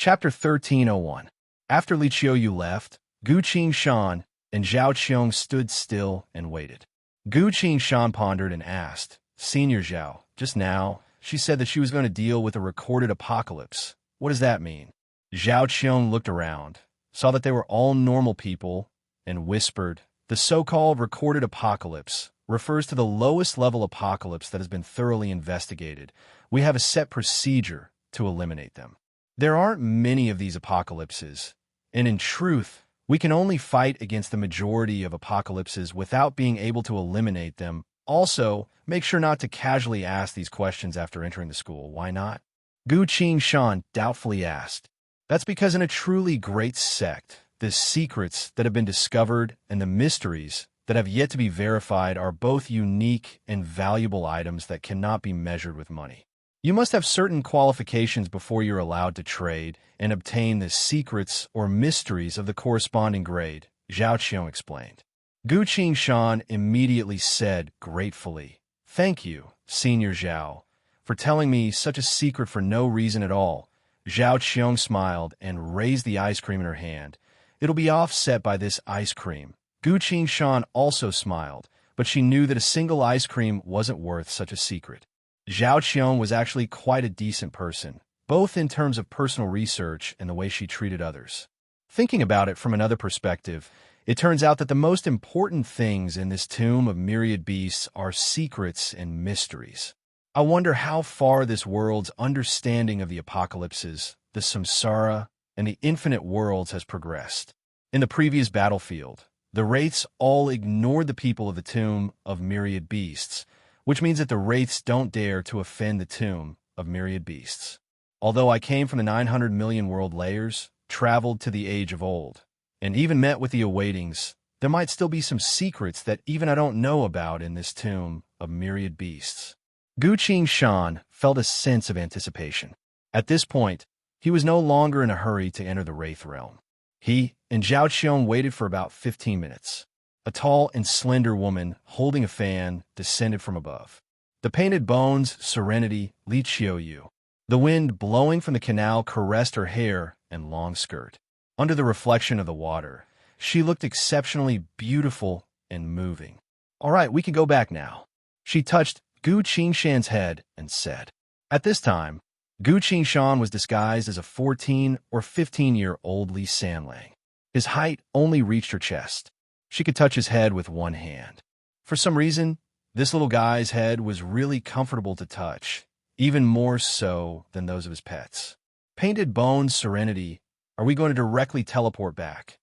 Chapter 1301. After Li Qiuyu left, Gu Qingshan and Zhao Qiong stood still and waited. Gu Qingshan pondered and asked, "Senior Zhao, just now, she said that she was going to deal with a recorded apocalypse. What does that mean?" Zhao Qiong looked around, saw that they were all normal people, and whispered, "The so-called recorded apocalypse refers to the lowest level apocalypse that has been thoroughly investigated. We have a set procedure to eliminate them. There aren't many of these apocalypses, and in truth, we can only fight against the majority of apocalypses without being able to eliminate them. Also, make sure not to casually ask these questions after entering the school. Why not?" Gu Qingshan doubtfully asked. "That's because in a truly great sect, the secrets that have been discovered and the mysteries that have yet to be verified are both unique and valuable items that cannot be measured with money. You must have certain qualifications before you're allowed to trade and obtain the secrets or mysteries of the corresponding grade," Zhao Qiong explained. Gu Qingshan immediately said gratefully, "Thank you, Senior Zhao, for telling me such a secret for no reason at all." Zhao Qiong smiled and raised the ice cream in her hand. "It'll be offset by this ice cream." Gu Qingshan also smiled, but she knew that a single ice cream wasn't worth such a secret. Zhao Qiong was actually quite a decent person, both in terms of personal research and the way she treated others. Thinking about it from another perspective, it turns out that the most important things in this tomb of myriad beasts are secrets and mysteries. I wonder how far this world's understanding of the apocalypses, the samsara, and the infinite worlds has progressed. In the previous battlefield, the wraiths all ignored the people of the tomb of myriad beasts, which means that the wraiths don't dare to offend the tomb of myriad beasts. Although I came from the 900 million world layers, traveled to the age of old, and even met with the awaitings, there might still be some secrets that even I don't know about in this tomb of myriad beasts. Gu Qingshan felt a sense of anticipation. At this point, he was no longer in a hurry to enter the Wraith realm. He and Zhao Qiong waited for about 15 minutes. A tall and slender woman, holding a fan, descended from above. The painted bones, serenity, Li Qiuyu. The wind blowing from the canal caressed her hair and long skirt. Under the reflection of the water, she looked exceptionally beautiful and moving. "All right, we can go back now." She touched Gu Qingshan's head and said. At this time, Gu Qingshan was disguised as a 14 or 15-year-old Li Sanlang. His height only reached her chest. She could touch his head with one hand. For some reason, this little guy's head was really comfortable to touch, even more so than those of his pets. "Painted Bones Serenity, are we going to directly teleport back?"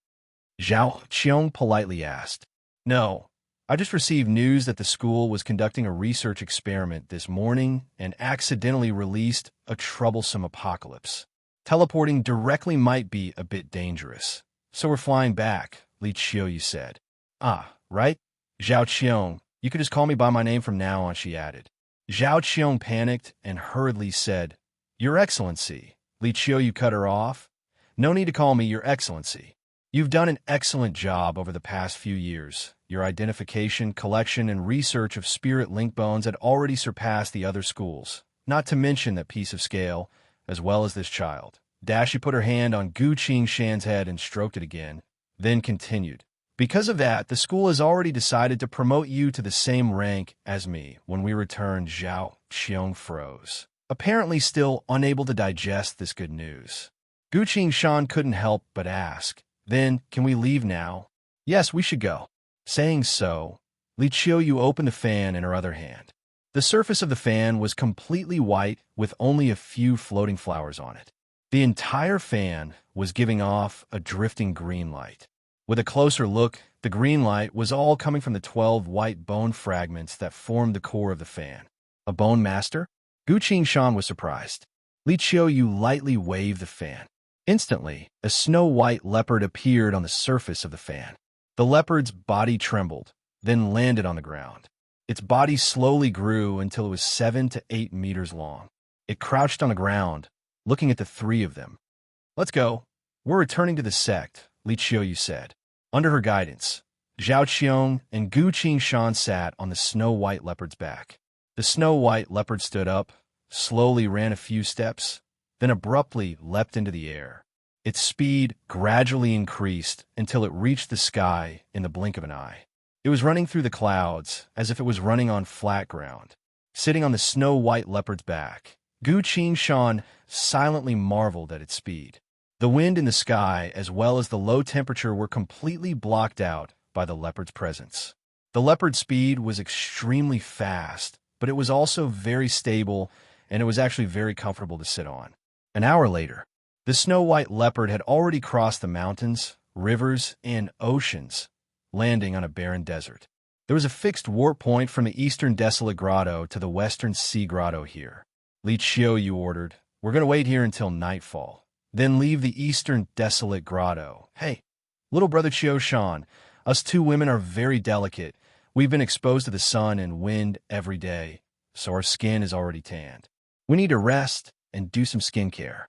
Zhao Qiong politely asked. "No. I just received news that the school was conducting a research experiment this morning and accidentally released a troublesome apocalypse. Teleporting directly might be a bit dangerous, so we're flying back," Li Qiuyu said. "Ah, right? Zhao Qiong, you could just call me by my name from now on," she added. Zhao Qiong panicked and hurriedly said, "Your Excellency." Li Qiuyu cut her off. "No need to call me Your Excellency. You've done an excellent job over the past few years. Your identification, collection, and research of spirit link bones had already surpassed the other schools, not to mention that piece of scale, as well as this child." She put her hand on Gu Qingshan's head and stroked it again, then continued. "Because of that, the school has already decided to promote you to the same rank as me." When we returned, Zhao Qiong froze, apparently still unable to digest this good news. Gu Qingshan couldn't help but ask, "Then, can we leave now?" "Yes, we should go." Saying so, Li Qiuyu opened the fan in her other hand. The surface of the fan was completely white with only a few floating flowers on it. The entire fan was giving off a drifting green light. With a closer look, the green light was all coming from the 12 white bone fragments that formed the core of the fan. A bone master? Gu Qingshan was surprised. Li Qiuyu lightly waved the fan. Instantly, a snow-white leopard appeared on the surface of the fan. The leopard's body trembled, then landed on the ground. Its body slowly grew until it was 7 to 8 meters long. It crouched on the ground, looking at the three of them. "Let's go. We're returning to the sect," Li Qiuyu said. Under her guidance, Zhao Qiong and Gu Qingshan sat on the snow-white leopard's back. The snow-white leopard stood up, slowly ran a few steps, then abruptly leapt into the air. Its speed gradually increased until it reached the sky in the blink of an eye. It was running through the clouds as if it was running on flat ground. Sitting on the snow-white leopard's back, Gu Qingshan silently marveled at its speed. The wind in the sky as well as the low temperature were completely blocked out by the leopard's presence. The leopard's speed was extremely fast, but it was also very stable, and it was actually very comfortable to sit on. An hour later, the snow-white leopard had already crossed the mountains, rivers, and oceans, landing on a barren desert. There was a fixed warp point from the eastern desolate grotto to the western sea grotto here. Li Qiuyu ordered, "We're going to wait here until nightfall, then leave the eastern desolate grotto. Hey, little brother Qiu Shan, us two women are very delicate. We've been exposed to the sun and wind every day, so our skin is already tanned. We need to rest and do some skincare.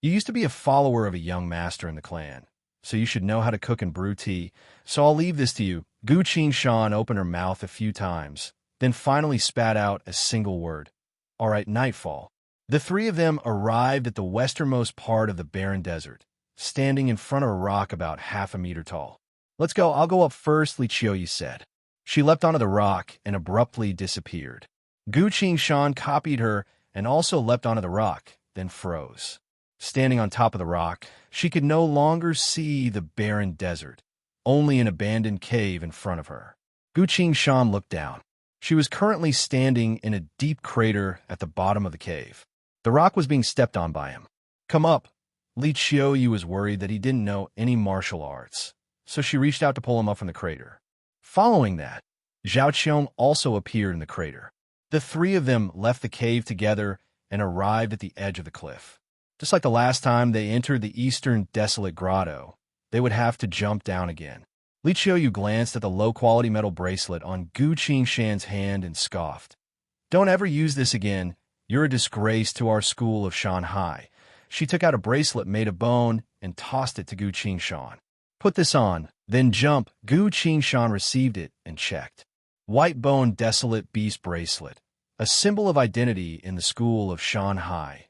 You used to be a follower of a young master in the clan, so you should know how to cook and brew tea, so I'll leave this to you." Gu Qingshan opened her mouth a few times, then finally spat out a single word. "All right, nightfall." The three of them arrived at the westernmost part of the barren desert, standing in front of a rock about half a meter tall. "Let's go, I'll go up first," Li Qiuyu said. She leapt onto the rock and abruptly disappeared. Gu Qingshan copied her and also leapt onto the rock, then froze. Standing on top of the rock, she could no longer see the barren desert, only an abandoned cave in front of her. Gu Qingshan looked down. She was currently standing in a deep crater at the bottom of the cave. The rock was being stepped on by him. "Come up." Li Qiuyu was worried that he didn't know any martial arts, so she reached out to pull him up from the crater. Following that, Zhao Qiong also appeared in the crater. The three of them left the cave together and arrived at the edge of the cliff. Just like the last time they entered the eastern desolate grotto, they would have to jump down again. Li Qiuyu glanced at the low-quality metal bracelet on Gu Qingshan's hand and scoffed. "Don't ever use this again. You're a disgrace to our school of Shanghai." She took out a bracelet made of bone and tossed it to Gu Qingshan. "Put this on, then jump." Gu Qingshan received it and checked. White bone desolate beast bracelet, a symbol of identity in the school of Shanghai.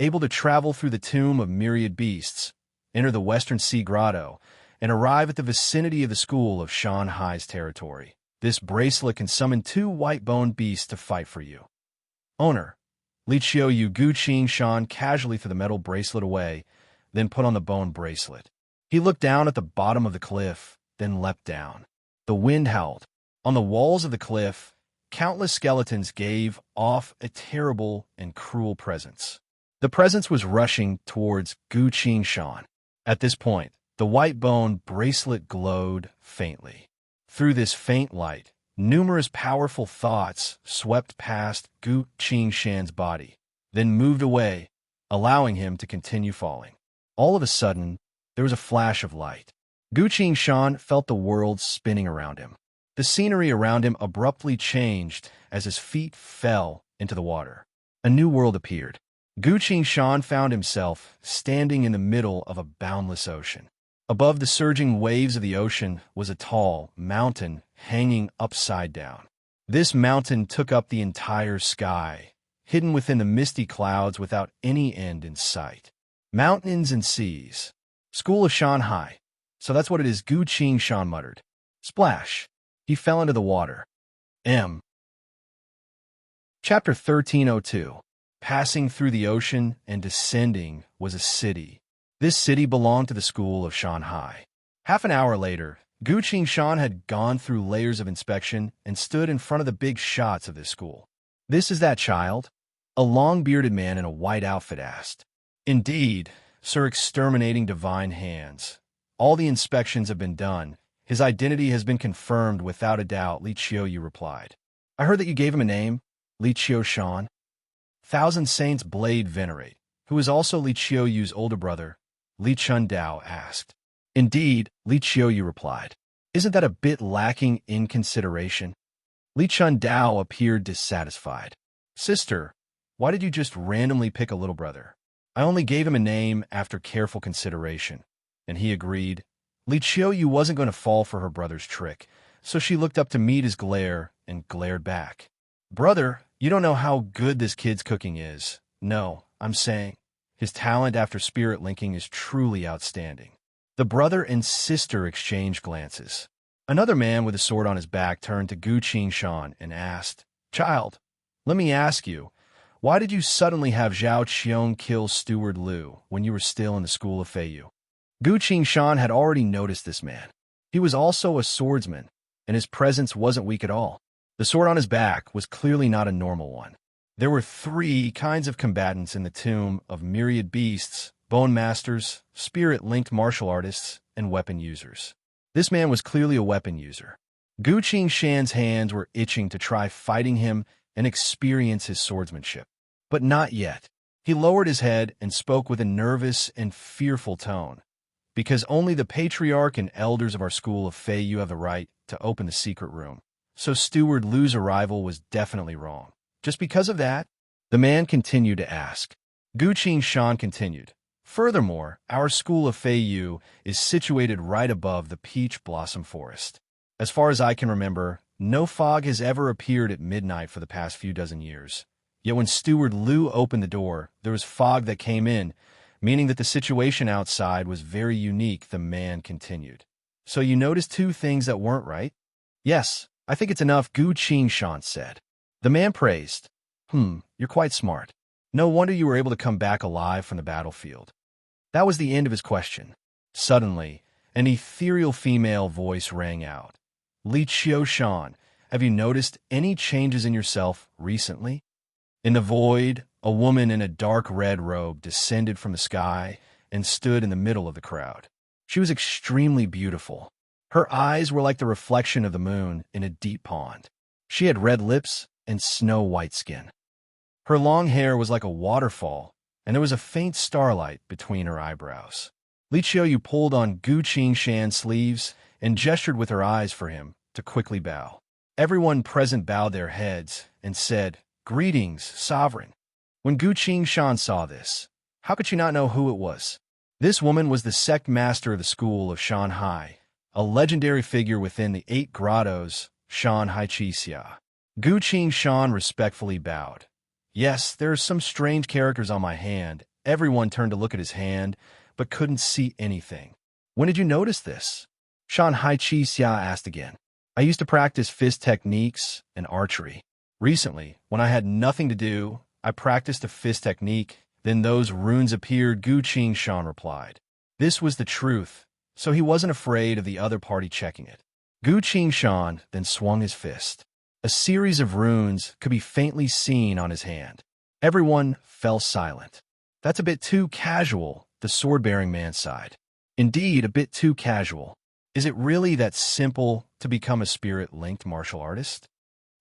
Able to travel through the tomb of myriad beasts, enter the Western Sea Grotto, and arrive at the vicinity of the school of Shanghai's territory. This bracelet can summon two white-boned beasts to fight for you. Owner. Li Qiuyu Gu Qingshan casually threw the metal bracelet away, then put on the bone bracelet. He looked down at the bottom of the cliff, then leapt down. The wind howled. On the walls of the cliff, countless skeletons gave off a terrible and cruel presence. The presence was rushing towards Gu Qingshan. At this point, the white bone bracelet glowed faintly. Through this faint light, numerous powerful thoughts swept past Gu Qingshan's body, then moved away, allowing him to continue falling. All of a sudden, there was a flash of light. Gu Qingshan felt the world spinning around him. The scenery around him abruptly changed as his feet fell into the water. A new world appeared. Gu Qingshan found himself standing in the middle of a boundless ocean. Above the surging waves of the ocean was a tall mountain hanging upside down. This mountain took up the entire sky, hidden within the misty clouds without any end in sight. Mountains and seas. School of Shanghai. So that's what it is, Gu Qingshan muttered. Splash. He fell into the water. Chapter 1302. Passing through the ocean and descending was a city. This city belonged to the school of Shanghai. Half an hour later, Gu Qingshan had gone through layers of inspection and stood in front of the big shots of this school. "This is that child?" A long-bearded man in a white outfit asked. "Indeed, sir, exterminating divine hands. All the inspections have been done. His identity has been confirmed without a doubt," Li Qiuyu replied. "I heard that you gave him a name, Li Qiushan." Thousand Saints Blade Venerate, who is also Li Qiuyu's older brother, Li Chundao, asked. "Indeed," Li Qiuyu replied. "Isn't that a bit lacking in consideration?" Li Chundao appeared dissatisfied. "Sister, why did you just randomly pick a little brother? I only gave him a name after careful consideration." And he agreed. Li Qiuyu wasn't going to fall for her brother's trick, so she looked up to meet his glare and glared back. "Brother, you don't know how good this kid's cooking is. No, I'm saying. His talent after spirit linking is truly outstanding. The brother and sister exchanged glances. Another man with a sword on his back turned to Gu Qingshan and asked, "Child, let me ask you, why did you suddenly have Zhao Qiong kill Steward Liu when you were still in the school of Feiyu?" Gu Qingshan had already noticed this man. He was also a swordsman, and his presence wasn't weak at all. The sword on his back was clearly not a normal one. There were three kinds of combatants in the tomb of myriad beasts: bone masters, spirit-linked martial artists, and weapon users. This man was clearly a weapon user. Gu Qingshan's hands were itching to try fighting him and experience his swordsmanship. But not yet. He lowered his head and spoke with a nervous and fearful tone. "Because only the patriarch and elders of our school of Feiyu have the right to open the secret room. So Steward Liu's arrival was definitely wrong. Just because of that?" The man continued to ask. Gu Qingshan continued, "Furthermore, our school of Feiyu is situated right above the peach blossom forest. As far as I can remember, no fog has ever appeared at midnight for the past few dozen years. Yet when Steward Liu opened the door, there was fog that came in, meaning that the situation outside was very unique," the man continued. "So you noticed two things that weren't right?" "Yes, I think it's enough," Gu Qingshan said. The man praised. You're quite smart. No wonder you were able to come back alive from the battlefield." That was the end of his question. Suddenly, an ethereal female voice rang out. "Li Qiushan, have you noticed any changes in yourself recently?" In the void, a woman in a dark red robe descended from the sky and stood in the middle of the crowd. She was extremely beautiful. Her eyes were like the reflection of the moon in a deep pond. She had red lips and snow-white skin. Her long hair was like a waterfall, and there was a faint starlight between her eyebrows. Li Qiuyu pulled on Gu Qingshan's sleeves and gestured with her eyes for him to quickly bow. Everyone present bowed their heads and said, "Greetings, sovereign." When Gu Qingshan saw this, how could she not know who it was? This woman was the sect master of the school of Shanhai, a legendary figure within the 8 grottos, Shanhai Qixia. Gu Qingshan respectfully bowed. "Yes, there are some strange characters on my hand." Everyone turned to look at his hand, but couldn't see anything. "When did you notice this?" Shanhai Qixia asked again. "I used to practice fist techniques and archery. Recently, when I had nothing to do, I practiced a fist technique, then those runes appeared," Gu Qingshan replied. This was the truth, so he wasn't afraid of the other party checking it. Gu Qingshan then swung his fist. A series of runes could be faintly seen on his hand. Everyone fell silent. "That's a bit too casual," the sword-bearing man sighed. "Indeed, a bit too casual. Is it really that simple to become a spirit-linked martial artist?"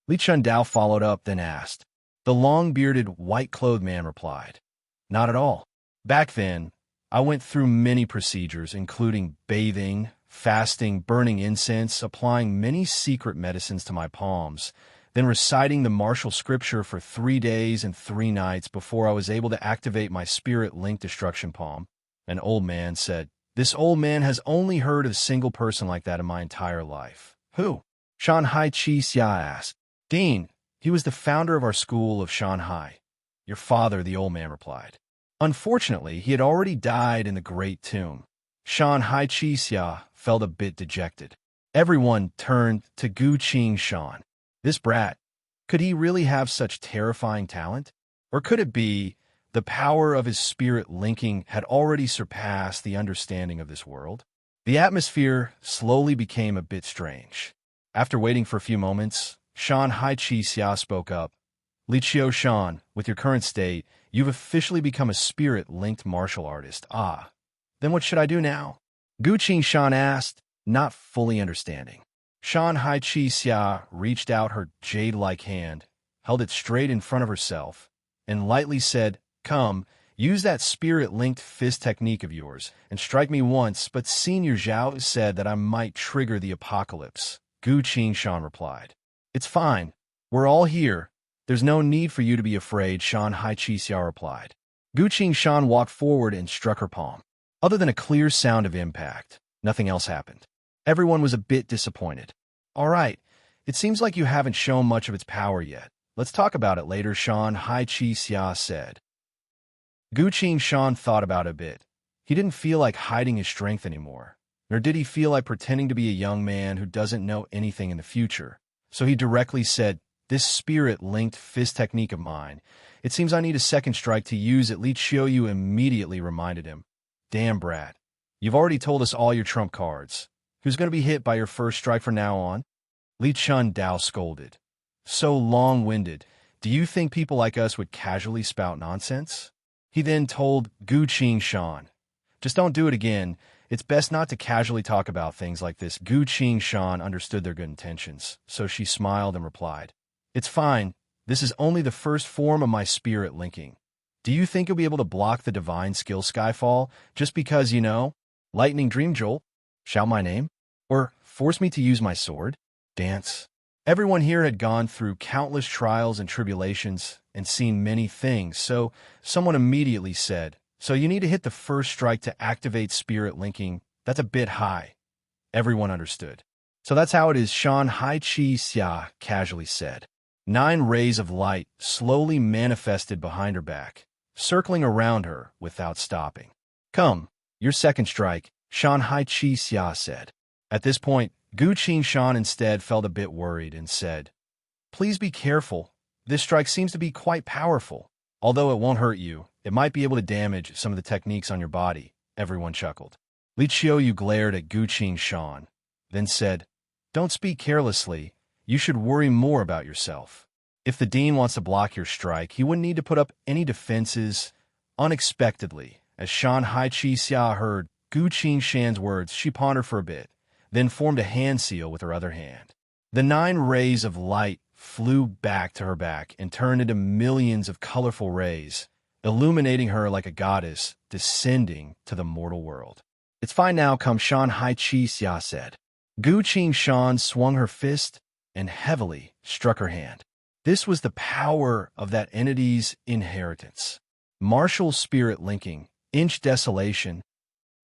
Li Chundao followed up, then asked. The long-bearded, white-clothed man replied, "Not at all. Back then, I went through many procedures, including bathing, fasting, burning incense, applying many secret medicines to my palms, then reciting the martial scripture for 3 days and 3 nights before I was able to activate my spirit-linked destruction palm." An old man said, "This old man has only heard of a single person like that in my entire life." "Who?" Shanhai Qixia asked. "Dean. He was the founder of our school of Shanhai." "Your father," the old man replied. "Unfortunately, he had already died in the Great Tomb." Shanhai Qixia felt a bit dejected. Everyone turned to Gu Qingshan. This brat, could he really have such terrifying talent? Or could it be the power of his spirit linking had already surpassed the understanding of this world? The atmosphere slowly became a bit strange. After waiting for a few moments, Shanhai Qixia spoke up. "Li Qiushan, with your current state, you've officially become a spirit-linked martial artist." "Ah, then what should I do now?" Gu Qingshan asked, not fully understanding. Shanhai Qixia reached out her jade-like hand, held it straight in front of herself, and lightly said, "Come, use that spirit-linked fist technique of yours, and strike me once, but Senior Zhao said that I might trigger the apocalypse." Gu Qingshan replied. "It's fine. We're all here. There's no need for you to be afraid," Shanhai Qixia replied. Gu Qingshan walked forward and struck her palm. Other than a clear sound of impact, nothing else happened. Everyone was a bit disappointed. "All right, it seems like you haven't shown much of its power yet. Let's talk about it later," Shanhai Qixia said. Gu Shan thought about it a bit. He didn't feel like hiding his strength anymore, nor did he feel like pretending to be a young man who doesn't know anything in the future. So he directly said, "This spirit-linked fist technique of mine, it seems I need a second strike to use it." Li Qiuyu immediately reminded him, "Damn, brat. You've already told us all your trump cards. Who's going to be hit by your first strike from now on?" Li Chun Dao scolded. "So long-winded. Do you think people like us would casually spout nonsense?" He then told Gu Shan, "Just don't do it again. It's best not to casually talk about things like this." Gu Shan understood their good intentions, so she smiled and replied, "It's fine. This is only the first form of my spirit linking. Do you think you'll be able to block the divine skill Skyfall just because, lightning dream jolt, shout my name, or force me to use my sword, dance?" Everyone here had gone through countless trials and tribulations and seen many things, so someone immediately said, "So you need to hit the first strike to activate spirit linking. That's a bit high." Everyone understood. "So that's how it is," Shan Hai Chi Xia casually said. 9 rays of light slowly manifested behind her back, circling around her without stopping. "Come, your second strike," Shan Hai Chi Xia said. At this point, Gu Shan instead felt a bit worried and said, "Please be careful. This strike seems to be quite powerful. Although it won't hurt you, it might be able to damage some of the techniques on your body." Everyone chuckled. Li Qiuyu glared at Gu Shan, then said, "Don't speak carelessly. You should worry more about yourself. If the dean wants to block your strike, he wouldn't need to put up any defenses." Unexpectedly, as Shan Hai Chi Xia heard Gu Shan's words, she pondered for a bit, then formed a hand seal with her other hand. The 9 rays of light flew back to her back and turned into millions of colorful rays, illuminating her like a goddess descending to the mortal world. "It's fine now, come," Shan Hai Chi Xia said. Gu Shan swung her fist and heavily struck her hand. This was the power of that entity's inheritance. Martial spirit linking, inch desolation.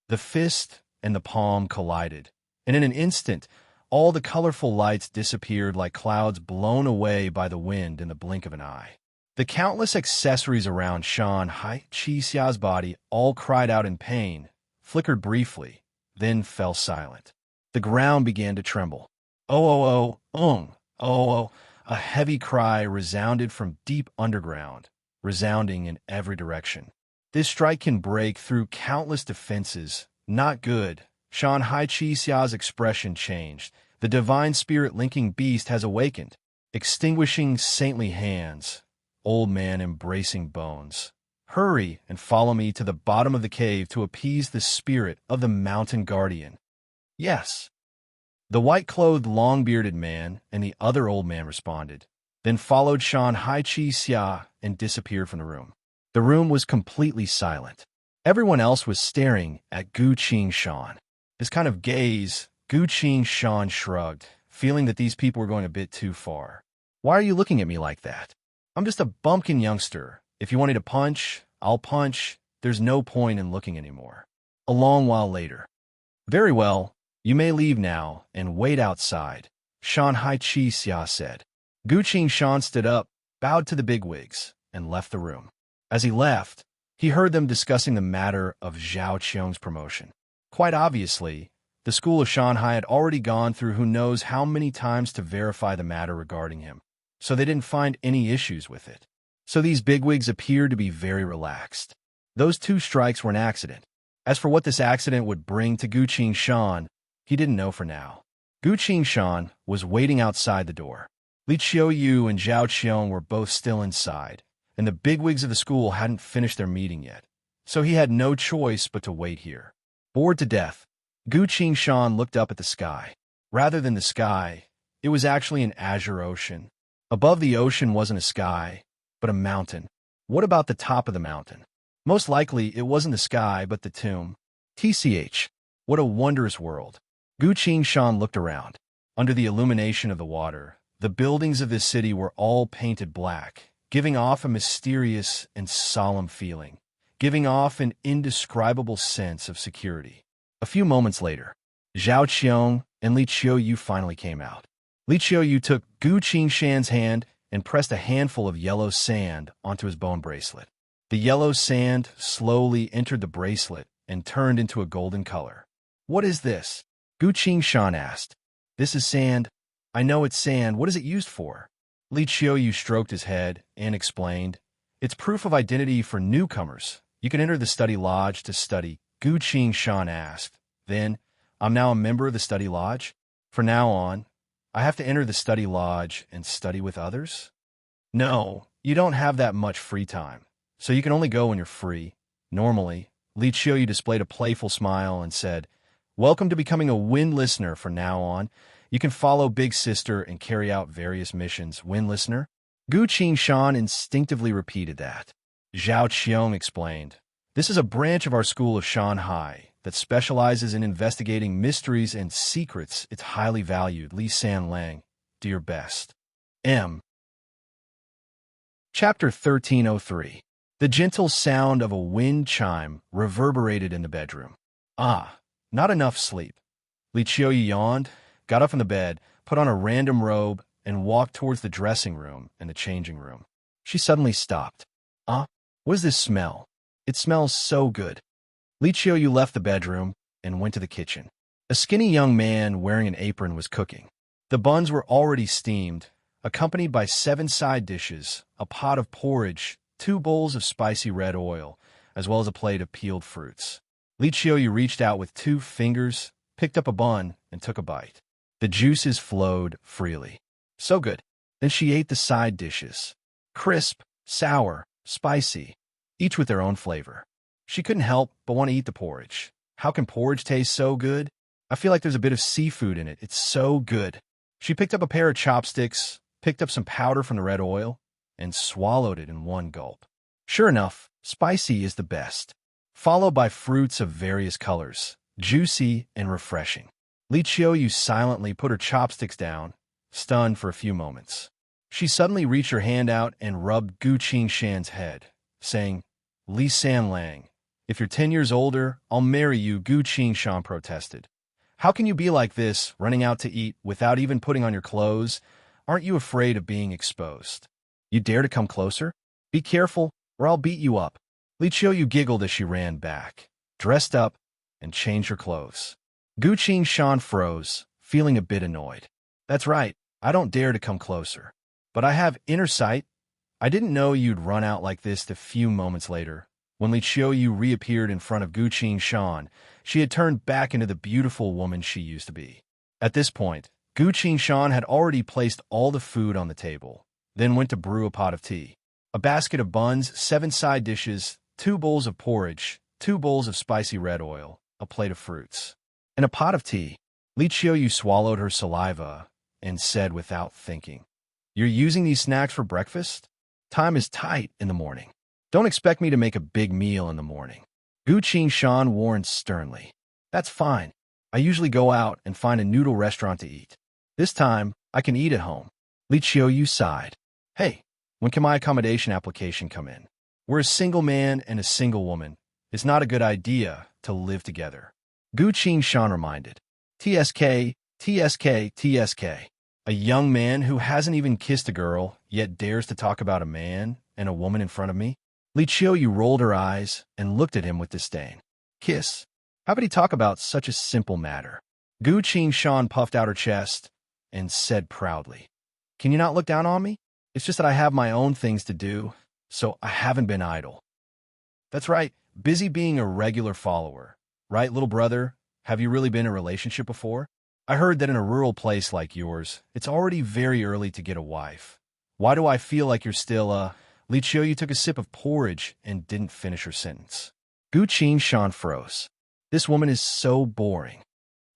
The fist and the palm collided, and in an instant, all the colorful lights disappeared like clouds blown away by the wind in the blink of an eye. The countless accessories around Shan Hai Chi Xia's body all cried out in pain, flickered briefly, then fell silent. The ground began to tremble. "Oh, oh." A heavy cry resounded from deep underground, resounding in every direction. "This strike can break through countless defenses. Not good." Shan Hai Chi Xia's expression changed. "The divine spirit-linking beast has awakened." Extinguishing saintly hands, old man embracing bones. "Hurry and follow me to the bottom of the cave to appease the spirit of the mountain guardian." "Yes." The white-clothed, long-bearded man and the other old man responded, then followed Shan Hai Chi Xia and disappeared from the room. The room was completely silent. Everyone else was staring at Gu Shan. His kind of gaze, Gu Shan shrugged, feeling that these people were going a bit too far. "Why are you looking at me like that? I'm just a bumpkin youngster. If you want me to punch, I'll punch. There's no point in looking anymore." A long while later. "Very well. You may leave now and wait outside," Shan Hai Chi Xia said. Gu Shan stood up, bowed to the bigwigs, and left the room. As he left, he heard them discussing the matter of Zhao Qiong's promotion. Quite obviously, the school of Shanghai had already gone through who knows how many times to verify the matter regarding him, so they didn't find any issues with it. So these bigwigs appeared to be very relaxed. Those 2 strikes were an accident. As for what this accident would bring to Gu Shan, he didn't know for now. Gu Shan was waiting outside the door. Li Qiuyu and Zhao Qiong were both still inside, and the bigwigs of the school hadn't finished their meeting yet, so he had no choice but to wait here. Bored to death, Gu Shan looked up at the sky. Rather than the sky, it was actually an azure ocean. Above the ocean wasn't a sky, but a mountain. What about the top of the mountain? Most likely, it wasn't the sky, but the tomb. TCH. What a wondrous world. Gu Shan looked around. Under the illumination of the water, the buildings of this city were all painted black, giving off a mysterious and solemn feeling, giving off an indescribable sense of security. A few moments later, Zhao Qiong and Li Qiuyu finally came out. Li Qiuyu took Gu Shan's hand and pressed a handful of yellow sand onto his bone bracelet. The The yellow sand slowly entered the bracelet and turned into a golden color. "What is this?" Gu Qingshan asked. "This is sand. I know it's sand. What is it used for?" Li Qiuyu stroked his head and explained, "It's proof of identity for newcomers. You can enter the study lodge to study." Gu Qingshan asked, "Then, I'm now a member of the study lodge? From now on, I have to enter the study lodge and study with others?" "No, you don't have that much free time, so you can only go when you're free." Normally, Li Qiuyu displayed a playful smile and said, "Welcome to becoming a Win Listener. From now on, you can follow Big Sister and carry out various missions." Win Listener? Gu Qingshan instinctively repeated that. Zhao Qiong explained, "This is a branch of our school of Shanghai that specializes in investigating mysteries and secrets. It's highly valued. Li San Lang, do your best." M. Chapter 1303. The gentle sound of a wind chime reverberated in the bedroom. "Ah, not enough sleep." Li Qiuyu yawned, got up from the bed, put on a random robe, and walked towards the dressing room and the changing room. She suddenly stopped. What is this smell? It smells so good." Li Qiuyu left the bedroom and went to the kitchen. A skinny young man wearing an apron was cooking. The buns were already steamed, accompanied by 7 side dishes, a pot of porridge, 2 bowls of spicy red oil, as well as a plate of peeled fruits. Li Qiuyu reached out with 2 fingers, picked up a bun, and took a bite. The juices flowed freely. So good. Then she ate the side dishes. Crisp, sour, spicy, each with their own flavor. She couldn't help but want to eat the porridge. How can porridge taste so good? I feel like there's a bit of seafood in it. It's so good. She picked up a pair of chopsticks, picked up some powder from the red oil, and swallowed it in one gulp. Sure enough, spicy is the best, followed by fruits of various colors, juicy and refreshing. Li Qiuyu silently put her chopsticks down, stunned for a few moments. She suddenly reached her hand out and rubbed Gu Qingshan's head, saying, "Li San Lang, if you're 10 years older, I'll marry you." Gu Qingshan protested. "How can you be like this, running out to eat without even putting on your clothes? Aren't you afraid of being exposed? You dare to come closer? Be careful, or I'll beat you up." Li Qiuyu giggled as she ran back, dressed up, and changed her clothes. Gu Qingshan froze, feeling a bit annoyed. "That's right, I don't dare to come closer. But I have inner sight. I didn't know you'd run out like this." A few moments later, when Li Qiuyu reappeared in front of Gu Qingshan, she had turned back into the beautiful woman she used to be. At this point, Gu Qingshan had already placed all the food on the table, then went to brew a pot of tea. A basket of buns, 7 side dishes, 2 bowls of porridge, 2 bowls of spicy red oil, a plate of fruits, and a pot of tea. Li Qiuyu swallowed her saliva and said without thinking, "You're using these snacks for breakfast? Time is tight in the morning. Don't expect me to make a big meal in the morning." Gu Qingshan warned sternly. "That's fine. I usually go out and find a noodle restaurant to eat. This time, I can eat at home." Li Qiuyu sighed. "Hey, when can my accommodation application come in? We're a single man and a single woman. It's not a good idea to live together." Gu Qingshan reminded. "TSK, TSK, TSK. A young man who hasn't even kissed a girl, yet dares to talk about a man and a woman in front of me?" Li Qiuyu rolled her eyes and looked at him with disdain. "Kiss? How could he talk about such a simple matter?" Gu Qingshan puffed out her chest and said proudly, "Can you not look down on me? It's just that I have my own things to do, so I haven't been idle." "That's right, busy being a regular follower. Right, little brother? Have you really been in a relationship before? I heard that in a rural place like yours, it's already very early to get a wife. Why do I feel like you're still, Li Qiuyu took a sip of porridge and didn't finish her sentence. Gu Qingshan froze. "This woman is so boring.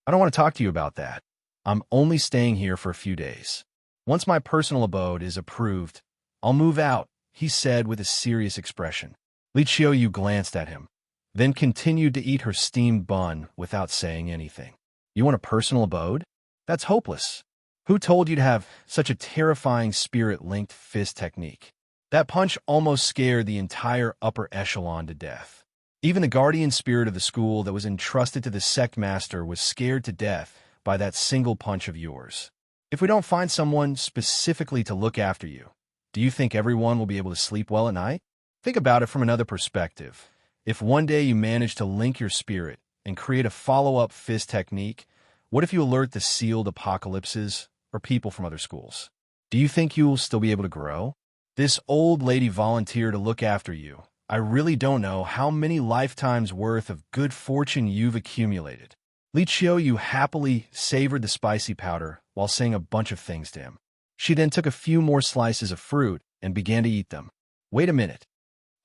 I don't want to talk to you about that. I'm only staying here for a few days. Once my personal abode is approved, I'll move out," he said with a serious expression. Li Qiuyu glanced at him, then continued to eat her steamed bun without saying anything. "You want a personal abode? That's hopeless. Who told you to have such a terrifying spirit-linked fist technique?" That punch almost scared the entire upper echelon to death. Even the guardian spirit of the school that was entrusted to the sect master was scared to death by that single punch of yours. If we don't find someone specifically to look after you, do you think everyone will be able to sleep well at night? Think about it from another perspective. If one day you manage to link your spirit and create a follow-up fist technique, what if you alert the sealed apocalypses or people from other schools? Do you think you will still be able to grow? This old lady volunteered to look after you. I really don't know how many lifetimes worth of good fortune you've accumulated. Li Qiu happily savored the spicy powder while saying a bunch of things to him. She then took a few more slices of fruit and began to eat them. Wait a minute.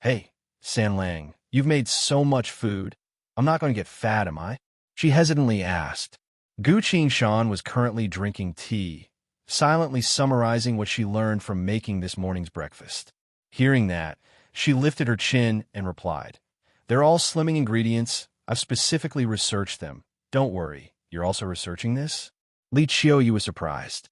Hey, San Lang, you've made so much food. I'm not going to get fat, am I? She hesitantly asked. Gu Qingshan was currently drinking tea, silently summarizing what she learned from making this morning's breakfast. Hearing that, she lifted her chin and replied, "They're all slimming ingredients. I've specifically researched them. Don't worry, you're also researching this?" Li Qiu was surprised.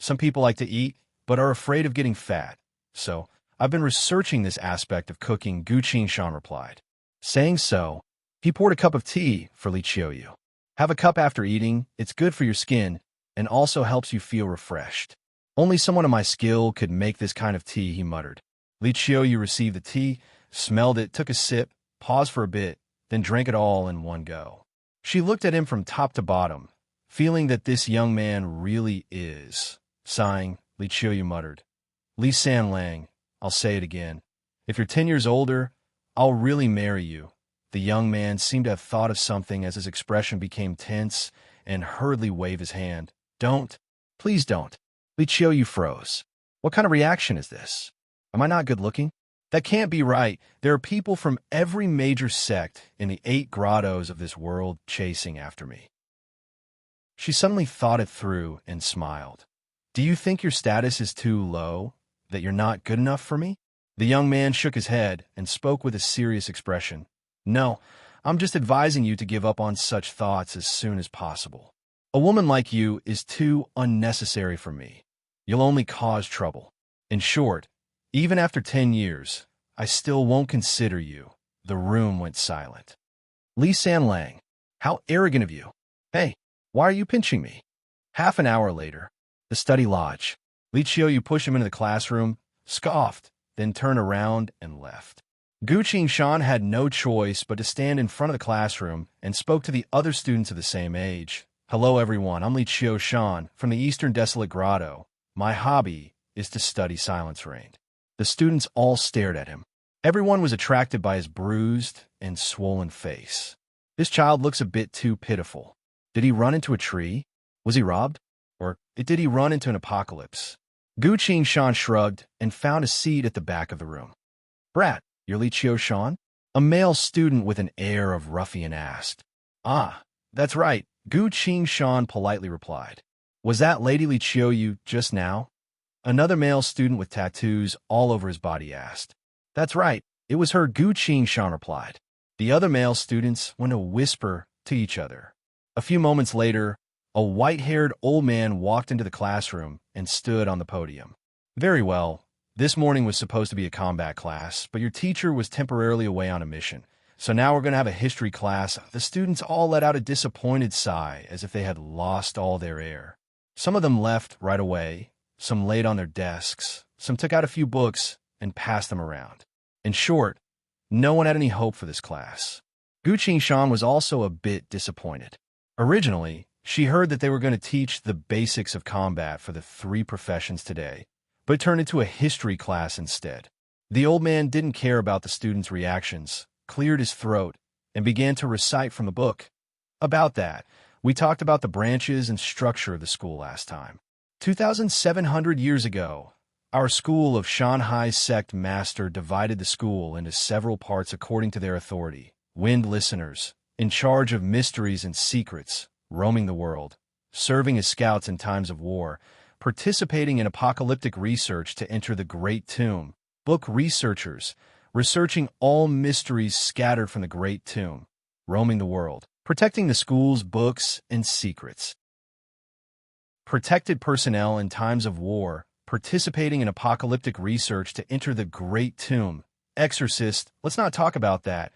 Some people like to eat, but are afraid of getting fat. So, I've been researching this aspect of cooking, Gu Qingshan replied. Saying so, he poured a cup of tea for Li Qiu. Have a cup after eating, it's good for your skin, and also helps you feel refreshed. Only someone of my skill could make this kind of tea, he muttered. Li Qiu received the tea, smelled it, took a sip, paused for a bit, then drank it all in one go. She looked at him from top to bottom, feeling that this young man really is. Sighing, Li Qiu muttered, "Li San Lang, I'll say it again. If you're 10 years older, I'll really marry you." The young man seemed to have thought of something as his expression became tense and hurriedly waved his hand. "Don't. Please don't." Li Qiu froze. What kind of reaction is this? Am I not good looking? That can't be right. There are people from every major sect in the 8 grottos of this world chasing after me. She suddenly thought it through and smiled. Do you think your status is too low, that you're not good enough for me? The young man shook his head and spoke with a serious expression. No, I'm just advising you to give up on such thoughts as soon as possible. A woman like you is too unnecessary for me. You'll only cause trouble. In short, even after 10 years, I still won't consider you. The room went silent. Li San Lang, how arrogant of you. Hey, why are you pinching me? Half an hour later, the study lodge. Li Qiu pushed him into the classroom, scoffed, then turned around and left. Gu Qingshan had no choice but to stand in front of the classroom and spoke to the other students of the same age. Hello everyone, I'm Li Qiu from the Eastern Desolate Grotto. My hobby is to study silence rain. The students all stared at him. Everyone was attracted by his bruised and swollen face. This child looks a bit too pitiful. Did he run into a tree? Was he robbed? Or did he run into an apocalypse? Gu Qingshan shrugged and found a seat at the back of the room. Brat, you're Li Qiu? A male student with an air of ruffian asked. Ah, that's right, Gu Qingshan politely replied. Was that Lady Li Qiu just now? Another male student with tattoos all over his body asked. That's right, it was her, Gu Qingshan replied. The other male students went to whisper to each other. A few moments later, a white-haired old man walked into the classroom and stood on the podium. Very well, this morning was supposed to be a combat class, but your teacher was temporarily away on a mission. So now we're going to have a history class. The students all let out a disappointed sigh as if they had lost all their air. Some of them left right away, some laid on their desks, some took out a few books and passed them around. In short, no one had any hope for this class. Gu Qingshan was also a bit disappointed. Originally, she heard that they were going to teach the basics of combat for the 3 professions today, but it turned into a history class instead. The old man didn't care about the students' reactions, cleared his throat, and began to recite from the book. About that, we talked about the branches and structure of the school last time. 2,700 years ago, our school of Shanghai's sect master divided the school into several parts according to their authority. Wind listeners, in charge of mysteries and secrets, roaming the world, serving as scouts in times of war, participating in apocalyptic research to enter the Great Tomb, book researchers, researching all mysteries scattered from the Great Tomb, roaming the world, protecting the school's books and secrets. Protected personnel in times of war, participating in apocalyptic research to enter the Great Tomb. Exorcist, let's not talk about that.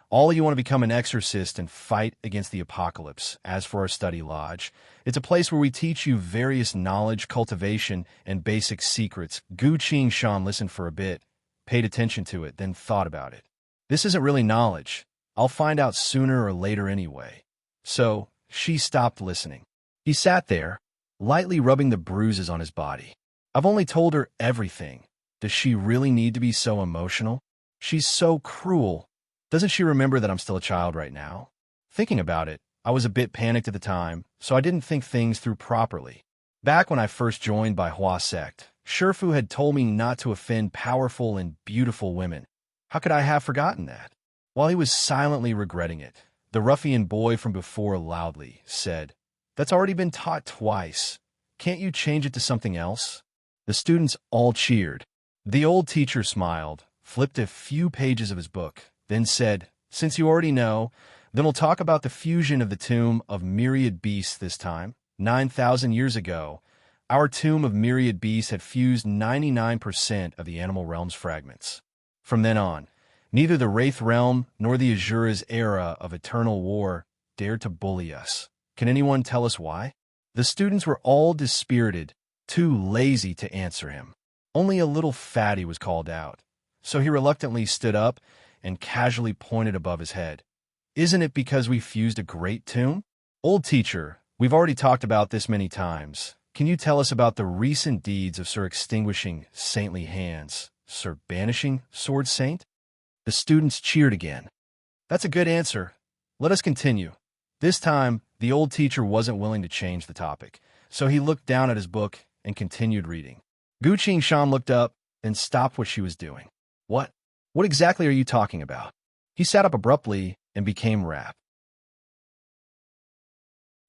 All you want to become an exorcist and fight against the apocalypse. As for our study lodge, it's a place where we teach you various knowledge, cultivation, and basic secrets. Gu Qingshan listened for a bit, paid attention to it, then thought about it. This isn't really knowledge. I'll find out sooner or later anyway. So, she stopped listening. He sat there, lightly rubbing the bruises on his body. I've only told her everything. Does she really need to be so emotional? She's so cruel. Doesn't she remember that I'm still a child right now? Thinking about it, I was a bit panicked at the time, so I didn't think things through properly. Back when I first joined Bai Hua sect, Shifu had told me not to offend powerful and beautiful women. How could I have forgotten that? While he was silently regretting it, the ruffian boy from before loudly said, "That's already been taught twice. Can't you change it to something else?" The students all cheered. The old teacher smiled, flipped a few pages of his book, then said, "Since you already know, then we'll talk about the fusion of the tomb of myriad beasts this time. 9,000 years ago, our tomb of myriad beasts had fused 99% of the animal realm's fragments. From then on, neither the Wraith realm nor the Azura's era of eternal war dared to bully us. Can anyone tell us why?" The students were all dispirited, too lazy to answer him. Only a little fatty was called out, so he reluctantly stood up and casually pointed above his head. "Isn't it because we fused a great tomb?" "Old teacher, we've already talked about this many times. Can you tell us about the recent deeds of Sir Extinguishing Saintly Hands, Sir Banishing Sword Saint?" The students cheered again. "That's a good answer. Let us continue." This time, the old teacher wasn't willing to change the topic, so he looked down at his book and continued reading. Gu Qingshan looked up and stopped what she was doing. What? What exactly are you talking about?" He sat up abruptly and became rapt.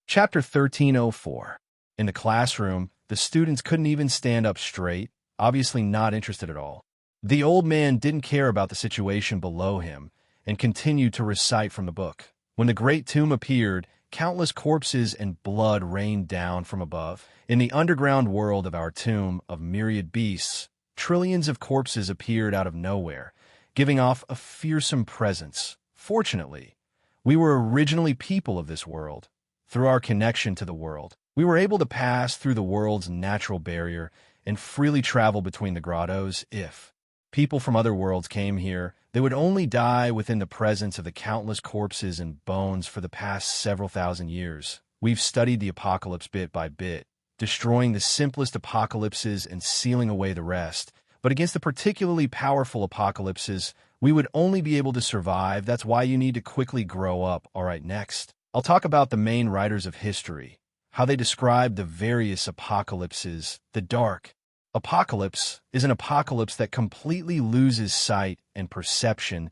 Chapter 1304. In the classroom, the students couldn't even stand up straight, obviously not interested at all. The old man didn't care about the situation below him and continued to recite from the book. When the great tomb appeared, countless corpses and blood rained down from above. In the underground world of our tomb of myriad beasts, trillions of corpses appeared out of nowhere, giving off a fearsome presence. Fortunately, we were originally people of this world. Through our connection to the world, we were able to pass through the world's natural barrier and freely travel between the grottos. If people from other worlds came here, they would only die within the presence of the countless corpses and bones. For the past several thousand years, we've studied the apocalypse bit by bit, destroying the simplest apocalypses and sealing away the rest. But against the particularly powerful apocalypses, we would only be able to survive. That's why you need to quickly grow up. All right, next, I'll talk about the main writers of history, how they describe the various apocalypses. The dark apocalypse is an apocalypse that completely loses sight and perception.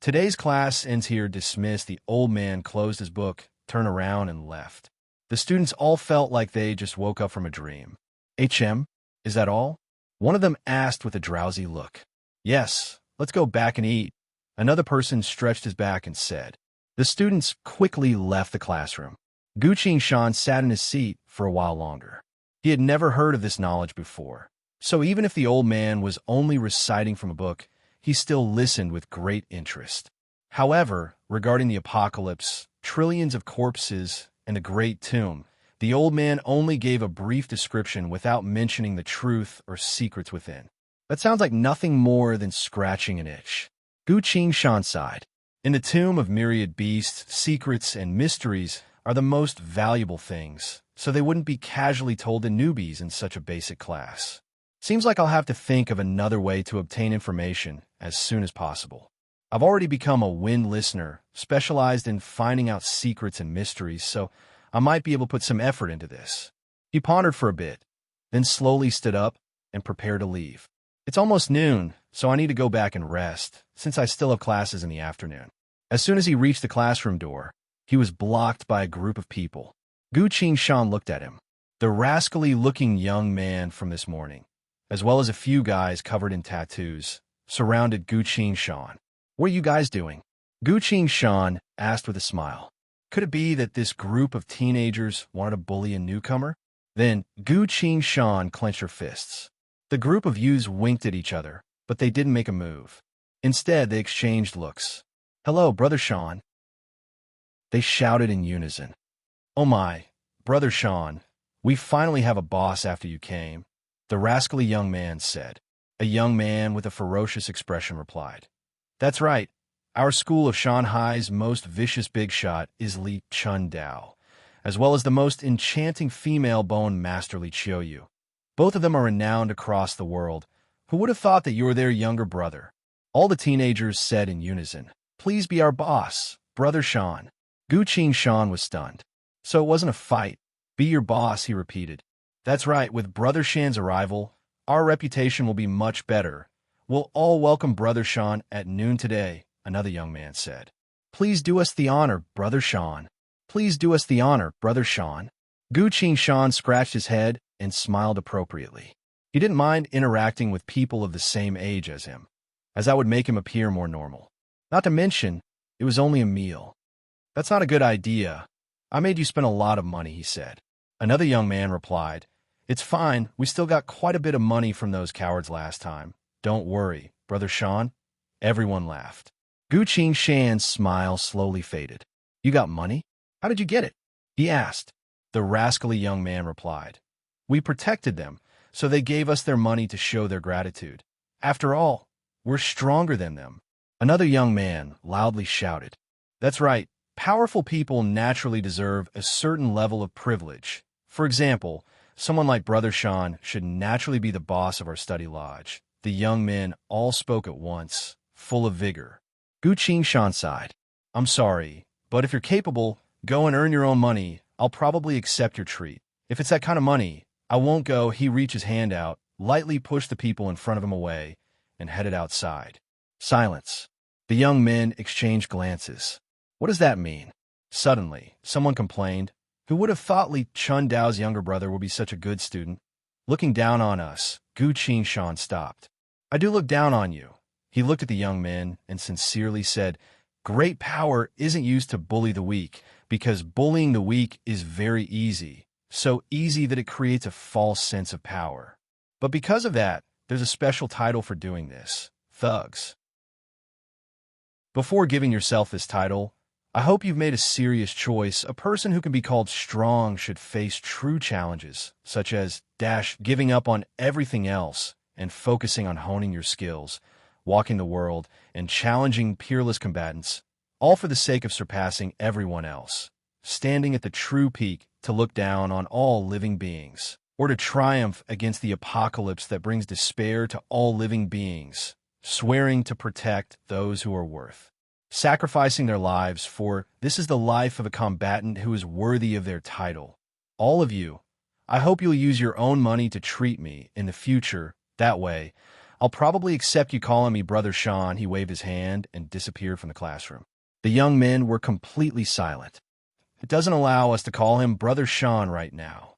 Today's class ends here. Dismissed. The old man closed his book, turned around, and left. The students all felt like they just woke up from a dream. Is that all?" One of them asked with a drowsy look. "Yes, let's go back and eat." Another person stretched his back and said. The students quickly left the classroom. Gu Qingshan sat in his seat for a while longer. He had never heard of this knowledge before, so even if the old man was only reciting from a book, he still listened with great interest. However, regarding the apocalypse, trillions of corpses, and the great tomb, the old man only gave a brief description without mentioning the truth or secrets within. That sounds like nothing more than scratching an itch. Gu Qingshan sighed. In the tomb of myriad beasts, secrets and mysteries are the most valuable things, so they wouldn't be casually told to newbies in such a basic class. Seems like I'll have to think of another way to obtain information as soon as possible. I've already become a wind listener, specialized in finding out secrets and mysteries, so I might be able to put some effort into this. He pondered for a bit, then slowly stood up and prepared to leave. It's almost noon, so I need to go back and rest, since I still have classes in the afternoon. As soon as he reached the classroom door, he was blocked by a group of people. Gu Qingshan looked at him. The rascally-looking young man from this morning, as well as a few guys covered in tattoos, surrounded Gu Qingshan. "What are you guys doing?" Gu Qingshan asked with a smile. Could it be that this group of teenagers wanted to bully a newcomer? Then Gu Qingshan clenched her fists. The group of youths winked at each other, but they didn't make a move. Instead, they exchanged looks. "Hello, Brother Sean," they shouted in unison. "Oh my, Brother Sean, we finally have a boss after you came," the rascally young man said. A young man with a ferocious expression replied. That's right. Our school of Shanghai's most vicious big shot is Li Chun-dao, as well as the most enchanting female bone master Li Qiuyu. Both of them are renowned across the world. Who would have thought that you were their younger brother? All the teenagers said in unison, Please be our boss, Brother Shan. Gu Qing-shan was stunned. So it wasn't a fight. Be your boss, he repeated. That's right, with Brother Shan's arrival, our reputation will be much better. We'll all welcome Brother Shan at noon today, another young man said. Please do us the honor, Brother Shan. Please do us the honor, Brother Shan. Gu Qing-shan scratched his head and smiled appropriately. He didn't mind interacting with people of the same age as him, as that would make him appear more normal. Not to mention, it was only a meal. That's not a good idea. I made you spend a lot of money, he said. Another young man replied, It's fine, we still got quite a bit of money from those cowards last time. Don't worry, Brother Shan. Everyone laughed. Gu Qing-shan's smile slowly faded. You got money? How did you get it? He asked. The rascally young man replied. We protected them, so they gave us their money to show their gratitude. After all, we're stronger than them. Another young man loudly shouted. That's right. Powerful people naturally deserve a certain level of privilege. For example, someone like Brother Shan should naturally be the boss of our study lodge. The young men all spoke at once, full of vigor. Gu Qing-shan sighed. I'm sorry, but if you're capable, go and earn your own money. I'll probably accept your treat. If it's that kind of money, I won't go. He reached his hand out, lightly pushed the people in front of him away, and headed outside. Silence. The young men exchanged glances. What does that mean? Suddenly, someone complained. Who would have thought Li Chun-dao's younger brother would be such a good student? Looking down on us, Gu Qing-shan stopped. I do look down on you. He looked at the young men and sincerely said, Great power isn't used to bully the weak, because bullying the weak is very easy, so easy that it creates a false sense of power. But because of that, there's a special title for doing this, thugs. Before giving yourself this title, I hope you've made a serious choice. A person who can be called strong should face true challenges, such as giving up on everything else and focusing on honing your skills, walking the world, and challenging peerless combatants, all for the sake of surpassing everyone else, standing at the true peak to look down on all living beings, or to triumph against the apocalypse that brings despair to all living beings, swearing to protect those who are worth sacrificing their lives for. This is the life of a combatant who is worthy of their title. All of you, I hope you'll use your own money to treat me in the future. That way, I'll probably accept you calling me Brother Shan. He waved his hand and disappeared from the classroom. The young men were completely silent. It doesn't allow us to call him Brother Shan right now,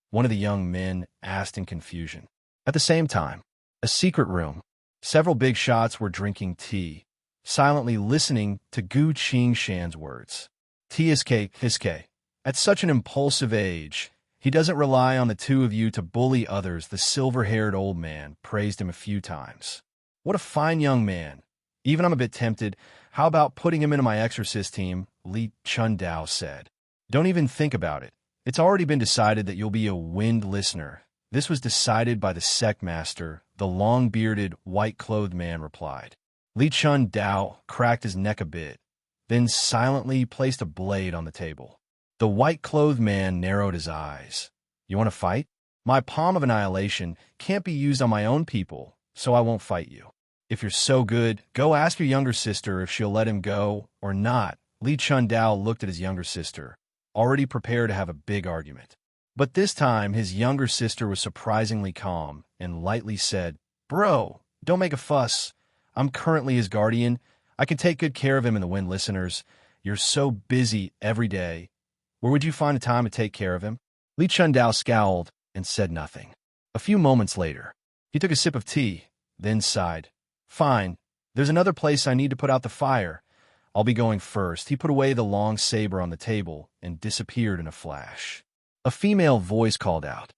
one of the young men asked in confusion. At the same time, a secret room. Several big shots were drinking tea, silently listening to Gu Qing-shan's words. Tsk. At such an impulsive age, he doesn't rely on the two of you to bully others. The silver-haired old man praised him a few times. What a fine young man. Even I'm a bit tempted. How about putting him into my exorcist team? Li Chun-dao said. Don't even think about it. It's already been decided that you'll be a wind listener. This was decided by the sect master, the long-bearded, white-clothed man replied. Li Chun-dao cracked his neck a bit, then silently placed a blade on the table. The white-clothed man narrowed his eyes. You want to fight? My palm of annihilation can't be used on my own people, so I won't fight you. If you're so good, go ask your younger sister if she'll let him go or not. Li Chun-dao looked at his younger sister, already prepared to have a big argument. But this time, his younger sister was surprisingly calm and lightly said, Bro, don't make a fuss. I'm currently his guardian. I can take good care of him in the wind listeners. You're so busy every day. Where would you find the time to take care of him? Li Chun-dao scowled and said nothing. A few moments later, he took a sip of tea, then sighed. Fine, there's another place I need to put out the fire. I'll be going first. He put away the long saber on the table and disappeared in a flash. A female voice called out.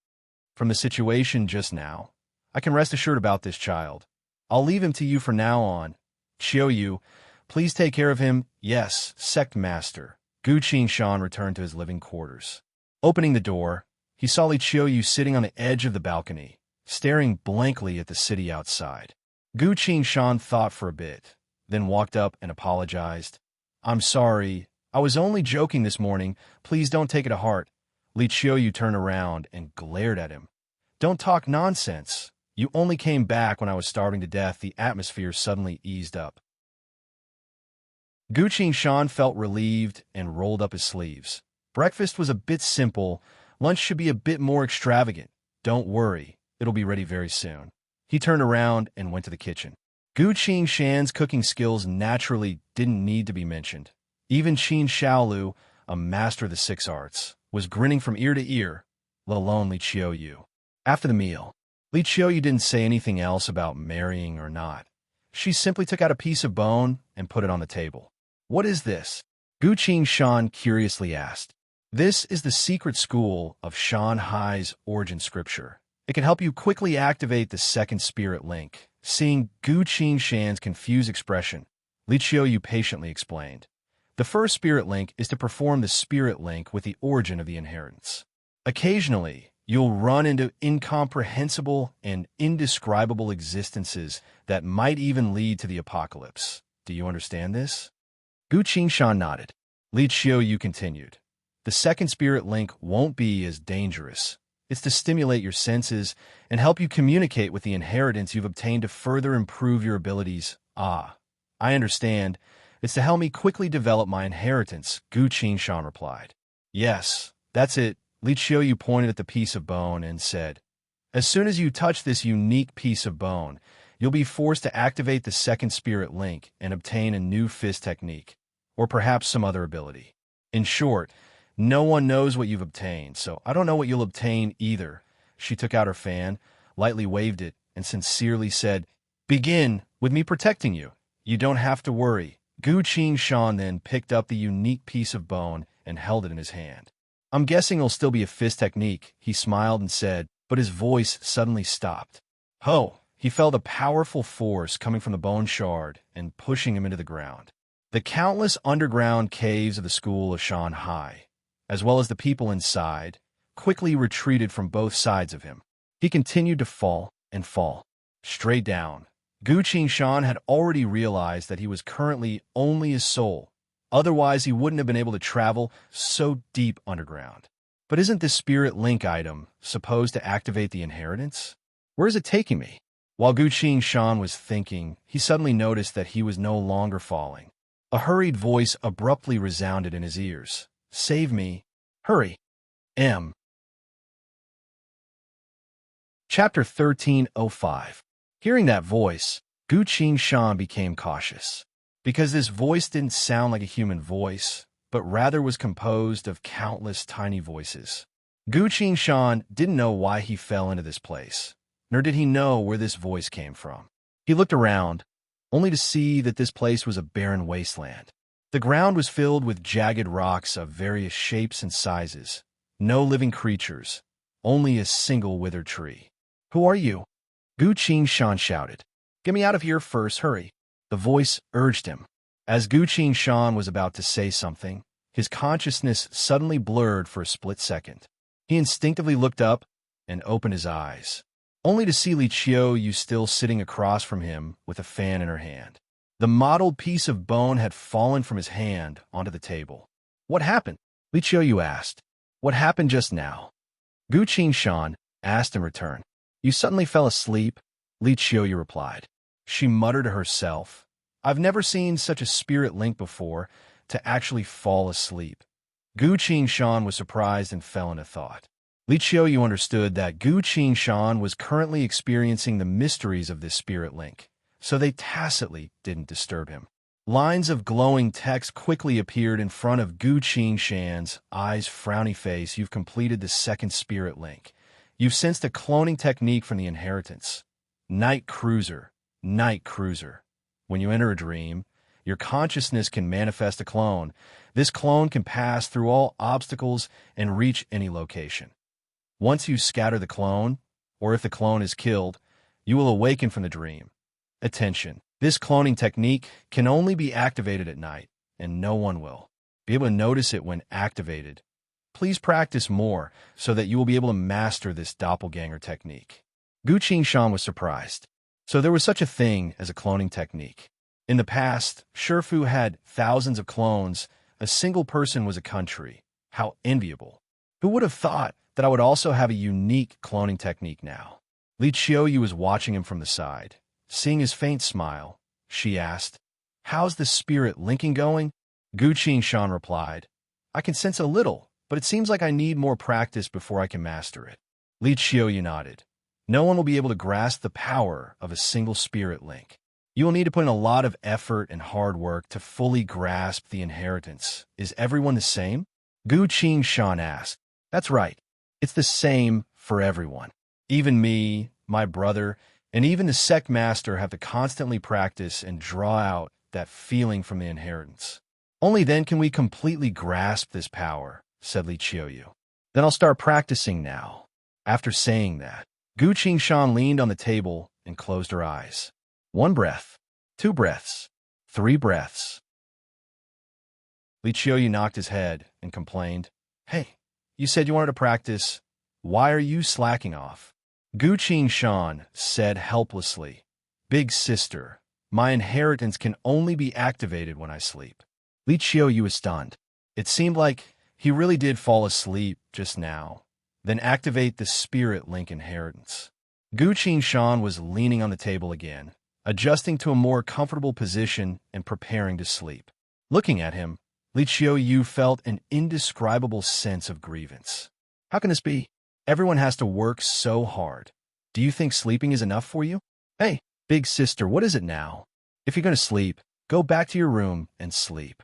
From the situation just now, I can rest assured about this child. I'll leave him to you for now on. Qiuyu, please take care of him. Yes, sect master. Gu Qing-shan returned to his living quarters. Opening the door, he saw Li Qiuyu sitting on the edge of the balcony, staring blankly at the city outside. Gu Qingshan thought for a bit, then walked up and apologized. "I'm sorry. I was only joking this morning. Please don't take it to heart." Li Qiuyu turned around and glared at him. "Don't talk nonsense. You only came back when I was starving to death." The atmosphere suddenly eased up. Gu Qingshan felt relieved and rolled up his sleeves. Breakfast was a bit simple. Lunch should be a bit more extravagant. "Don't worry. It'll be ready very soon." He turned around and went to the kitchen. Gu Qingshan's cooking skills naturally didn't need to be mentioned. Even Qin Shaolu, a master of the 6 arts, was grinning from ear to ear, let alone Li Qiuyu. After the meal, Li Qiuyu didn't say anything else about marrying or not. She simply took out a piece of bone and put it on the table. "What is this?" Gu Qingshan curiously asked. "This is the secret school of Shanhai's origin scripture. It can help you quickly activate the second spirit link." Seeing Gu Qingshan's confused expression, Li Qiuyu patiently explained. "The first spirit link is to perform the spirit link with the origin of the inheritance. Occasionally, you'll run into incomprehensible and indescribable existences that might even lead to the apocalypse. Do you understand this?" Gu Qingshan nodded. Li Qiuyu continued. "The second spirit link won't be as dangerous. It's to stimulate your senses and help you communicate with the inheritance you've obtained to further improve your abilities." "Ah, I understand. It's to help me quickly develop my inheritance," Gu Qingshan replied. "Yes, that's it." Li Qiuyu pointed at the piece of bone and said, "As soon as you touch this unique piece of bone, you'll be forced to activate the second spirit link and obtain a new fist technique, or perhaps some other ability. In short, no one knows what you've obtained, so I don't know what you'll obtain either." She took out her fan, lightly waved it, and sincerely said, "Begin with me protecting you. You don't have to worry." Gu Qingshan then picked up the unique piece of bone and held it in his hand. "I'm guessing it'll still be a fist technique," he smiled and said, but his voice suddenly stopped. Ho! He felt a powerful force coming from the bone shard and pushing him into the ground. The countless underground caves of the school of Shanhai, as well as the people inside, quickly retreated from both sides of him. He continued to fall and fall, straight down. Gu Qingshan had already realized that he was currently only his soul. Otherwise, he wouldn't have been able to travel so deep underground. But isn't this spirit link item supposed to activate the inheritance? Where is it taking me? While Gu Qingshan was thinking, he suddenly noticed that he was no longer falling. A hurried voice abruptly resounded in his ears. "Save me. Hurry. M." Chapter 13:05. Hearing that voice, Gu Qingshan became cautious. Because this voice didn't sound like a human voice, but rather was composed of countless tiny voices. Gu Qingshan didn't know why he fell into this place, nor did he know where this voice came from. He looked around, only to see that this place was a barren wasteland. The ground was filled with jagged rocks of various shapes and sizes. No living creatures, only a single withered tree. "Who are you?" Gu Qingshan shouted. "Get me out of here first, hurry." The voice urged him. As Gu Qingshan was about to say something, his consciousness suddenly blurred for a split second. He instinctively looked up and opened his eyes, only to see Li Qiuyu still sitting across from him with a fan in her hand. The mottled piece of bone had fallen from his hand onto the table. "What happened?" Li Qiuyu asked. "What happened just now?" Gu Qingshan asked in return. "You suddenly fell asleep," Li Qiuyu replied. She muttered to herself, "I've never seen such a spirit link before, to actually fall asleep." Gu Qingshan was surprised and fell into thought. Li Qiuyu understood that Gu Qingshan was currently experiencing the mysteries of this spirit link, so they tacitly didn't disturb him. Lines of glowing text quickly appeared in front of Gu Qingshan's eyes, frowny face. "You've completed the second spirit link. You've sensed a cloning technique from the inheritance. Night Cruiser. Night Cruiser. When you enter a dream, your consciousness can manifest a clone. This clone can pass through all obstacles and reach any location. Once you scatter the clone, or if the clone is killed, you will awaken from the dream. Attention! This cloning technique can only be activated at night, and no one will be able to notice it when activated. Please practice more so that you will be able to master this doppelganger technique." Gu Qingshan was surprised. So there was such a thing as a cloning technique. In the past, Shifu had thousands of clones. A single person was a country. How enviable. Who would have thought that I would also have a unique cloning technique now? Li Qiuyu was watching him from the side. Seeing his faint smile, she asked, "How's the spirit linking going?" Gu Qingshan replied, "I can sense a little, but it seems like I need more practice before I can master it." Li Qiuyu nodded. No one will be able to grasp the power of a single spirit link. You will need to put in a lot of effort and hard work to fully grasp the inheritance. Is everyone the same? Gu Qingshan asked. That's right. It's the same for everyone. Even me, my brother, and even the sect master have to constantly practice and draw out that feeling from the inheritance. Only then can we completely grasp this power, said Li Qiuyu. Then I'll start practicing now. After saying that, Gu Qingshan leaned on the table and closed her eyes. 1 breath, 2 breaths, 3 breaths. Li Qiuyu knocked his head and complained, "Hey, you said you wanted to practice. Why are you slacking off?" Gu Qingshan said helplessly, "Big sister, my inheritance can only be activated when I sleep." Li Qiuyu was stunned. It seemed like he really did fall asleep just now, then activate the spirit link inheritance. Gu Qingshan was leaning on the table again, adjusting to a more comfortable position and preparing to sleep. Looking at him, Li Qiuyu felt an indescribable sense of grievance. How can this be? Everyone has to work so hard. Do you think sleeping is enough for you? Hey, big sister, what is it now? If you're going to sleep, go back to your room and sleep.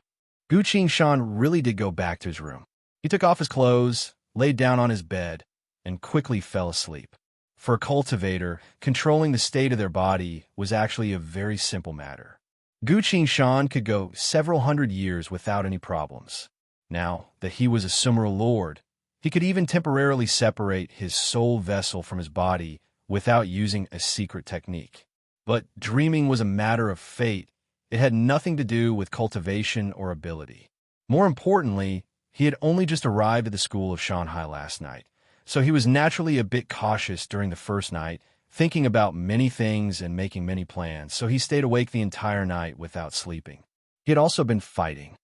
Gu Qingshan really did go back to his room. He took off his clothes, laid down on his bed, and quickly fell asleep. For a cultivator, controlling the state of their body was actually a very simple matter. Gu Qingshan could go several hundred years without any problems. Now that he was a Sumeru lord, he could even temporarily separate his soul vessel from his body without using a secret technique. But dreaming was a matter of fate. It had nothing to do with cultivation or ability. More importantly, he had only just arrived at the school of Shanghai last night, so he was naturally a bit cautious during the first night, thinking about many things and making many plans, so he stayed awake the entire night without sleeping. He had also been fighting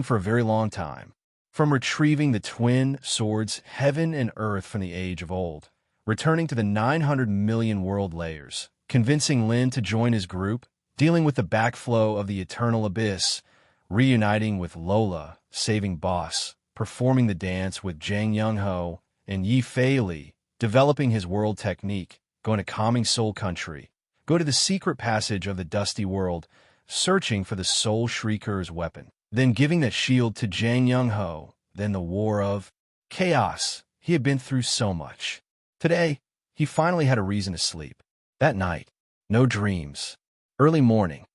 for a very long time. From retrieving the twin swords, heaven and earth from the age of old, returning to the 900 million world layers, convincing Lin to join his group, dealing with the backflow of the eternal abyss, reuniting with Lola, saving Boss, performing the dance with Zhang Yongho and Yi Feili, developing his world technique, going to Calming Soul Country, go to the secret passage of the Dusty World, searching for the Soul Shrieker's weapon, then giving that shield to Zhang Yongho, then the war of chaos. He had been through so much. Today, he finally had a reason to sleep. That night, no dreams. Early morning.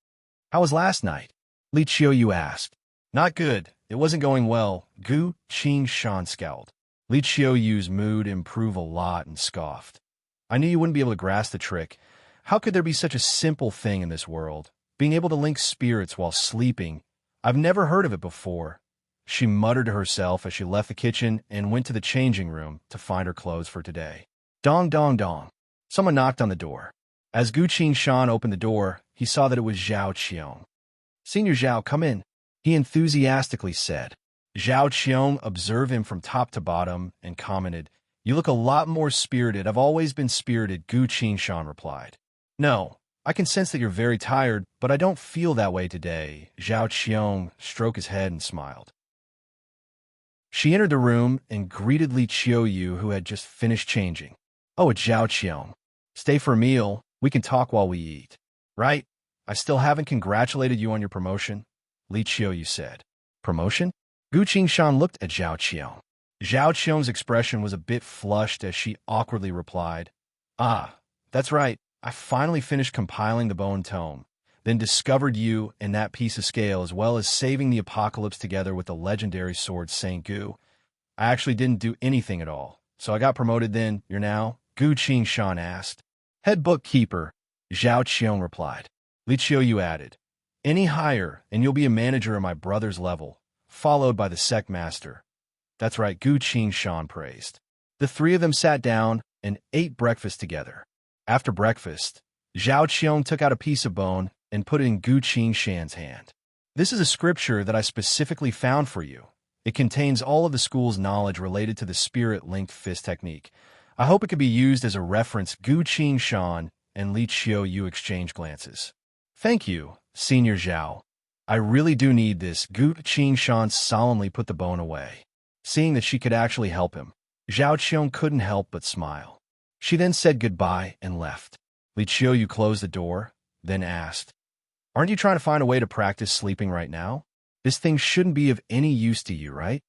How was last night? Li Qiuyu asked. Not good. It wasn't going well. Gu Qingshan scowled. Li Qiuyu's mood improved a lot and scoffed. I knew you wouldn't be able to grasp the trick. How could there be such a simple thing in this world? Being able to link spirits while sleeping. I've never heard of it before. She muttered to herself as she left the kitchen and went to the changing room to find her clothes for today. Dong, dong, dong. Someone knocked on the door. As Gu Qingshan opened the door, he saw that it was Zhao Qiong. Senior Zhao, come in, he enthusiastically said. Zhao Qiong observed him from top to bottom and commented, You look a lot more spirited. I've always been spirited, Gu Qingshan replied. No, I can sense that you're very tired, but I don't feel that way today. Zhao Qiong stroked his head and smiled. She entered the room and greeted Li Qiuyu, who had just finished changing. Oh, it's Zhao Qiong. Stay for a meal. We can talk while we eat. Right? I still haven't congratulated you on your promotion, Li Qiuyu said. Promotion? Gu Qingshan looked at Zhao Qiong. Zhao Qiong's expression was a bit flushed as she awkwardly replied, Ah, that's right. I finally finished compiling the Bone Tome, then discovered you and that piece of scale, as well as saving the apocalypse together with the legendary sword Saint Gu. I actually didn't do anything at all, so I got promoted then. You're now? Gu Qingshan asked. Head bookkeeper, Zhao Qiong replied. Li Qiuyu added, Any higher, and you'll be a manager at my brother's level, followed by the sect master. That's right, Gu Qingshan praised. The three of them sat down and ate breakfast together. After breakfast, Zhao Qiong took out a piece of bone and put it in Gu Qingshan's hand. This is a scripture that I specifically found for you. It contains all of the school's knowledge related to the spirit-linked fist technique. I hope it could be used as a reference. Gu Qingshan and Li Qiuyu exchanged glances. Thank you, Senior Zhao. I really do need this. Gu Qingshan solemnly put the bone away. Seeing that she could actually help him, Zhao Qiong couldn't help but smile. She then said goodbye and left. Li Qiuyu closed the door, then asked, "Aren't you trying to find a way to practice sleeping right now? This thing shouldn't be of any use to you, right?"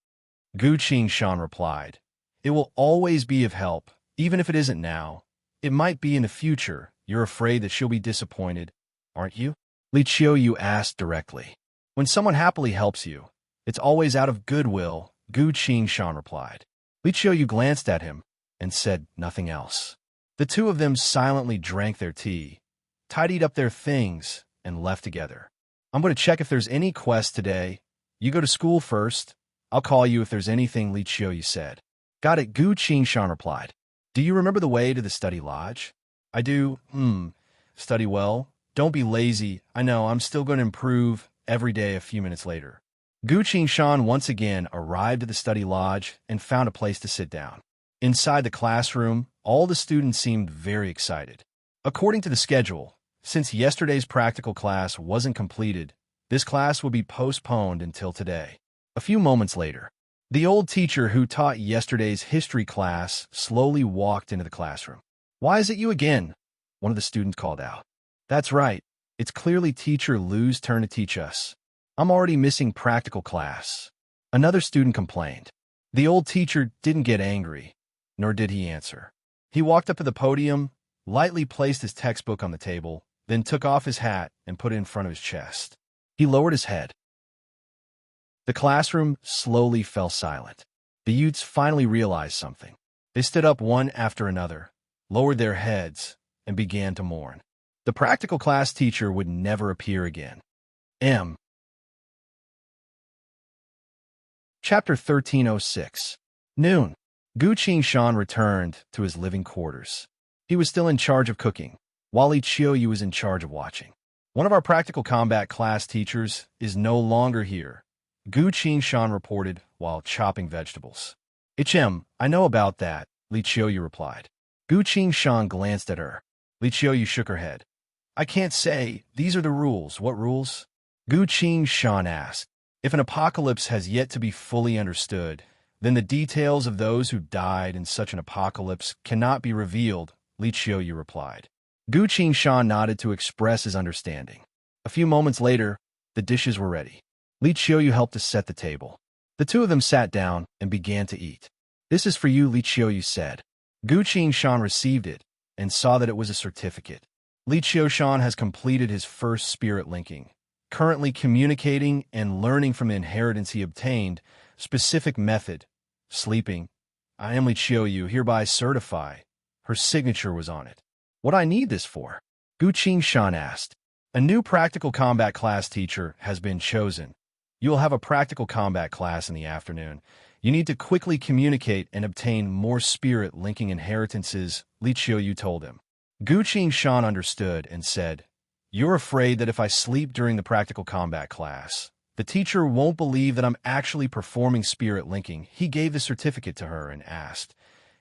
Gu Qingshan replied, "It will always be of help, even if it isn't now. It might be in the future. You're afraid that she'll be disappointed, aren't you?" Li Qiuyu asked directly. "When someone happily helps you, it's always out of goodwill," Gu Qingshan replied. Li Qiuyu glanced at him and said nothing else. The two of them silently drank their tea, tidied up their things, and left together. "I'm going to check if there's any quest today. You go to school first. I'll call you if there's anything," Li Qiuyu said. "Got it," Gu Qingshan replied. "Do you remember the way to the study lodge?" "I do. Study well. Don't be lazy. I know, I'm still going to improve every day." A few minutes later, Gu Qingshan once again arrived at the study lodge and found a place to sit down. Inside the classroom, all the students seemed very excited. According to the schedule, since yesterday's practical class wasn't completed, this class would be postponed until today. A few moments later, the old teacher who taught yesterday's history class slowly walked into the classroom. "Why is it you again?" one of the students called out. "That's right. It's clearly Teacher Lu's turn to teach us. I'm already missing practical class," another student complained. The old teacher didn't get angry, nor did he answer. He walked up to the podium, lightly placed his textbook on the table, then took off his hat and put it in front of his chest. He lowered his head. The classroom slowly fell silent. The youths finally realized something. They stood up one after another, lowered their heads, and began to mourn. The practical class teacher would never appear again. Chapter 1306. Noon. Gu Qingshan returned to his living quarters. He was still in charge of cooking, while Li Qiuyu was in charge of watching. "One of our practical combat class teachers is no longer here," Gu Qingshan reported while chopping vegetables. I know about that," Li Qiuyu replied. Gu Qingshan glanced at her. Li Qiuyu shook her head. "I can't say. These are the rules." "What rules?" Gu Qingshan asked. "If an apocalypse has yet to be fully understood, then the details of those who died in such an apocalypse cannot be revealed," Li Qiuyu replied. Gu Qingshan nodded to express his understanding. A few moments later, the dishes were ready. Li Qiuyu helped to set the table. The two of them sat down and began to eat. "This is for you," Li Qiuyu said. Gu Qingshan received it and saw that it was a certificate. Li Qiushan has completed his first spirit linking, currently communicating and learning from the inheritance he obtained. Specific method: sleeping. "I am Li Qiuyu, hereby certify." Her signature was on it. "What I need this for?" Gu Qingshan asked. "A new practical combat class teacher has been chosen. You will have a practical combat class in the afternoon. You need to quickly communicate and obtain more spirit linking inheritances," Li Qiuyu told him. Gu Qingshan understood and said, "You're afraid that if I sleep during the practical combat class, the teacher won't believe that I'm actually performing spirit linking." He gave the certificate to her and asked,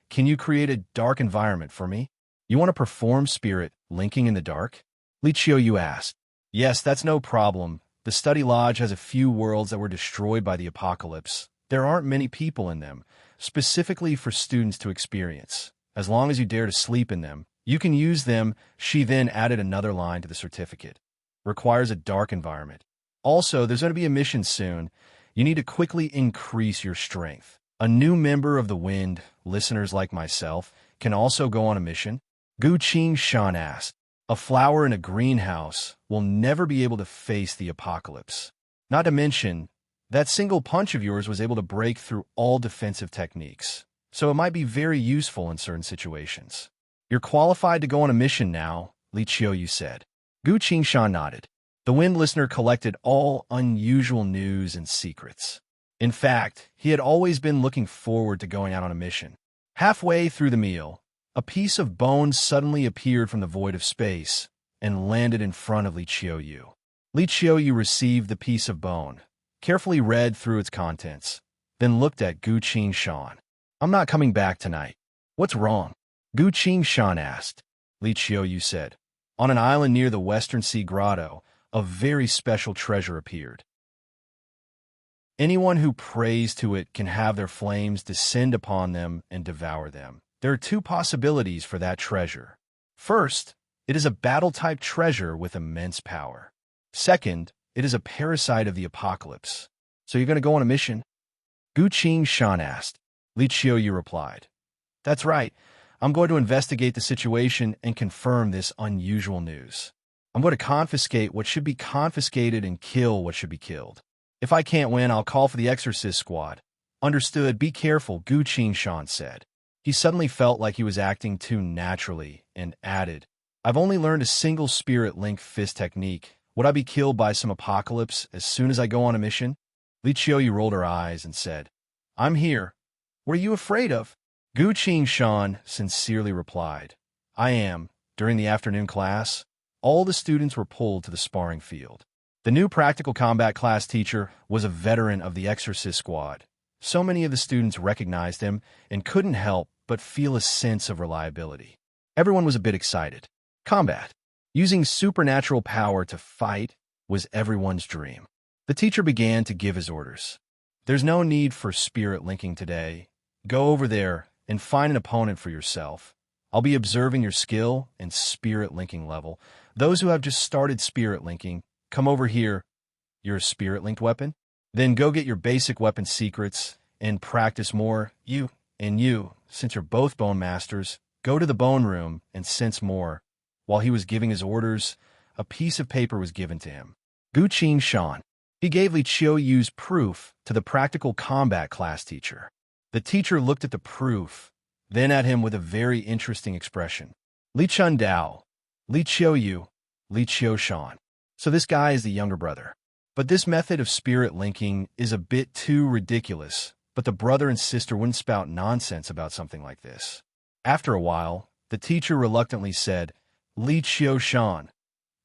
"Can you create a dark environment for me?" "You want to perform spirit linking in the dark?" Li Qiuyu asked. "Yes, that's no problem. The study lodge has a few worlds that were destroyed by the apocalypse. There aren't many people in them, specifically for students to experience. As long as you dare to sleep in them, you can use them." She then added another line to the certificate. "Requires a dark environment. Also, there's going to be a mission soon. You need to quickly increase your strength. A new member of the Wind, listeners like myself, can also go on a mission." Gu Qingshan asked. "A flower in a greenhouse will never be able to face the apocalypse. Not to mention, that single punch of yours was able to break through all defensive techniques, so it might be very useful in certain situations." "You're qualified to go on a mission now," Li Qiuyu said. Gu Qingshan nodded. The Wind listener collected all unusual news and secrets. In fact, he had always been looking forward to going out on a mission. Halfway through the meal, A piece of bone suddenly appeared from the void of space and landed in front of Li Qiuyu. Li Qiuyu received the piece of bone, carefully read through its contents, then looked at Gu Qingshan. I'm not coming back tonight. What's wrong? Gu Qingshan asked. Li Qiuyu said. On an island near the Western Sea Grotto, a very special treasure appeared. Anyone who prays to it can have their flames descend upon them and devour them. There are two possibilities for that treasure. First, it is a battle-type treasure with immense power. Second, it is a parasite of the apocalypse. So you're going to go on a mission? Gu Qingshan asked. Li Qiuyu replied. That's right. I'm going to investigate the situation and confirm this unusual news. I'm going to confiscate what should be confiscated and kill what should be killed. If I can't win, I'll call for the exorcist squad. Understood. Be careful, Gu Qingshan said. He suddenly felt like he was acting too naturally and added, I've only learned a single spirit-link fist technique. Would I be killed by some apocalypse as soon as I go on a mission? Li Qiuyu rolled her eyes and said, I'm here. What are you afraid of? Gu Qingshan sincerely replied, I am. During the afternoon class, all the students were pulled to the sparring field. The new practical combat class teacher was a veteran of the exorcist squad. So many of the students recognized him and couldn't help but feel a sense of reliability. Everyone was a bit excited. Combat, using supernatural power to fight, was everyone's dream. The teacher began to give his orders. There's no need for spirit linking today. Go over there and find an opponent for yourself. I'll be observing your skill and spirit linking level. Those who have just started spirit linking, come over here. You're a spirit linked weapon? Then go get your basic weapon secrets and practice more. You, since you're both bone masters, go to the bone room and sense more. While he was giving his orders, a piece of paper was given to him. Gu Qingshan. He gave Li Qiuyu's proof to the practical combat class teacher. The teacher looked at the proof, then at him with a very interesting expression. Li Chundao, Li Qiuyu, Li Qiushan. So this guy is the younger brother. But this method of spirit linking is a bit too ridiculous, but the brother and sister wouldn't spout nonsense about something like this. After a while, the teacher reluctantly said, Li Qiushan,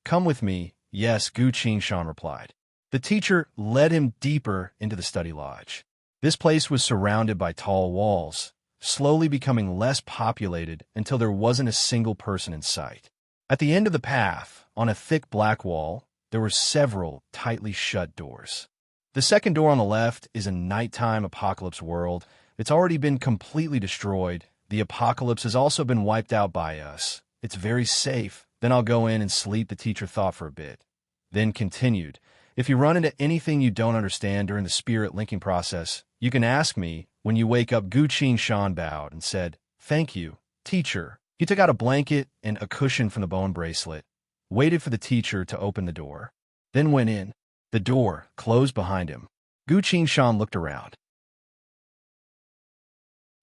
come with me. Yes, Gu Qingshan replied. The teacher led him deeper into the study lodge. This place was surrounded by tall walls, slowly becoming less populated until there wasn't a single person in sight. At the end of the path, on a thick black wall, there were several tightly shut doors. The second door on the left is a nighttime apocalypse world. It's already been completely destroyed. The apocalypse has also been wiped out by us. It's very safe. Then I'll go in and sleep, the teacher thought for a bit. Then continued, if you run into anything you don't understand during the spirit linking process, you can ask me. When you wake up, Gu Qingshan bowed and said, thank you, teacher. He took out a blanket and a cushion from the bone bracelet, waited for the teacher to open the door, then went in. The door closed behind him. Gu Qingshan looked around.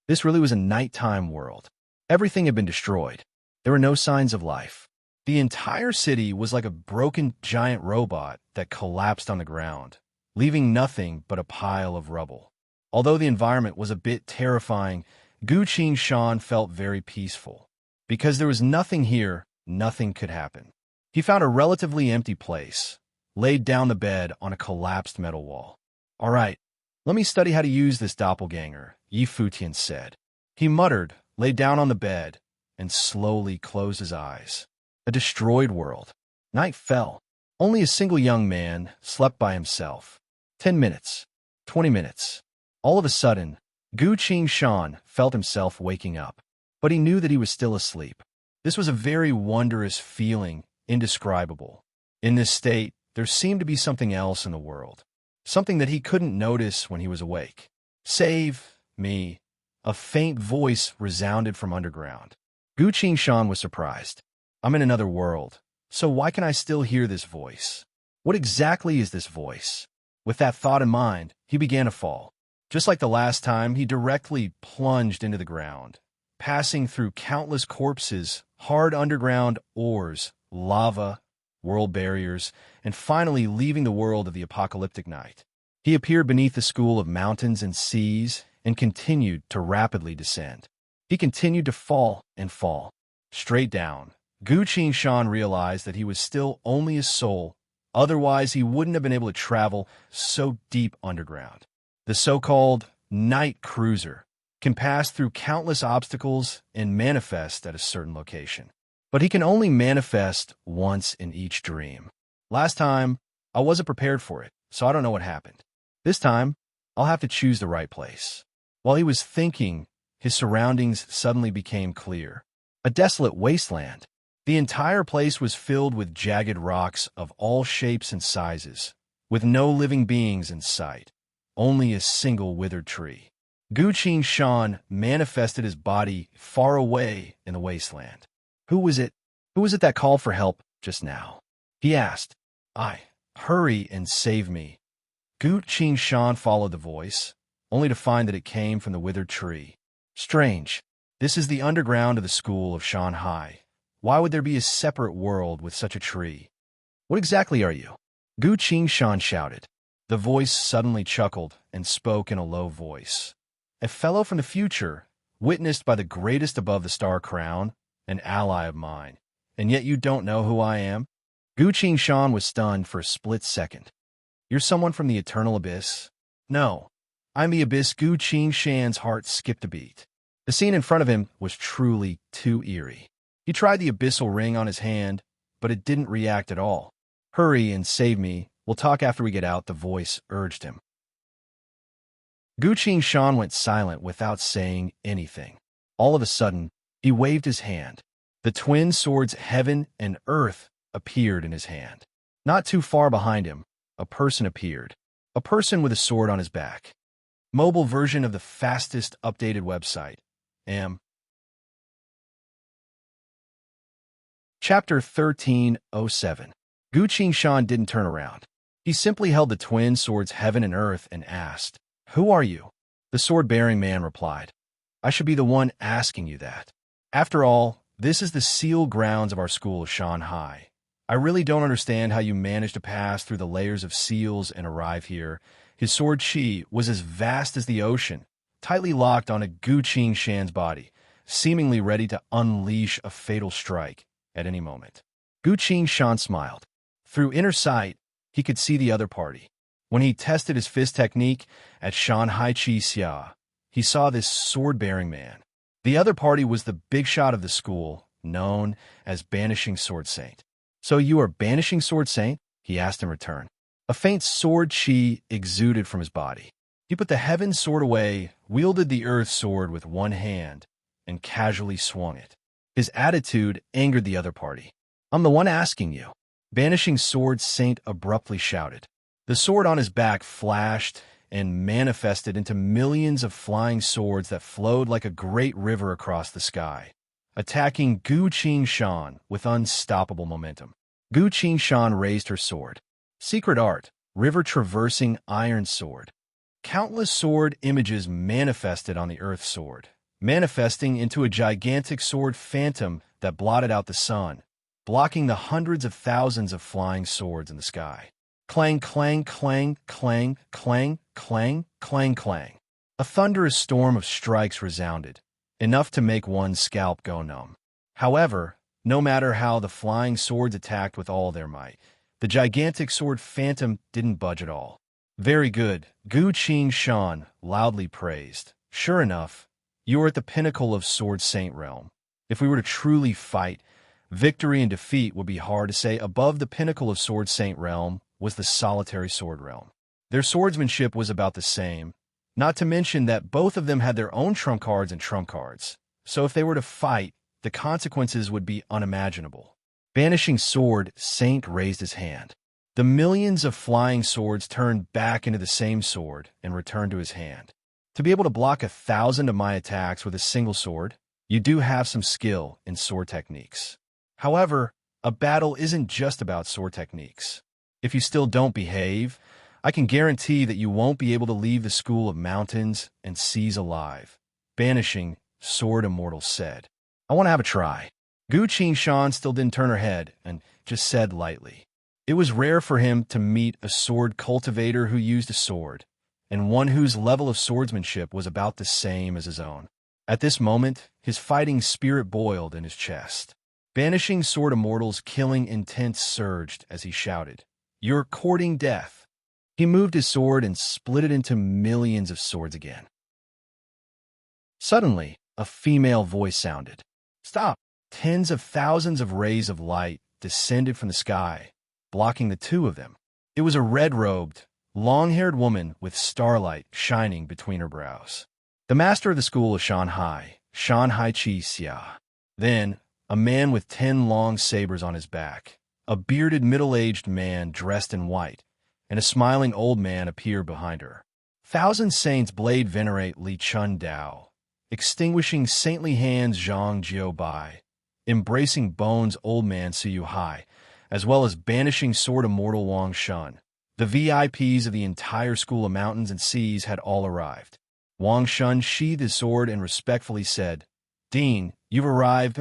This really was a nighttime world. Everything had been destroyed. There were no signs of life. The entire city was like a broken giant robot that collapsed on the ground, leaving nothing but a pile of rubble. Although the environment was a bit terrifying, Gu Qingshan felt very peaceful. Because there was nothing here, nothing could happen. He found a relatively empty place, laid down the bed on a collapsed metal wall. All right, let me study how to use this doppelganger, Yi Futian said. He muttered, lay down on the bed, and slowly closed his eyes. A destroyed world. Night fell. Only a single young man slept by himself. 10 minutes. 20 minutes. All of a sudden, Gu Qingshan felt himself waking up. But he knew that he was still asleep. This was a very wondrous feeling, indescribable. In this state, there seemed to be something else in the world. Something that he couldn't notice when he was awake. Save me. A faint voice resounded from underground. Gu Qingshan was surprised. I'm in another world, so why can I still hear this voice? What exactly is this voice? With that thought in mind, he began to fall. Just like the last time, he directly plunged into the ground, passing through countless corpses, hard underground ores, lava, world barriers, and finally leaving the world of the apocalyptic night. He appeared beneath the school of mountains and seas and continued to rapidly descend. He continued to fall and fall, straight down. Gu Shan realized that he was still only a soul, otherwise he wouldn't have been able to travel so deep underground. The so-called night cruiser can pass through countless obstacles and manifest at a certain location. But he can only manifest once in each dream. Last time, I wasn't prepared for it, so I don't know what happened. This time, I'll have to choose the right place. While he was thinking, his surroundings suddenly became clear. A desolate wasteland. The entire place was filled with jagged rocks of all shapes and sizes, with no living beings in sight, only a single withered tree. Gu Shan manifested his body far away in the wasteland. Who was it? Who was it that called for help just now? He asked. Hurry and save me. Gu Shan followed the voice, only to find that it came from the withered tree. Strange. This is the underground of the school of Shanghai. Why would there be a separate world with such a tree? What exactly are you? Gu Shan shouted. The voice suddenly chuckled and spoke in a low voice. A fellow from the future, witnessed by the greatest above the star crown, an ally of mine, and yet you don't know who I am? Gu Shan was stunned for a split second. You're someone from the eternal abyss? No, I'm the abyss. Gu Shan's heart skipped a beat. The scene in front of him was truly too eerie. He tried the abyssal ring on his hand, but it didn't react at all. Hurry and save me. We'll talk after we get out, the voice urged him. Gu Shan went silent without saying anything. All of a sudden, he waved his hand. The twin swords heaven and earth appeared in his hand. Not too far behind him, a person appeared. A person with a sword on his back. Mobile version of the fastest updated website. Chapter 1307. Gu Shan didn't turn around. He simply held the twin swords heaven and earth and asked, "Who are you?" The sword-bearing man replied, "I should be the one asking you that. After all, this is the sealed grounds of our school of Shanghai. I really don't understand how you managed to pass through the layers of seals and arrive here." His sword chi was as vast as the ocean, tightly locked onto Gu Shan's body, seemingly ready to unleash a fatal strike at any moment. Gu Shan smiled. Through inner sight, he could see the other party. When he tested his fist technique at Shanghai Chi Xia, he saw this sword-bearing man. The other party was the big shot of the school, known as Banishing Sword Saint. "So you are Banishing Sword Saint?" he asked in return. A faint sword chi exuded from his body. He put the heaven sword away, wielded the earth sword with one hand, and casually swung it. His attitude angered the other party. "I'm the one asking you," Banishing Sword Saint abruptly shouted. The sword on his back flashed and manifested into millions of flying swords that flowed like a great river across the sky, attacking Gu Shan with unstoppable momentum. Gu Shan raised her sword. Secret art, river traversing iron sword. Countless sword images manifested on the earth sword, manifesting into a gigantic sword phantom that blotted out the sun, blocking the hundreds of thousands of flying swords in the sky. Clang, clang, clang, clang, clang, clang, clang, clang. A thunderous storm of strikes resounded, enough to make one's scalp go numb. However, no matter how the flying swords attacked with all their might, the gigantic sword phantom didn't budge at all. "Very good," Gu Shan loudly praised. "Sure enough, you are at the pinnacle of Sword Saint realm. If we were to truly fight, victory and defeat would be hard to say. Above the pinnacle of Sword Saint realm was the solitary sword realm. Their swordsmanship was about the same, not to mention that both of them had their own trump cards and trump cards. So if they were to fight, the consequences would be unimaginable. Banishing Sword Saint raised his hand. The millions of flying swords turned back into the same sword and returned to his hand. To be able to block 1,000 of my attacks with a single sword, you do have some skill in sword techniques. However, a battle isn't just about sword techniques. If you still don't behave, I can guarantee that you won't be able to leave the school of mountains and seas alive. Banishing Sword Immortal said. "I want to have a try." Gu Shan still didn't turn her head and just said lightly. It was rare for him to meet a sword cultivator who used a sword, and one whose level of swordsmanship was about the same as his own. At this moment, his fighting spirit boiled in his chest. Banishing sword immortals, killing intent surged as he shouted, "You're courting death." He moved his sword and split it into millions of swords again. Suddenly, a female voice sounded. "Stop!" Tens of thousands of rays of light descended from the sky, blocking the two of them. It was a red-robed, long-haired woman with starlight shining between her brows. The master of the school of Shanghai Chi Xia. Then, a man with 10 long sabers on his back, a bearded middle-aged man dressed in white, and a smiling old man appeared behind her. Thousand saints blade venerate Li Chun Dao, extinguishing saintly hands Zhang Jiu Bai, embracing bones old man Siyu Hai, as well as banishing sword immortal Wang Shun. The VIPs of the entire school of mountains and seas had all arrived. Wang Shun sheathed his sword and respectfully said, "Dean, you've arrived."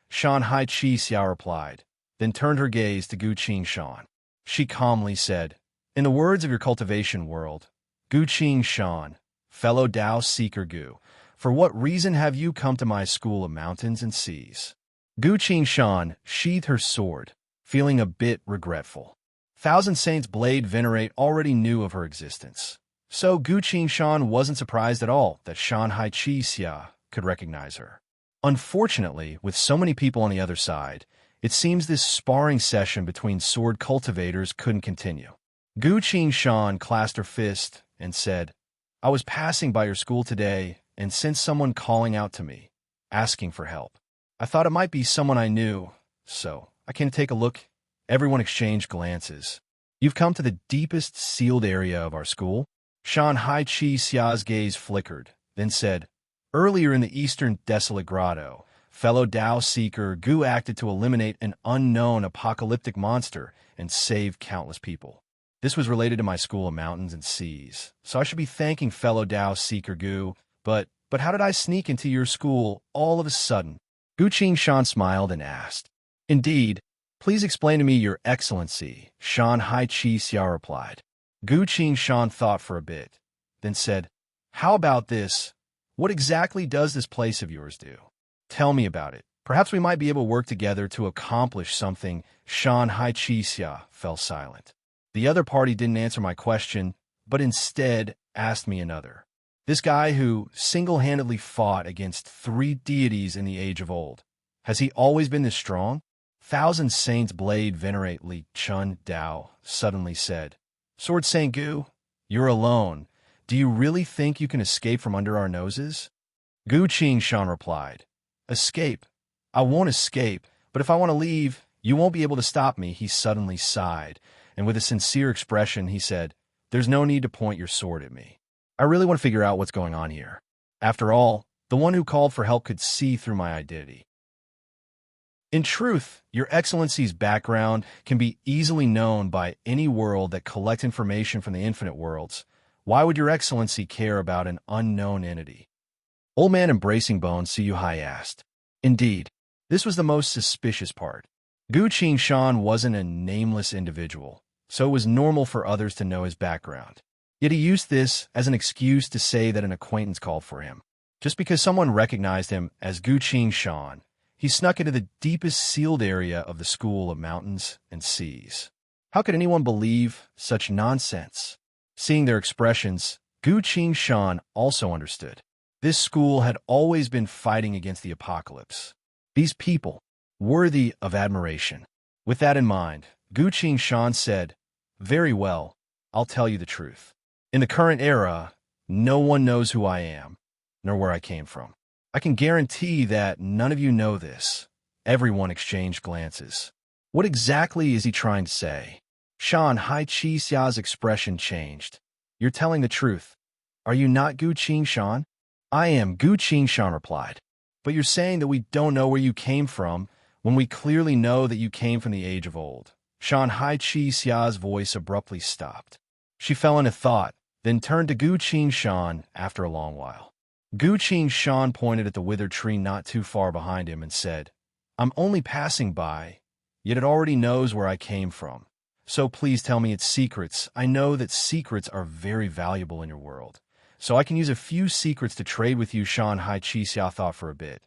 Shanghai Chi Xiao replied, then turned her gaze to Gu Qing Shan. She calmly said, "In the words of your cultivation world, Gu Qing Shan, fellow Dao Seeker Gu, for what reason have you come to my school of mountains and seas?" Gu Qing Shan sheathed her sword, feeling a bit regretful. Thousand Saints Blade Venerate already knew of her existence, so Gu Qing Shan wasn't surprised at all that Shanghai Chi Xia could recognize her. Unfortunately, with so many people on the other side, it seems this sparring session between sword cultivators couldn't continue. Gu Qing Shan clasped her fist and said, "I was passing by your school today and sensed someone calling out to me, asking for help. I thought it might be someone I knew, so I came to take a look." Everyone exchanged glances. "You've come to the deepest sealed area of our school?" Shanghai Chi Xia's gaze flickered, then said, "Earlier in the eastern desolate grotto, fellow Dao Seeker Gu acted to eliminate an unknown apocalyptic monster and save countless people. This was related to my school of mountains and seas, so I should be thanking fellow Dao Seeker Gu, but how did I sneak into your school all of a sudden?" Gu Qing Shan smiled and asked, "Indeed, please explain to me, Your Excellency," Shanghai Chi Xia replied. Gu Qing Shan thought for a bit, then said, "How about this? What exactly does this place of yours do? Tell me about it. Perhaps we might be able to work together to accomplish something." Shanghai Chi Xia fell silent. The other party didn't answer my question, but instead asked me another. This guy who single-handedly fought against 3 deities in the age of old, has he always been this strong? Thousand Saints Blade Venerate Li Chun Dao suddenly said, "Sword Saint Gu, you're alone. Do you really think you can escape from under our noses?" Gu Qing Shan replied, "Escape? I won't escape, but if I want to leave, you won't be able to stop me." He suddenly sighed, and with a sincere expression, he said, "There's no need to point your sword at me. I really want to figure out what's going on here. After all, the one who called for help could see through my identity. In truth, Your Excellency's background can be easily known by any world that collects information from the infinite worlds. Why would Your Excellency care about an unknown entity?" Old Man Embracing Bones Siyu Hai asked. Indeed, this was the most suspicious part. Gu Qing Shan wasn't a nameless individual, so it was normal for others to know his background. Yet he used this as an excuse to say that an acquaintance called for him. Just because someone recognized him as Gu Qing Shan, he snuck into the deepest sealed area of the school of mountains and seas. How could anyone believe such nonsense? Seeing their expressions, Gu Qing Shan also understood. This school had always been fighting against the apocalypse. These people, worthy of admiration. With that in mind, Gu Qing Shan said, "Very well, I'll tell you the truth. In the current era, no one knows who I am, nor where I came from. I can guarantee that none of you know this." Everyone exchanged glances. What exactly is he trying to say? Shanghai Chi Xia's expression changed. "You're telling the truth. Are you not Gu Qing Shan?" "I am," Gu Qing Shan replied. "But you're saying that we don't know where you came from, when we clearly know that you came from the age of old." Shanghai Chi Xia's voice abruptly stopped. She fell into thought, then turned to Gu Qing Shan after a long while. Gu Qing Shan pointed at the withered tree not too far behind him and said, "I'm only passing by, yet it already knows where I came from. So please tell me its secrets. I know that secrets are very valuable in your world, so I can use a few secrets to trade with you. Shan Hai Chi Xia thought for a bit,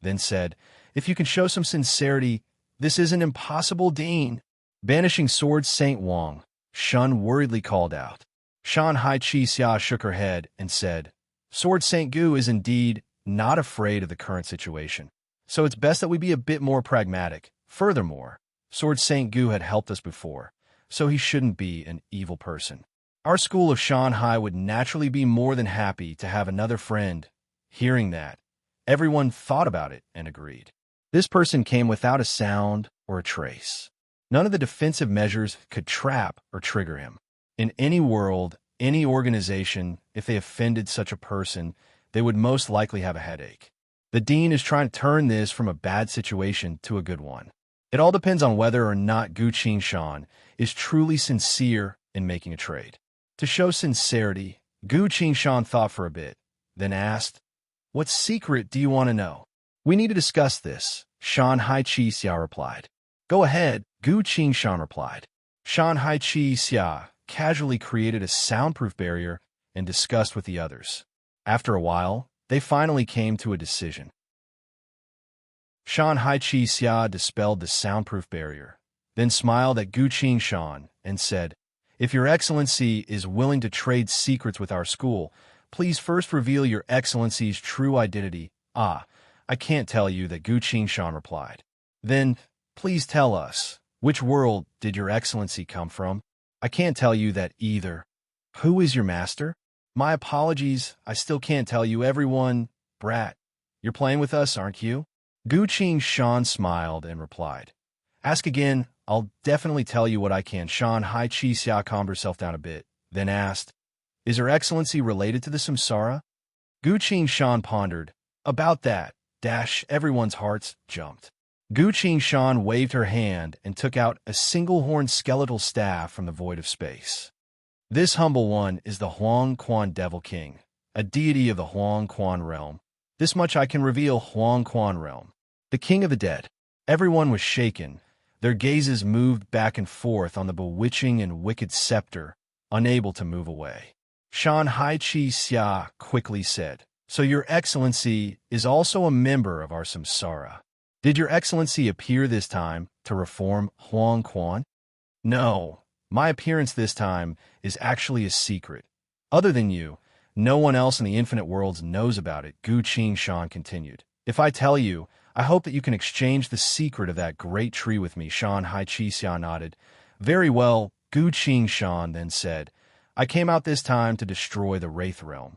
then said, if you can show some sincerity, this isn't impossible, Dean. Banishing Sword Saint Wang, Shun worriedly called out. Shan Hai Chi Xia shook her head and said, Sword Saint Gu is indeed not afraid of the current situation, so it's best that we be a bit more pragmatic. Furthermore, Sword Saint Gu had helped us before, so he shouldn't be an evil person. Our school of Shanghai would naturally be more than happy to have another friend. Hearing that, everyone thought about it and agreed. This person came without a sound or a trace. None of the defensive measures could trap or trigger him. In any world, any organization, if they offended such a person, they would most likely have a headache. The dean is trying to turn this from a bad situation to a good one. It all depends on whether or not Gu Qingshan is truly sincere in making a trade. To show sincerity, Gu Qingshan thought for a bit, then asked, what secret do you want to know? We need to discuss this, Shan Hai Chi Xia replied. Go ahead, Gu Qingshan replied. Shan Hai Chi Xia casually created a soundproof barrier and discussed with the others. After a while, they finally came to a decision. Shan Hai Chi Xia dispelled the soundproof barrier, then smiled at Gu Qingshan and said, if Your Excellency is willing to trade secrets with our school, please first reveal Your Excellency's true identity. I can't tell you, that Gu Qingshan replied. Then, please tell us, which world did Your Excellency come from? I can't tell you that either. Who is your master? My apologies, I still can't tell you. Everyone, brat, you're playing with us, aren't you? Gu Qingshan smiled and replied, ask again, I'll definitely tell you what I can. Shan Hai Chi Xia calmed herself down a bit, then asked, is Her Excellency related to the samsara? Gu Qingshan pondered. About that, everyone's hearts jumped. Gu Qingshan waved her hand and took out a single-horned skeletal staff from the void of space. This humble one is the Huang Quan Devil King, a deity of the Huang Quan realm. This much I can reveal. Huang Quan realm, the king of the dead. Everyone was shaken. Their gazes moved back and forth on the bewitching and wicked scepter, unable to move away. Shan Hai Chi Xia quickly said, so Your Excellency is also a member of our samsara. Did Your Excellency appear this time to reform Huang Quan? No, my appearance this time is actually a secret. Other than you, no one else in the infinite worlds knows about it. Gu Qingshan continued. If I tell you, I hope that you can exchange the secret of that great tree with me. Shan Hai Chi Xia nodded. Very well, Gu Qingshan then said, I came out this time to destroy the Wraith Realm.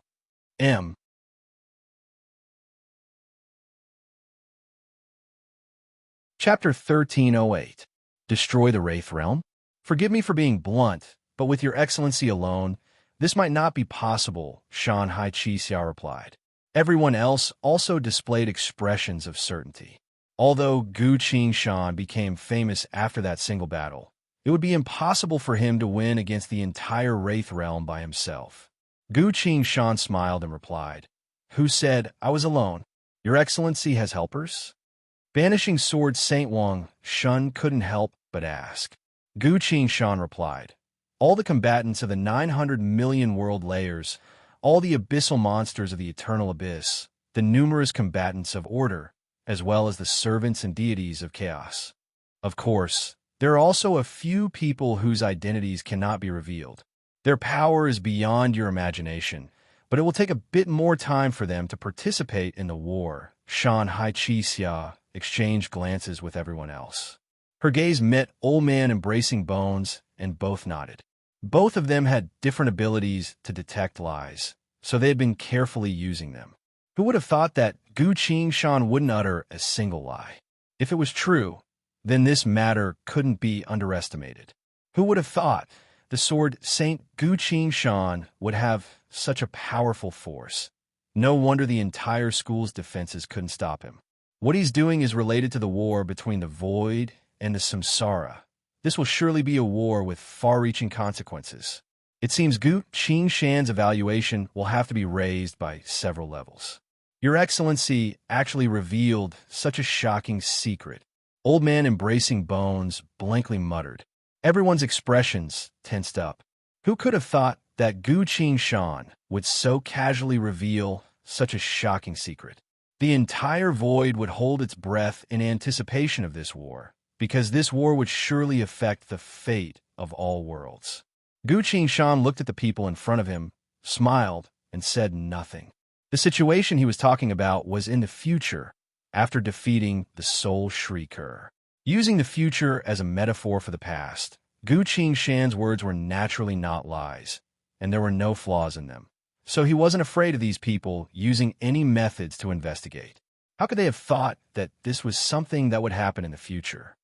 Chapter 1308. Destroy the Wraith Realm? Forgive me for being blunt, but with Your Excellency alone, this might not be possible, Shan Hai Chi Xia replied. Everyone else also displayed expressions of certainty. Although Gu Qingshan became famous after that single battle, it would be impossible for him to win against the entire Wraith Realm by himself. Gu Qingshan smiled and replied, who said I was alone? Your Excellency has helpers? Banishing Sword Saint Wang, Shun couldn't help but ask. Gu Qingshan replied, all the combatants of the 900 million world layers, all the abyssal monsters of the eternal abyss, the numerous combatants of order, as well as the servants and deities of chaos. Of course, there are also a few people whose identities cannot be revealed. Their power is beyond your imagination, but it will take a bit more time for them to participate in the war. Shan Hai Chi Xia exchanged glances with everyone else. Her gaze met Old Man Embracing Bones, and both nodded. Both of them had different abilities to detect lies, so they had been carefully using them. Who would have thought that Gu Qingshan wouldn't utter a single lie? If it was true, then this matter couldn't be underestimated. Who would have thought the sword Saint Gu Qingshan would have such a powerful force? No wonder the entire school's defenses couldn't stop him. What he's doing is related to the war between the Void and the Samsara. This will surely be a war with far-reaching consequences. It seems Gu Qingshan's evaluation will have to be raised by several levels. Your Excellency actually revealed such a shocking secret. Old Man Embracing Bones blankly muttered. Everyone's expressions tensed up. Who could have thought that Gu Shan would so casually reveal such a shocking secret. The entire void would hold its breath in anticipation of this war, because this war would surely affect the fate of all worlds. Gu Shan looked at the people in front of him, smiled, and said nothing. The situation he was talking about was in the future, after defeating the Soul Shrieker. Using the future as a metaphor for the past, Gu Shan's words were naturally not lies, and there were no flaws in them. So he wasn't afraid of these people using any methods to investigate. How could they have thought that this was something that would happen in the future?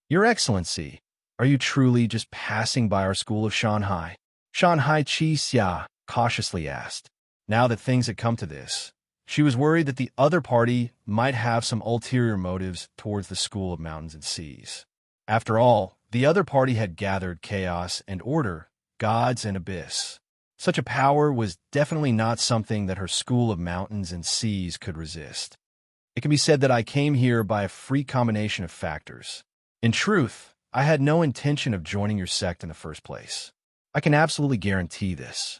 Your Excellency, are you truly just passing by our school of Shanghai? Shanghai Qi Xia cautiously asked. Now that things had come to this, she was worried that the other party might have some ulterior motives towards the School of Mountains and Seas. After all, the other party had gathered chaos and order, gods and abyss. Such a power was definitely not something that her School of Mountains and Seas could resist. It can be said that I came here by a freak combination of factors. In truth, I had no intention of joining your sect in the first place. I can absolutely guarantee this.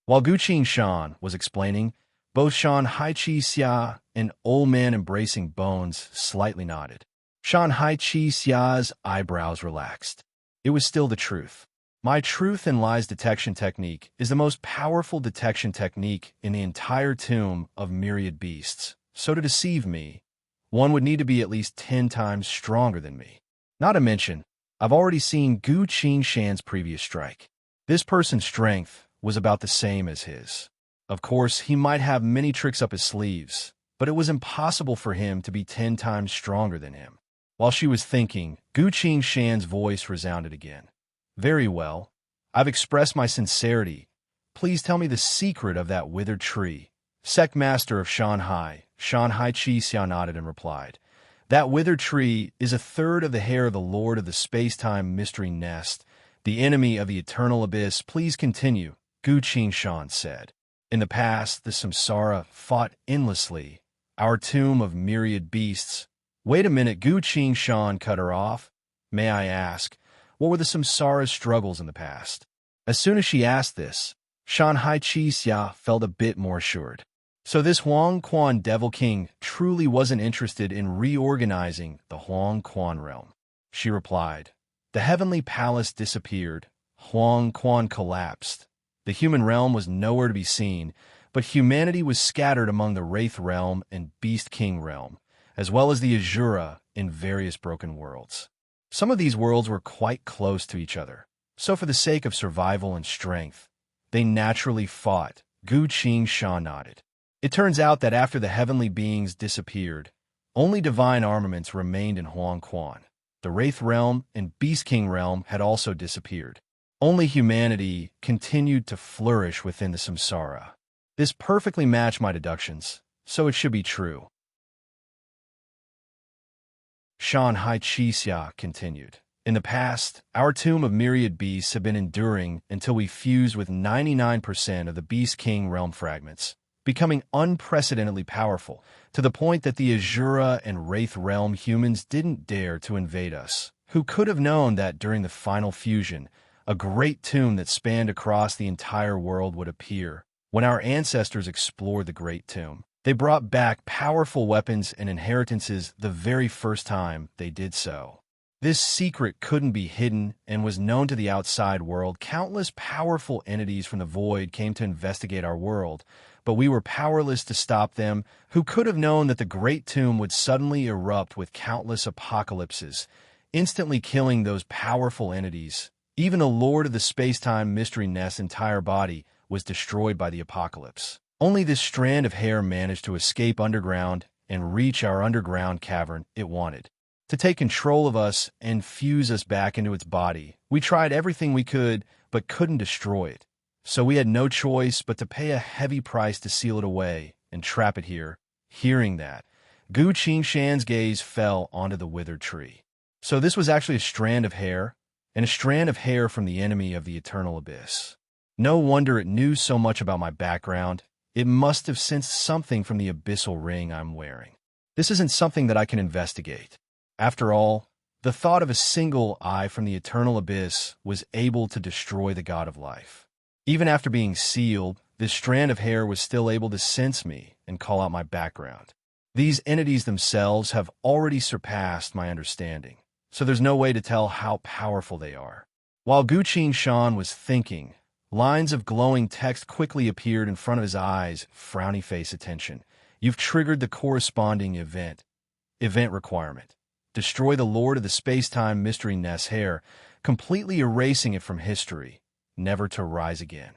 While Gu Shan was explaining, both Shanghai Qi Xia and Old Man Embracing Bones slightly nodded. Shanghai Qi Xia's eyebrows relaxed. It was still the truth. My truth and lies detection technique is the most powerful detection technique in the entire tomb of myriad beasts. So to deceive me, one would need to be at least 10 times stronger than me. Not to mention, I've already seen Gu Shan's previous strike. This person's strength was about the same as his. Of course, he might have many tricks up his sleeves, but it was impossible for him to be 10 times stronger than him. While she was thinking, Gu Shan's voice resounded again. Very well. I've expressed my sincerity. Please tell me the secret of that withered tree. Sect Master of Shanghai Qi Xia nodded and replied. That withered tree is a third of the hair of the Lord of the Space-Time Mystery Nest, the enemy of the Eternal Abyss. Please continue, Gu Shan said. In the past, the Samsara fought endlessly, our tomb of myriad beasts. Wait a minute, Gu Shan cut her off. May I ask, what were the Samsara's struggles in the past? As soon as she asked this, Shanghai Qi Xia felt a bit more assured. So this Huang Quan Devil King truly wasn't interested in reorganizing the Huang Quan realm. She replied, the heavenly palace disappeared, Huang Quan collapsed. The human realm was nowhere to be seen, but humanity was scattered among the Wraith realm and Beast King realm, as well as the Azura in various broken worlds. Some of these worlds were quite close to each other, so for the sake of survival and strength, they naturally fought. Gu Shan nodded. It turns out that after the heavenly beings disappeared, only divine armaments remained in Huang Quan. The Wraith realm and Beast King realm had also disappeared. Only humanity continued to flourish within the Samsara. This perfectly matched my deductions, so it should be true. Shanghai Qi Xia continued. In the past, our tomb of myriad beasts have been enduring until we fused with 99% of the Beast King realm fragments, becoming unprecedentedly powerful, to the point that the Azura and Wraith realm humans didn't dare to invade us. Who could have known that during the final fusion, a great tomb that spanned across the entire world would appear? When our ancestors explored the great tomb, they brought back powerful weapons and inheritances the very first time they did so. This secret couldn't be hidden and was known to the outside world. Countless powerful entities from the void came to investigate our world, but we were powerless to stop them. Who could have known that the great tomb would suddenly erupt with countless apocalypses, instantly killing those powerful entities? Even the Lord of the Space-Time Mystery Nest's entire body was destroyed by the apocalypse. Only this strand of hair managed to escape underground and reach our underground cavern it wanted. To take control of us and fuse us back into its body, we tried everything we could, but couldn't destroy it. So we had no choice but to pay a heavy price to seal it away and trap it here. Hearing that, Gu Shan's gaze fell onto the withered tree. So this was actually a strand of hair, and a strand of hair from the enemy of the Eternal Abyss. No wonder it knew so much about my background. It must have sensed something from the abyssal ring I'm wearing. This isn't something that I can investigate. After all, The thought of a single eye from the eternal abyss was able to destroy the god of life. Even after being sealed, this strand of hair was still able to sense me and call out my background. These entities themselves have already surpassed my understanding, so there's no way to tell how powerful they are. While Gu Shan was thinking, lines of glowing text quickly appeared in front of his eyes. Frowny face, attention. You've triggered the corresponding event. Event requirement. Destroy the Lord of the Space-Time Mystery Nest hair, completely erasing it from history, never to rise again.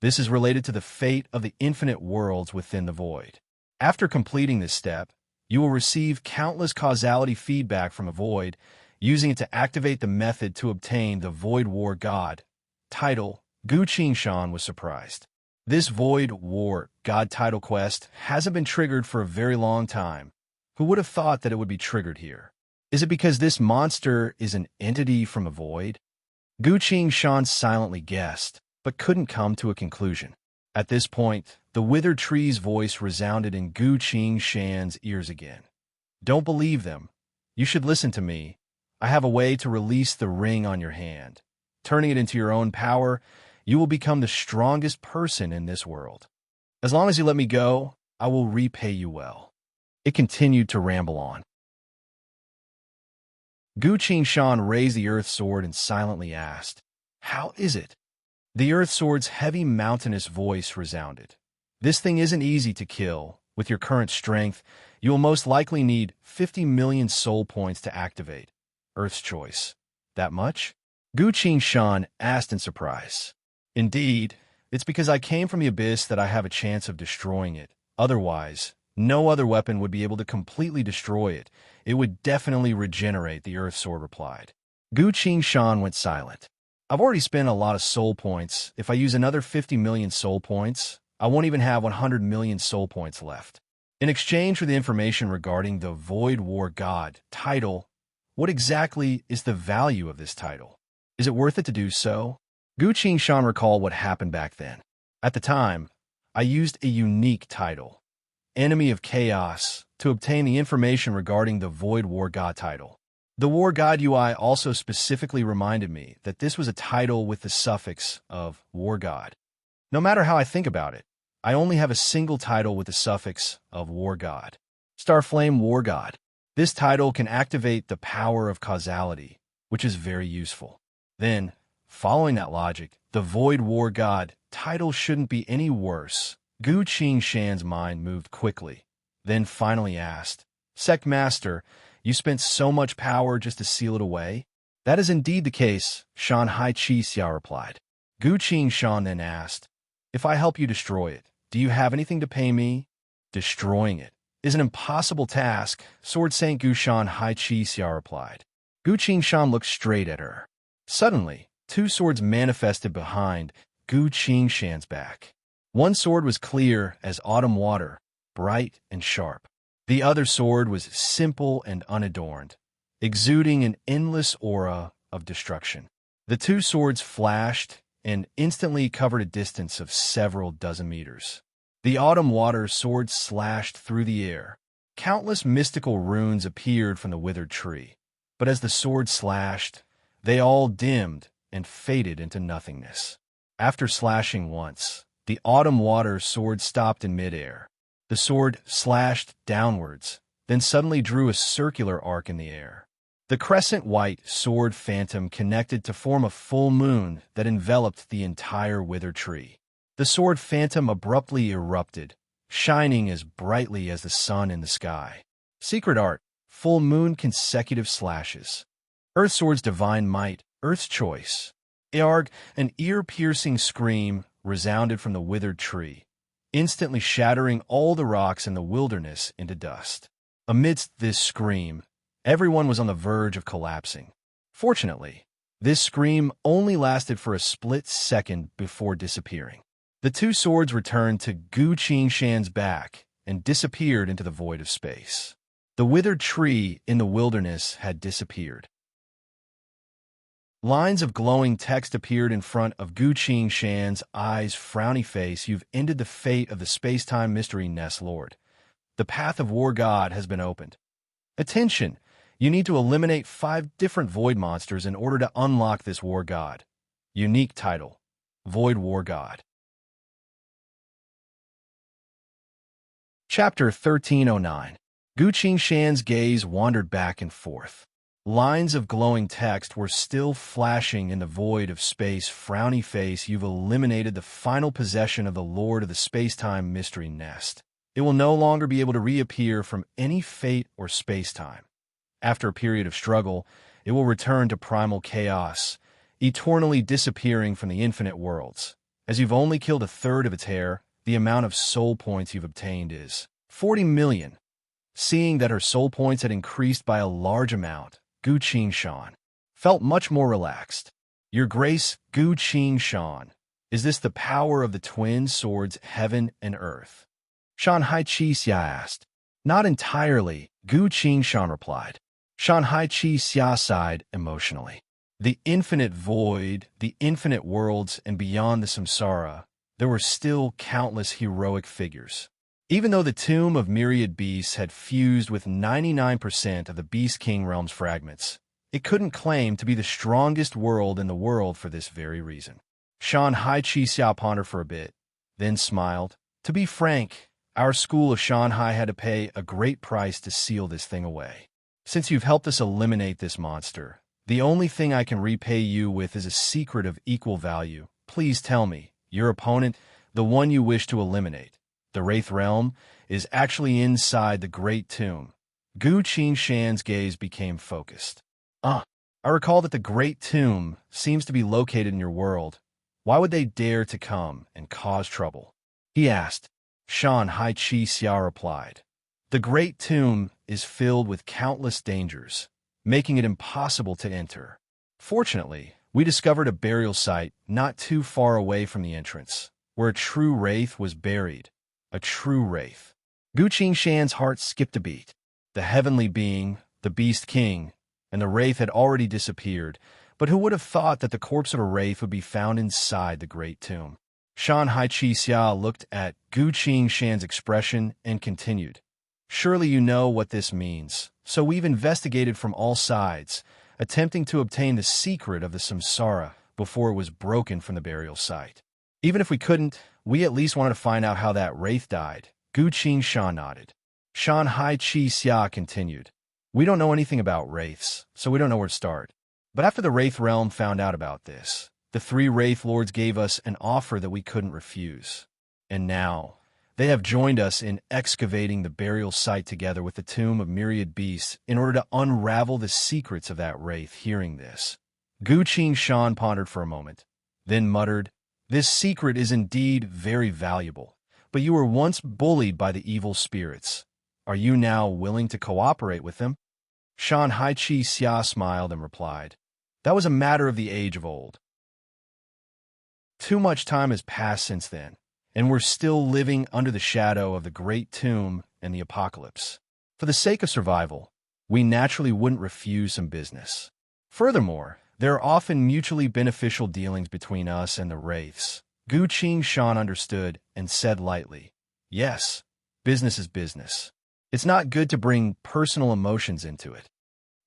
This is related to the fate of the infinite worlds within the void. After completing this step, you will receive countless causality feedback from a void, using it to activate the method to obtain the Void War God. Title: Gu Shan was surprised. This Void War God title quest hasn't been triggered for a very long time. Who would have thought that it would be triggered here? Is it because this monster is an entity from a void? Gu Shan silently guessed, but couldn't come to a conclusion. At this point, the withered tree's voice resounded in Gu Shan's ears again. Don't believe them. You should listen to me. I have a way to release the ring on your hand. Turning it into your own power, you will become the strongest person in this world. As long as you let me go, I will repay you well. It continued to ramble on. Gu Shan raised the earth sword and silently asked, "How is it?" The earth sword's heavy mountainous voice resounded. "This thing isn't easy to kill. With your current strength, you will most likely need 50 million soul points to activate. Earth's choice. That much?" Gu Shan asked in surprise. "Indeed, it's because I came from the abyss that I have a chance of destroying it. Otherwise, no other weapon would be able to completely destroy it. It would definitely regenerate," the earth sword replied. Gu Shan went silent. "I've already spent a lot of soul points. If I use another 50 million soul points, I won't even have 100 million soul points left. In exchange for the information regarding the Void War God title, what exactly is the value of this title? Is it worth it to do so?" Gu Shan recalled what happened back then. "At the time, I used a unique title, Enemy of Chaos, to obtain the information regarding the Void War God title. The War God UI also specifically reminded me that this was a title with the suffix of War God. No matter how I think about it, I only have a single title with the suffix of War God. Starflame War God. This title can activate the power of causality, which is very useful. Then, following that logic, the Void War God title shouldn't be any worse." Gu Shan's mind moved quickly, then finally asked, "Sect Master, you spent so much power just to seal it away?" "That is indeed the case," Shan Hai Chi Xia replied. Gu Shan then asked, "If I help you destroy it, do you have anything to pay me?" "Destroying it is an impossible task," Sword Saint Gu Shan Hai Chi Xia replied. Gu Shan looked straight at her. Suddenly, two swords manifested behind Gu Shan's back. One sword was clear as autumn water, bright and sharp. The other sword was simple and unadorned, exuding an endless aura of destruction. The two swords flashed and instantly covered a distance of several dozen meters. The autumn water sword slashed through the air. Countless mystical runes appeared from the withered tree, but as the sword slashed, they all dimmed and faded into nothingness. After slashing once, the autumn water sword stopped in midair. The sword slashed downwards, then suddenly drew a circular arc in the air. The crescent-white sword phantom connected to form a full moon that enveloped the entire withered tree. The sword phantom abruptly erupted, shining as brightly as the sun in the sky. Secret art, full moon consecutive slashes. Earth sword's divine might, Earth's choice. Arg, an ear-piercing scream resounded from the withered tree, instantly shattering all the rocks in the wilderness into dust. Amidst this scream, everyone was on the verge of collapsing. Fortunately, this scream only lasted for a split second before disappearing. The two swords returned to Gu Shan's back and disappeared into the void of space. The withered tree in the wilderness had disappeared. Lines of glowing text appeared in front of Gu Shan's eyes. Frowny face, you've ended the fate of the space-time mystery nest lord. The path of War God has been opened. Attention! You need to eliminate 5 different void monsters in order to unlock this war god. Unique title: Void War God. Chapter 1309. Gu Qingshan's gaze wandered back and forth. Lines of glowing text were still flashing in the void of space. Frowny face, you've eliminated the final possession of the Lord of the Space-Time Mystery Nest. It will no longer be able to reappear from any fate or space-time. After a period of struggle, it will return to primal chaos, eternally disappearing from the infinite worlds. As you've only killed a third of its hair, the amount of soul points you've obtained is 40 million. Seeing that her soul points had increased by a large amount, Gu Qingshan felt much more relaxed. Your Grace, Gu Qingshan, is this the power of the twin swords, heaven and earth? Shanhai Qixia asked. Not entirely, Gu Qingshan replied. Shanhai Qixia sighed emotionally. The infinite void, the infinite worlds, and beyond the samsara, there were still countless heroic figures. Even though the tomb of myriad beasts had fused with 99% of the Beast King realm's fragments, it couldn't claim to be the strongest world in the world for this very reason. Shanhai Qixia pondered for a bit, then smiled. To be frank, our school of Shanhai had to pay a great price to seal this thing away. Since you've helped us eliminate this monster, the only thing I can repay you with is a secret of equal value. Please tell me, your opponent, the one you wish to eliminate, the Wraith Realm, is actually inside the Great Tomb. Gu Qingshan's gaze became focused. I recall that the Great Tomb seems to be located in your world. Why would they dare to come and cause trouble? He asked. Shanhai Qixia replied. The Great Tomb is filled with countless dangers, making it impossible to enter. Fortunately, we discovered a burial site not too far away from the entrance, where a true wraith was buried. A true wraith. Gu Qingshan's heart skipped a beat. The heavenly being, the Beast King, and the wraith had already disappeared, but who would have thought that the corpse of a wraith would be found inside the Great Tomb? Shanhai Qixia looked at Gu Qingshan's expression and continued. Surely you know what this means, so we've investigated from all sides, attempting to obtain the secret of the samsara before it was broken from the burial site. Even if we couldn't, we at least wanted to find out how that wraith died. Gu Qingshan nodded. Shanhai Qixia continued. We don't know anything about wraiths, so we don't know where to start. But after the Wraith Realm found out about this, the 3 Wraith Lords gave us an offer that we couldn't refuse. And now, they have joined us in excavating the burial site together with the Tomb of Myriad Beasts in order to unravel the secrets of that wraith. Hearing this, Gu Qingshan pondered for a moment, then muttered, This secret is indeed very valuable, but you were once bullied by the evil spirits. Are you now willing to cooperate with them? Shanhai Qixia smiled and replied, That was a matter of the age of old. Too much time has passed since then, and we're still living under the shadow of the Great Tomb and the Apocalypse. For the sake of survival, we naturally wouldn't refuse some business. Furthermore, there are often mutually beneficial dealings between us and the wraiths. Gu Qingshan understood and said lightly, Yes, business is business. It's not good to bring personal emotions into it.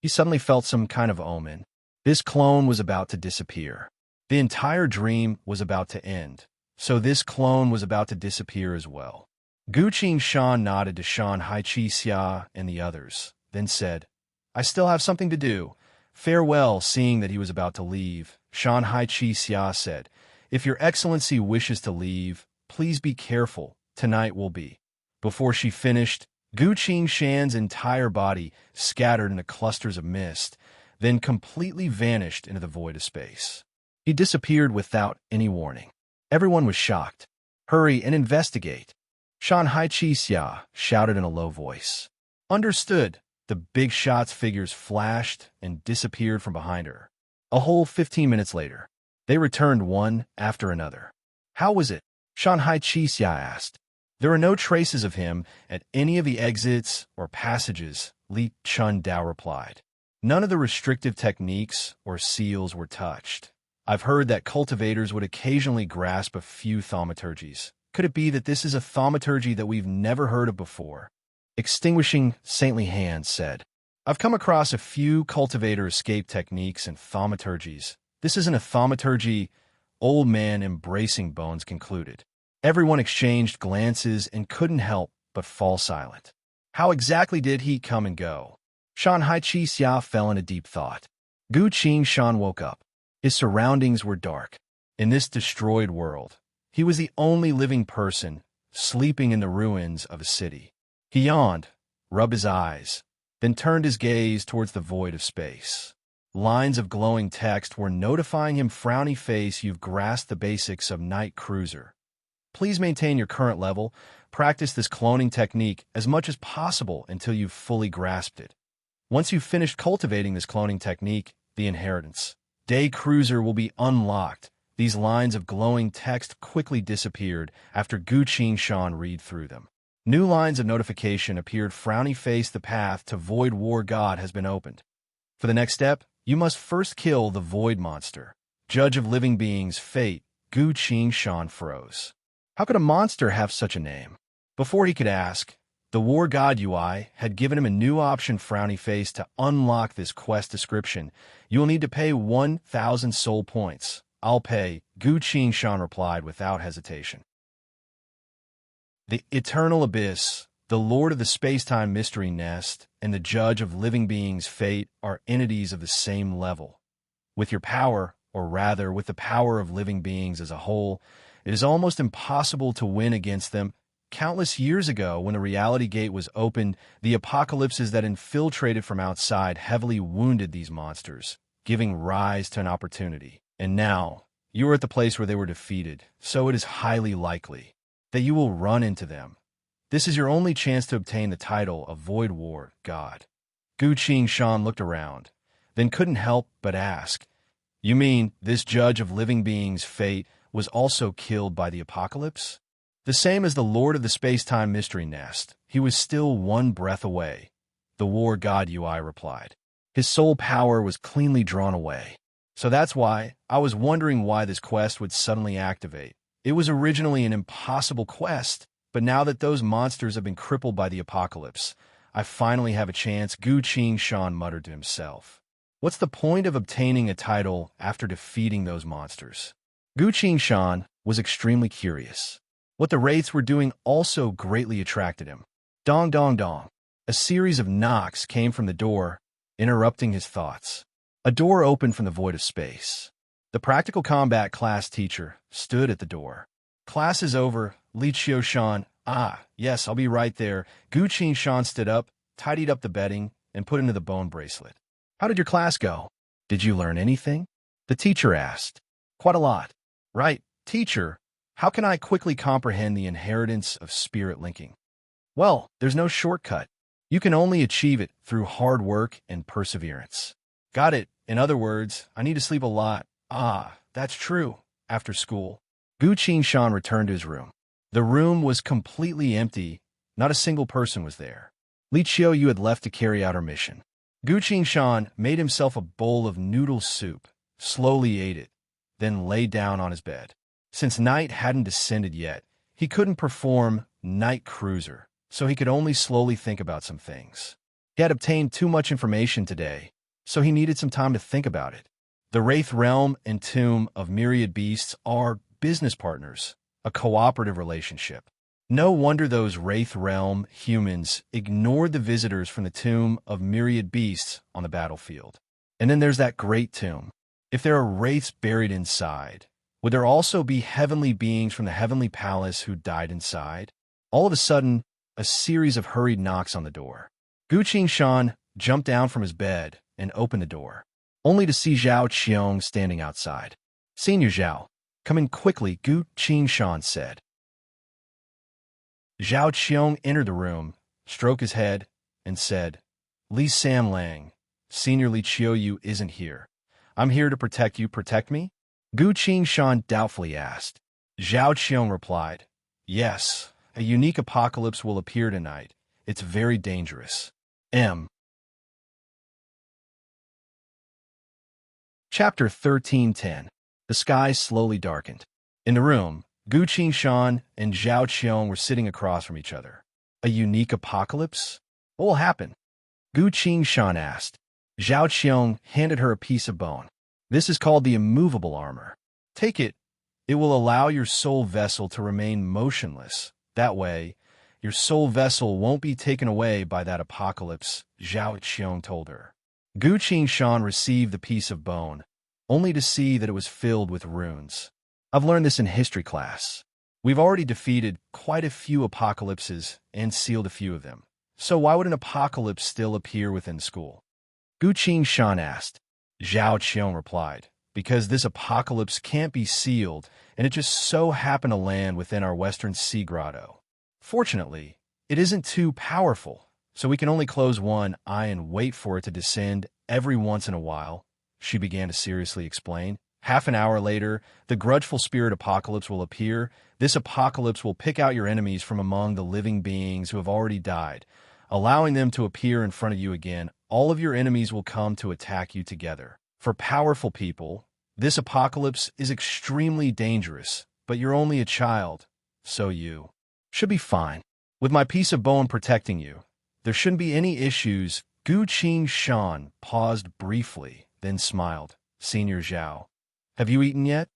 He suddenly felt some kind of omen. This clone was about to disappear. The entire dream was about to end, so this clone was about to disappear as well. Gu Qingshan nodded to Shanhai Qixia and the others, then said, I still have something to do. Farewell. Seeing that he was about to leave, Shanhai Qixia said, If your excellency wishes to leave, please be careful. Tonight will be. Before she finished, Gu Qingshan's entire body scattered into clusters of mist, then completely vanished into the void of space. He disappeared without any warning. Everyone was shocked. Hurry and investigate. Shanhai Qixia shouted in a low voice. Understood. The big shot's figures flashed and disappeared from behind her. A whole 15 minutes later, they returned one after another. How was it? Shanhai Qixia asked. There are no traces of him at any of the exits or passages, Li Chun Dao replied. None of the restrictive techniques or seals were touched. I've heard that cultivators would occasionally grasp a few thaumaturgies. Could it be that this is a thaumaturgy that we've never heard of before? Extinguishing saintly hands said. I've come across a few cultivator escape techniques and thaumaturgies. This isn't a thaumaturgy, old man embracing bones concluded. Everyone exchanged glances and couldn't help but fall silent. How exactly did he come and go? Shan Haiqi Xia fell in a deep thought. Gu Qing woke up. His surroundings were dark. In this destroyed world, he was the only living person sleeping in the ruins of a city. He yawned, rubbed his eyes, then turned his gaze towards the void of space. Lines of glowing text were notifying him, frowny face, you've grasped the basics of Night Cruiser. Please maintain your current level. Practice this cloning technique as much as possible until you've fully grasped it. Once you've finished cultivating this cloning technique, the inheritance Day Cruiser will be unlocked. These lines of glowing text quickly disappeared after Gu Qing read through them. New lines of notification appeared, frowny face, the path to Void War God has been opened. For the next step, you must first kill the Void Monster. Judge of living beings, fate, Gu Qing froze. How could a monster have such a name? Before he could ask, the War God UI had given him a new option, frowny face. To unlock this quest description, you will need to pay 1,000 soul points. I'll pay, Gu Qing replied without hesitation. The Eternal Abyss, the Lord of the Space-Time Mystery Nest, and the Judge of living beings' fate are entities of the same level. With your power, or rather with the power of living beings as a whole, it is almost impossible to win against them. Countless years ago, when the reality gate was opened, the apocalypses that infiltrated from outside heavily wounded these monsters, giving rise to an opportunity. And now, you are at the place where they were defeated, so it is highly likely that you will run into them. This is your only chance to obtain the title of Void War God. Gu Qing looked around, then couldn't help but ask, you mean this Judge of living beings' fate was also killed by the apocalypse? The same as the Lord of the Space-Time Mystery Nest, he was still one breath away. The War God UI replied. His soul power was cleanly drawn away. So that's why I was wondering why this quest would suddenly activate. It was originally an impossible quest, but now that those monsters have been crippled by the apocalypse, I finally have a chance, Gu Qing muttered to himself. What's the point of obtaining a title after defeating those monsters? Gu Qing was extremely curious. What the wraiths were doing also greatly attracted him. Dong dong dong. A series of knocks came from the door, interrupting his thoughts. A door opened from the void of space. The practical combat class teacher stood at the door. Class is over, Li Qiu. Ah, yes, I'll be right there. Gu Qing stood up, tidied up the bedding, and put into the bone bracelet. How did your class go? Did you learn anything? The teacher asked. Quite a lot. Right, teacher. How can I quickly comprehend the inheritance of spirit linking? Well, there's no shortcut. You can only achieve it through hard work and perseverance. Got it. In other words, I need to sleep a lot. Ah, that's true. After school, Gu Qing returned to his room. The room was completely empty. Not a single person was there. Li Qiu had left to carry out her mission. Gu Qing made himself a bowl of noodle soup, slowly ate it, then lay down on his bed. Since night hadn't descended yet, he couldn't perform Night Cruiser, so he could only slowly think about some things. He had obtained too much information today, so he needed some time to think about it. The Wraith Realm and Tomb of Myriad Beasts are business partners, a cooperative relationship. No wonder those Wraith Realm humans ignored the visitors from the Tomb of Myriad Beasts on the battlefield. And then there's that great tomb. If there are wraiths buried inside, would there also be heavenly beings from the heavenly palace who died inside? All of a sudden, a series of hurried knocks on the door. Gu Qing jumped down from his bed and opened the door, only to see Zhao Qiong standing outside. Senior Zhao, come in quickly, Gu Qing said. Zhao Qiong entered the room, stroked his head, and said, Li Sam Lang, Senior Li Qiu isn't here. I'm here to protect you. Protect me? Gu Qing doubtfully asked. Zhao Qiong replied, Yes, a unique apocalypse will appear tonight. It's very dangerous. Chapter 13:10. The sky slowly darkened. In the room, Gu Qing and Zhao Qiong were sitting across from each other. A unique apocalypse? What will happen? Gu Shan asked. Zhao Qiong handed her a piece of bone. This is called the immovable armor. Take it. It will allow your soul vessel to remain motionless. That way, your soul vessel won't be taken away by that apocalypse, Zhao Qiong told her. Gu Shan received the piece of bone, only to see that it was filled with runes. I've learned this in history class. We've already defeated quite a few apocalypses and sealed a few of them. So why would an apocalypse still appear within school? Gu Shan asked. Zhao Qiong replied, because this apocalypse can't be sealed, and it just so happened to land within our western sea grotto. Fortunately, it isn't too powerful, so we can only close one eye and wait for it to descend every once in a while, she began to seriously explain. Half an hour later, the grudgeful spirit apocalypse will appear. This apocalypse will pick out your enemies from among the living beings who have already died, allowing them to appear in front of you again. All of your enemies will come to attack you together. For powerful people, this apocalypse is extremely dangerous, but you're only a child, so you should be fine. With my piece of bone protecting you, there shouldn't be any issues. Gu Shan paused briefly, then smiled. Senior Zhao, have you eaten yet?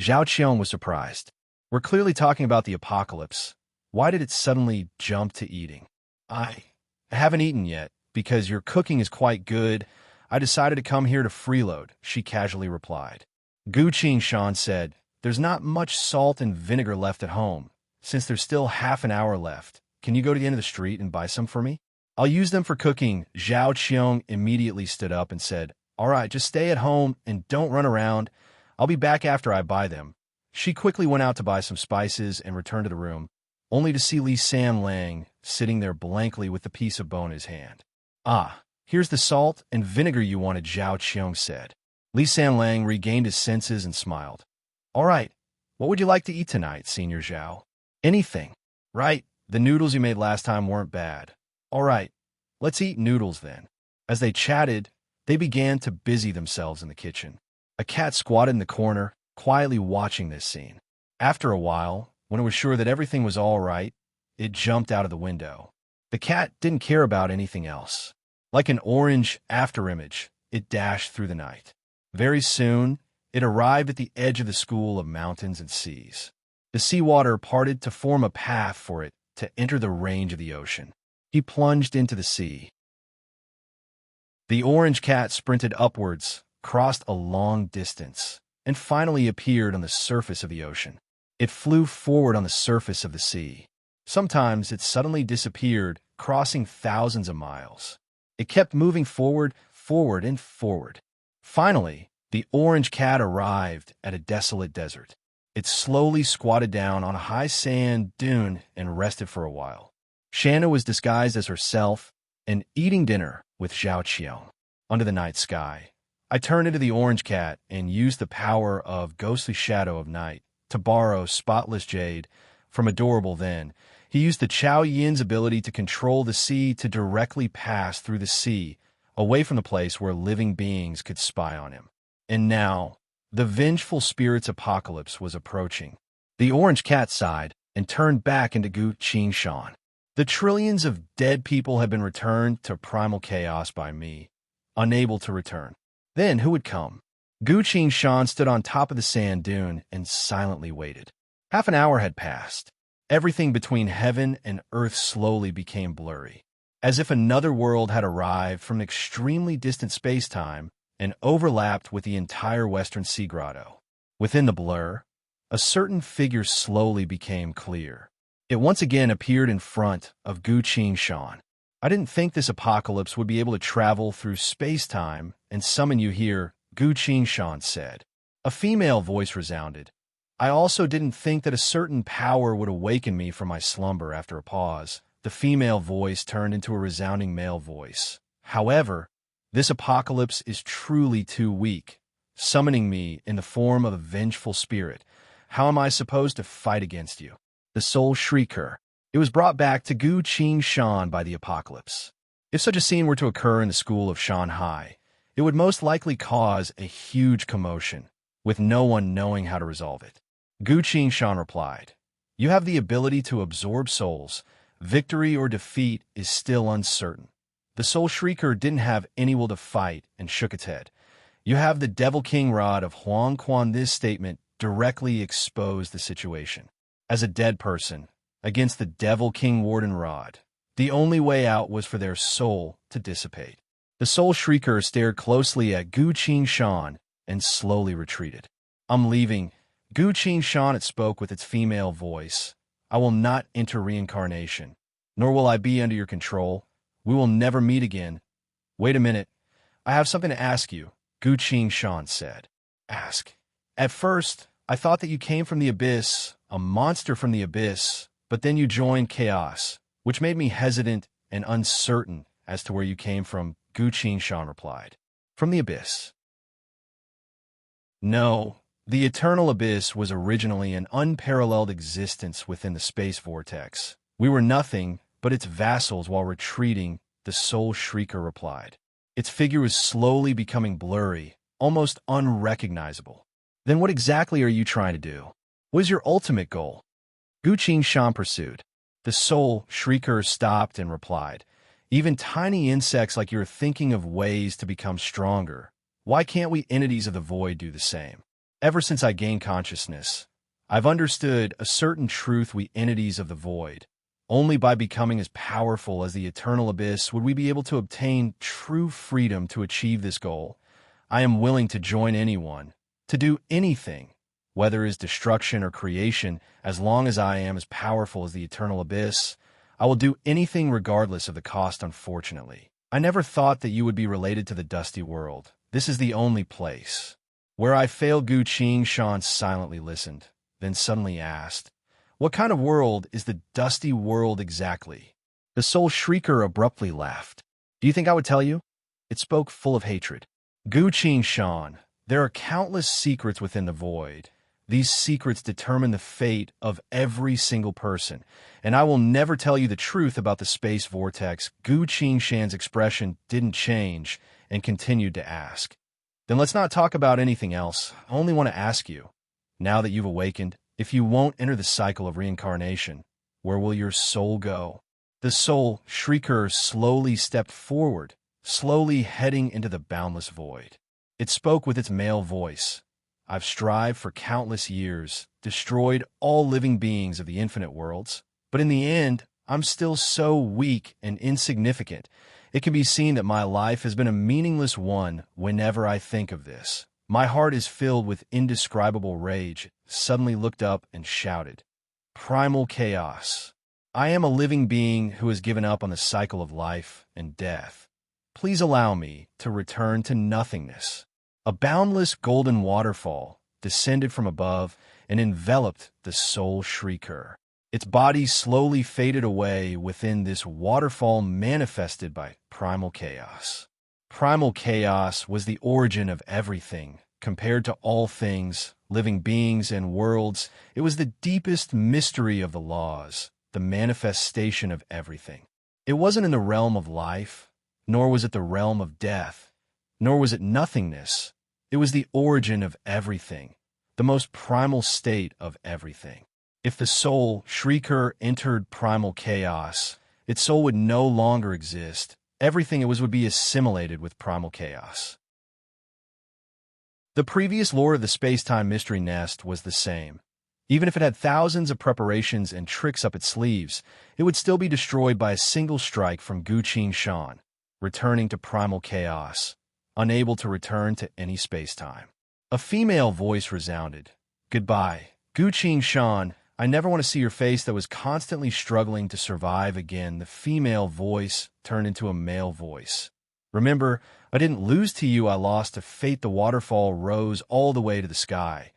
Zhao Qiong was surprised. We're clearly talking about the apocalypse. Why did it suddenly jump to eating? I haven't eaten yet, because your cooking is quite good. I decided to come here to freeload, she casually replied. Gu Shan said, there's not much salt and vinegar left at home. Since there's still half an hour left, can you go to the end of the street and buy some for me? I'll use them for cooking. Zhao Qiong immediately stood up and said, all right, just stay at home and don't run around. I'll be back after I buy them. She quickly went out to buy some spices and returned to the room, only to see Li Sanlang sitting there blankly with the piece of bone in his hand. Ah, here's the salt and vinegar you wanted, Zhao Qiong said. Li Sanlang regained his senses and smiled. All right, what would you like to eat tonight, Senior Zhao? Anything. Right, the noodles you made last time weren't bad. All right, let's eat noodles then. As they chatted, they began to busy themselves in the kitchen. A cat squatted in the corner, quietly watching this scene. After a while, when it was sure that everything was all right, it jumped out of the window. The cat didn't care about anything else. Like an orange afterimage, it dashed through the night. Very soon, it arrived at the edge of the school of mountains and seas. The seawater parted to form a path for it to enter the range of the ocean. He plunged into the sea. The orange cat sprinted upwards, crossed a long distance, and finally appeared on the surface of the ocean. It flew forward on the surface of the sea. Sometimes it suddenly disappeared, crossing thousands of miles. It kept moving forward, forward, and forward. Finally, the orange cat arrived at a desolate desert. It slowly squatted down on a high sand dune and rested for a while. Shanna was disguised as herself and eating dinner with Zhao Qiong. Under the night sky, I turned into the orange cat and used the power of ghostly shadow of night to borrow spotless jade from Adorable then. He used the Chao Yin's ability to control the sea to directly pass through the sea, away from the place where living beings could spy on him. And now, the vengeful spirit's apocalypse was approaching. The orange cat sighed and turned back into Gu Shan. The trillions of dead people had been returned to primal chaos by me, unable to return. Then who would come? Gu Shan stood on top of the sand dune and silently waited. Half an hour had passed. Everything between heaven and earth slowly became blurry, as if another world had arrived from an extremely distant space-time and overlapped with the entire western sea grotto. Within the blur, a certain figure slowly became clear. It once again appeared in front of Gu Shan. I didn't think this apocalypse would be able to travel through space-time and summon you here, Gu Shan said. A female voice resounded. I also didn't think that a certain power would awaken me from my slumber. After a pause, the female voice turned into a resounding male voice. However, this apocalypse is truly too weak, summoning me in the form of a vengeful spirit. How am I supposed to fight against you? The soul shrieker. It was brought back to Gu Shan by the apocalypse. If such a scene were to occur in the school of Shanghai, it would most likely cause a huge commotion, with no one knowing how to resolve it. Gu Shan replied, you have the ability to absorb souls. Victory or defeat is still uncertain. The Soul Shrieker didn't have any will to fight and shook its head. You have the Devil King Rod of Huang Quan. This statement directly exposed the situation. As a dead person, against the Devil King Warden Rod, the only way out was for their soul to dissipate. The Soul Shrieker stared closely at Gu Qingshan and slowly retreated. I'm leaving. Gu Qingshan, it spoke with its female voice. I will not enter reincarnation, nor will I be under your control. We will never meet again. Wait a minute. I have something to ask you, Gu Qingshan said. Ask. At first, I thought that you came from the abyss, a monster from the abyss, but then you joined chaos, which made me hesitant and uncertain as to where you came from, Gu Qingshan replied. From the abyss. No, the eternal abyss was originally an unparalleled existence within the space vortex. We were nothing but its vassals while retreating, the Soul Shrieker replied. Its figure was slowly becoming blurry, almost unrecognizable. Then what exactly are you trying to do? What is your ultimate goal? Gu Qingshan pursued. The Soul Shrieker stopped and replied, even tiny insects like you are thinking of ways to become stronger. Why can't we entities of the void do the same? Ever since I gained consciousness, I've understood a certain truth. We entities of the void, only by becoming as powerful as the eternal abyss would we be able to obtain true freedom to achieve this goal. I am willing to join anyone, to do anything, whether it is destruction or creation, as long as I am as powerful as the eternal abyss. I will do anything regardless of the cost, unfortunately. I never thought that you would be related to the dusty world. This is the only place. Where I failed. Gu Qingshan silently listened, then suddenly asked, what kind of world is the dusty world exactly? The Soul Shrieker abruptly laughed. Do you think I would tell you? It spoke full of hatred. Gu Qingshan, there are countless secrets within the void. These secrets determine the fate of every single person, and I will never tell you the truth about the space vortex. Gu Qingshan's expression didn't change and continued to ask. Then let's not talk about anything else. I only want to ask you, now that you've awakened, if you won't enter the cycle of reincarnation, where will your soul go? The Soul Shrieker slowly stepped forward, slowly heading into the boundless void. It spoke with its male voice. I've strived for countless years, destroyed all living beings of the infinite worlds, but in the end, I'm still so weak and insignificant. It can be seen that my life has been a meaningless one whenever I think of this. My heart is filled with indescribable rage. Suddenly looked up and shouted, Primal chaos. I am a living being who has given up on the cycle of life and death. Please allow me to return to nothingness. A boundless golden waterfall descended from above and enveloped the Soul Shrieker. Its body slowly faded away within this waterfall manifested by primal chaos. Primal chaos was the origin of everything. Compared to all things, living beings and worlds, it was the deepest mystery of the laws, the manifestation of everything. It wasn't in the realm of life, nor was it the realm of death, nor was it nothingness. It was the origin of everything, the most primal state of everything. If the Soul Shrieker entered primal chaos, its soul would no longer exist. Everything it was would be assimilated with primal chaos. The previous lore of the space-time mystery nest was the same. Even if it had thousands of preparations and tricks up its sleeves, it would still be destroyed by a single strike from Gu Qingshan, returning to primal chaos, unable to return to any space-time. A female voice resounded. Goodbye, Gu Qingshan. I never want to see your face that was constantly struggling to survive again. The female voice turned into a male voice. Remember, I didn't lose to you, I lost to fate. The waterfall rose all the way to the sky,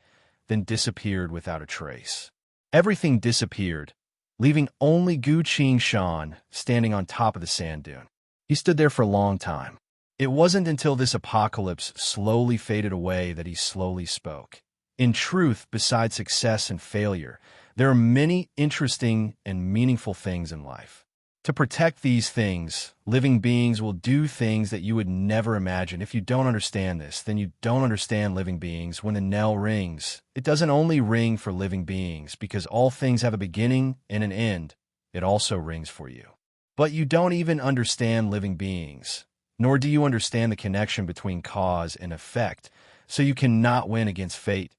then disappeared without a trace. Everything disappeared, leaving only Gu Qingshan standing on top of the sand dune. He stood there for a long time. It wasn't until this apocalypse slowly faded away that he slowly spoke. In truth, besides success and failure, there are many interesting and meaningful things in life. To protect these things, living beings will do things that you would never imagine. If you don't understand this, then you don't understand living beings. When the knell rings, it doesn't only ring for living beings, because all things have a beginning and an end. It also rings for you. But you don't even understand living beings, nor do you understand the connection between cause and effect, so you cannot win against fate.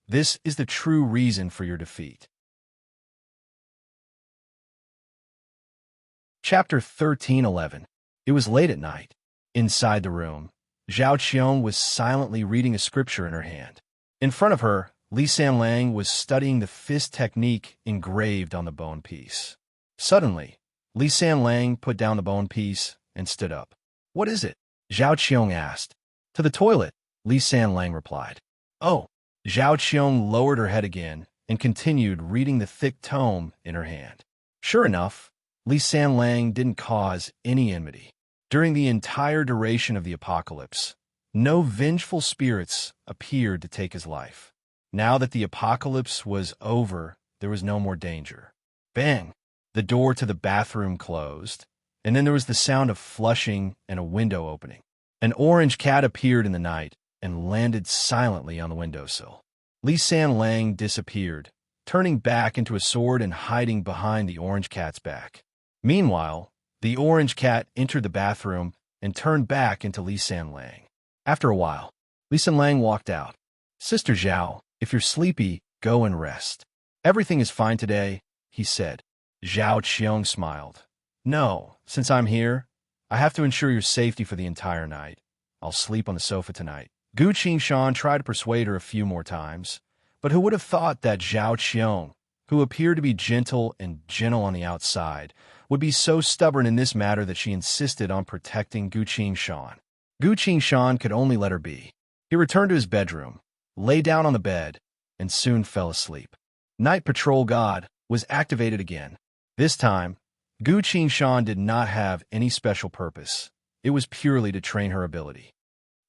This is the true reason for your defeat. Chapter 13:11. It was late at night. Inside the room, Zhao Qiong was silently reading a scripture in her hand. In front of her, Li Sanlang was studying the fist technique engraved on the bone piece. Suddenly, Li Sanlang put down the bone piece and stood up. "What is it?" Zhao Qiong asked. "To the toilet," Li Sanlang replied. "Oh." Zhao Qiong lowered her head again and continued reading the thick tome in her hand. Sure enough, Li Sanlang didn't cause any enmity. During the entire duration of the apocalypse, no vengeful spirits appeared to take his life. Now that the apocalypse was over, there was no more danger. Bang! The door to the bathroom closed, and then there was the sound of flushing and a window opening. An orange cat appeared in the night and landed silently on the windowsill. Li Sanlang disappeared, turning back into a sword and hiding behind the orange cat's back. Meanwhile, the orange cat entered the bathroom and turned back into Li Sanlang. After a while, Li Sanlang walked out. "Sister Zhao, if you're sleepy, go and rest. Everything is fine today," he said. Zhao Qiong smiled. "No, since I'm here, I have to ensure your safety for the entire night. I'll sleep on the sofa tonight." Gu Qingshan tried to persuade her a few more times, but who would have thought that Zhao Qiong, who appeared to be gentle on the outside, would be so stubborn in this matter that she insisted on protecting Gu Qingshan. Gu Qingshan could only let her be. He returned to his bedroom, lay down on the bed, and soon fell asleep. Night Patrol God was activated again. This time, Gu Qingshan did not have any special purpose. It was purely to train her ability.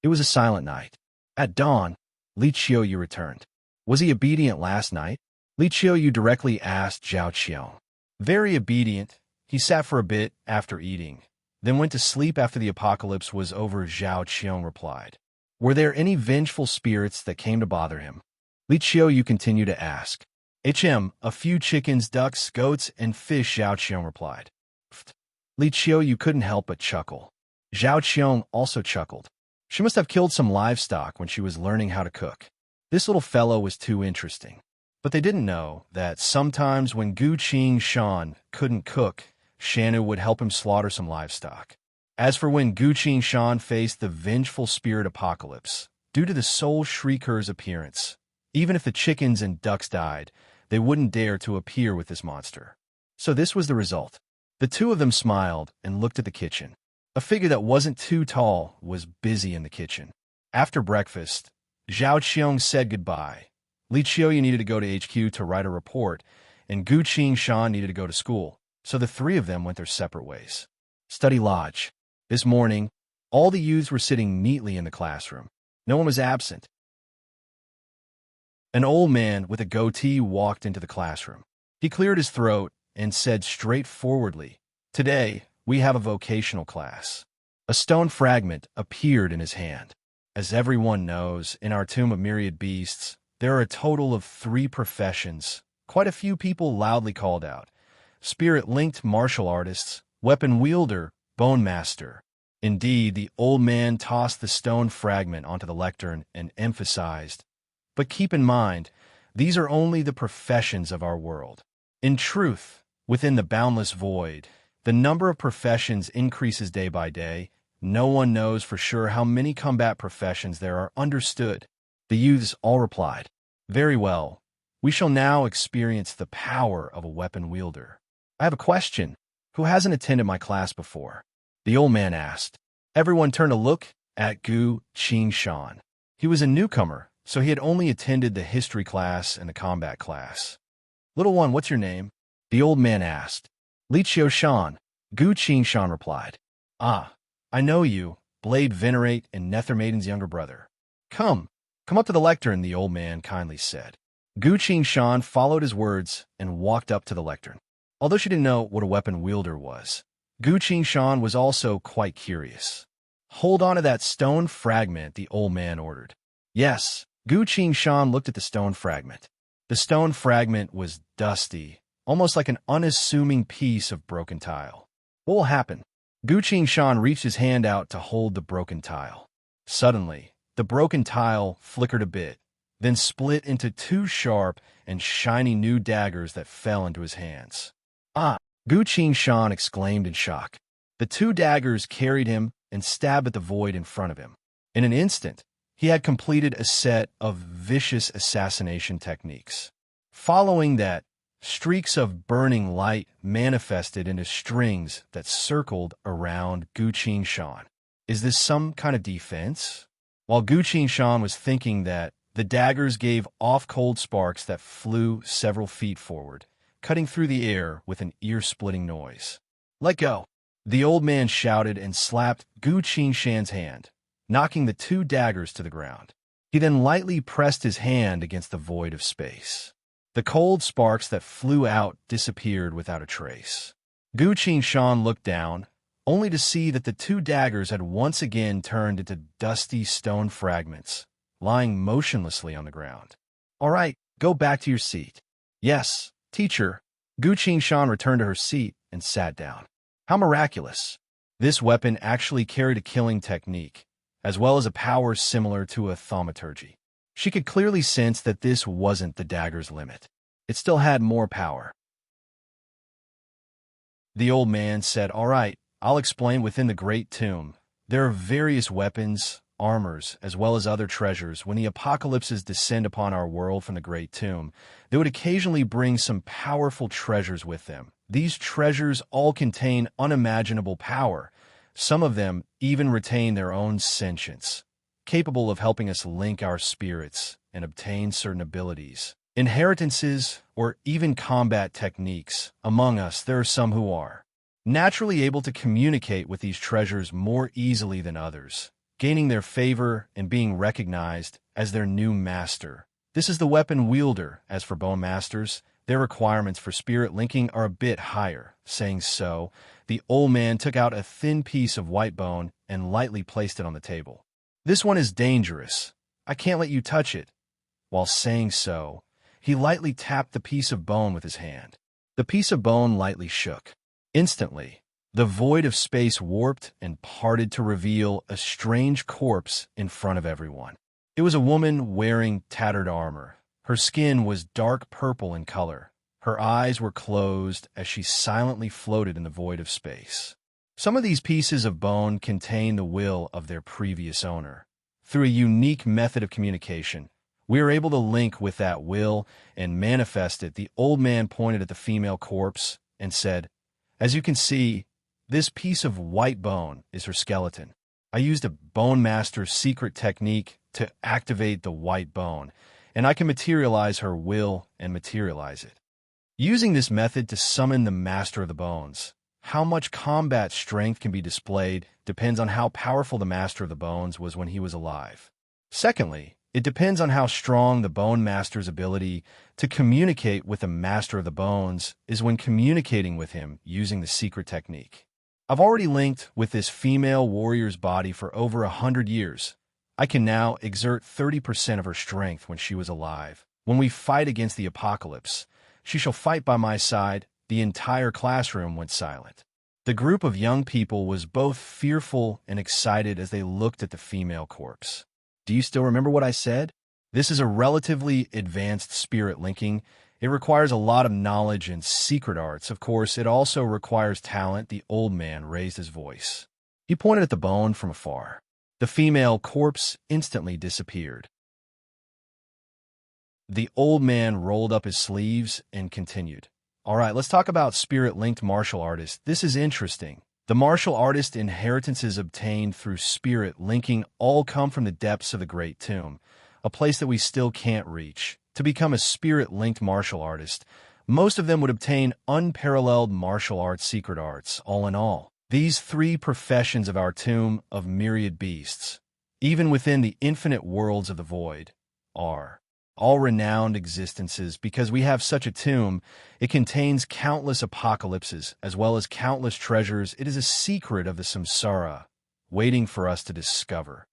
It was a silent night. At dawn, Li Qiuyu returned. Was he obedient last night? Li Qiuyu directly asked Zhao Qiong. Very obedient. He sat for a bit after eating, then went to sleep after the apocalypse was over, Zhao Qiong replied. Were there any vengeful spirits that came to bother him? Li Qiuyu continued to ask. A few chickens, ducks, goats, and fish, Zhao Qiong replied. Pfft. Li Qiuyu couldn't help but chuckle. Zhao Qiong also chuckled. She must have killed some livestock when she was learning how to cook. This little fellow was too interesting. But they didn't know that sometimes when Gu Qingshan couldn't cook, Shanu would help him slaughter some livestock. As for when Gu Qingshan faced the vengeful spirit apocalypse, due to the Soul Shrieker's appearance, even if the chickens and ducks died, they wouldn't dare to appear with this monster. So this was the result. The two of them smiled and looked at the kitchen. A figure that wasn't too tall was busy in the kitchen. After breakfast, Zhao Qiong said goodbye. Li Qiuyu needed to go to HQ to write a report, and Gu Qingshan needed to go to school, so the three of them went their separate ways. Study Lodge. This morning, all the youths were sitting neatly in the classroom. No one was absent. An old man with a goatee walked into the classroom. He cleared his throat and said straightforwardly, "Today, we have a vocational class." A stone fragment appeared in his hand. As everyone knows, in our Tomb of Myriad Beasts, there are a total of 3 professions. Quite a few people loudly called out. Spirit-linked martial artists, weapon wielder, bone master. Indeed, the old man tossed the stone fragment onto the lectern and emphasized, "But keep in mind, these are only the professions of our world. In truth, within the boundless void, the number of professions increases day by day. No one knows for sure how many combat professions there are." Understood. The youths all replied, "Very well. We shall now experience the power of a weapon wielder. I have a question. Who hasn't attended my class before?" The old man asked. Everyone turned to look at Gu Qingshan. He was a newcomer, so he had only attended the history class and the combat class. "Little one, what's your name?" the old man asked. "Li Qiushan," Gu Qingshan replied. "Ah, I know you, Blade Venerate and Nether Maiden's younger brother. Come up to the lectern," the old man kindly said. Gu Qingshan followed his words and walked up to the lectern. Although she didn't know what a weapon wielder was, Gu Qingshan was also quite curious. "Hold on to that stone fragment," the old man ordered. Yes, Gu Qingshan looked at the stone fragment. The stone fragment was dusty, almost like an unassuming piece of broken tile. What will happen? Gu Shan reached his hand out to hold the broken tile. Suddenly, the broken tile flickered a bit, then split into two sharp and shiny new daggers that fell into his hands. Ah! Gu Shan exclaimed in shock. The two daggers carried him and stabbed at the void in front of him. In an instant, he had completed a set of vicious assassination techniques. Following that, streaks of burning light manifested into strings that circled around Gu Shan. Is this some kind of defense? While Gu Shan was thinking that, the daggers gave off cold sparks that flew several feet forward, cutting through the air with an ear-splitting noise. Let go! The old man shouted and slapped Gu Shan's hand, knocking the two daggers to the ground. He then lightly pressed his hand against the void of space. The cold sparks that flew out disappeared without a trace. Gu Shan looked down, only to see that the two daggers had once again turned into dusty stone fragments, lying motionlessly on the ground. All right, go back to your seat. Yes, teacher. Gu Shan returned to her seat and sat down. How miraculous. This weapon actually carried a killing technique, as well as a power similar to a thaumaturgy. She could clearly sense that this wasn't the dagger's limit. It still had more power. The old man said, all right, I'll explain. Within the Great Tomb, there are various weapons, armors, as well as other treasures. When the apocalypses descend upon our world from the Great Tomb, they would occasionally bring some powerful treasures with them. These treasures all contain unimaginable power. Some of them even retain their own sentience, capable of helping us link our spirits and obtain certain abilities, inheritances, or even combat techniques. Among us, there are some who are naturally able to communicate with these treasures more easily than others, gaining their favor and being recognized as their new master. This is the weapon wielder. As for bone masters, their requirements for spirit linking are a bit higher. Saying so, the old man took out a thin piece of white bone and lightly placed it on the table. This one is dangerous. I can't let you touch it. While saying so, he lightly tapped the piece of bone with his hand. The piece of bone lightly shook. Instantly, the void of space warped and parted to reveal a strange corpse in front of everyone. It was a woman wearing tattered armor. Her skin was dark purple in color. Her eyes were closed as she silently floated in the void of space. Some of these pieces of bone contain the will of their previous owner. Through a unique method of communication, we are able to link with that will and manifest it. The old man pointed at the female corpse and said, as you can see, this piece of white bone is her skeleton. I used a bone master's secret technique to activate the white bone, and I can materialize her will and materialize it. Using this method to summon the master of the bones, how much combat strength can be displayed depends on how powerful the master of the bones was when he was alive. Secondly, it depends on how strong the bone master's ability to communicate with the master of the bones is when communicating with him using the secret technique. I've already linked with this female warrior's body for over 100 years. I can now exert 30% of her strength when she was alive. When we fight against the apocalypse, she shall fight by my side. The entire classroom went silent. The group of young people was both fearful and excited as they looked at the female corpse. Do you still remember what I said? This is a relatively advanced spirit linking. It requires a lot of knowledge and secret arts. Of course, it also requires talent. The old man raised his voice. He pointed at the bone from afar. The female corpse instantly disappeared. The old man rolled up his sleeves and continued. All right, let's talk about spirit-linked martial artists. This is interesting. The martial artist inheritances obtained through spirit linking all come from the depths of the Great Tomb, a place that we still can't reach. To become a spirit-linked martial artist, most of them would obtain unparalleled martial arts secret arts. All in all, these three professions of our tomb of myriad beasts, even within the infinite worlds of the void, are all renowned existences. Because we have such a tomb, it contains countless apocalypses as well as countless treasures. It is a secret of the samsara, waiting for us to discover.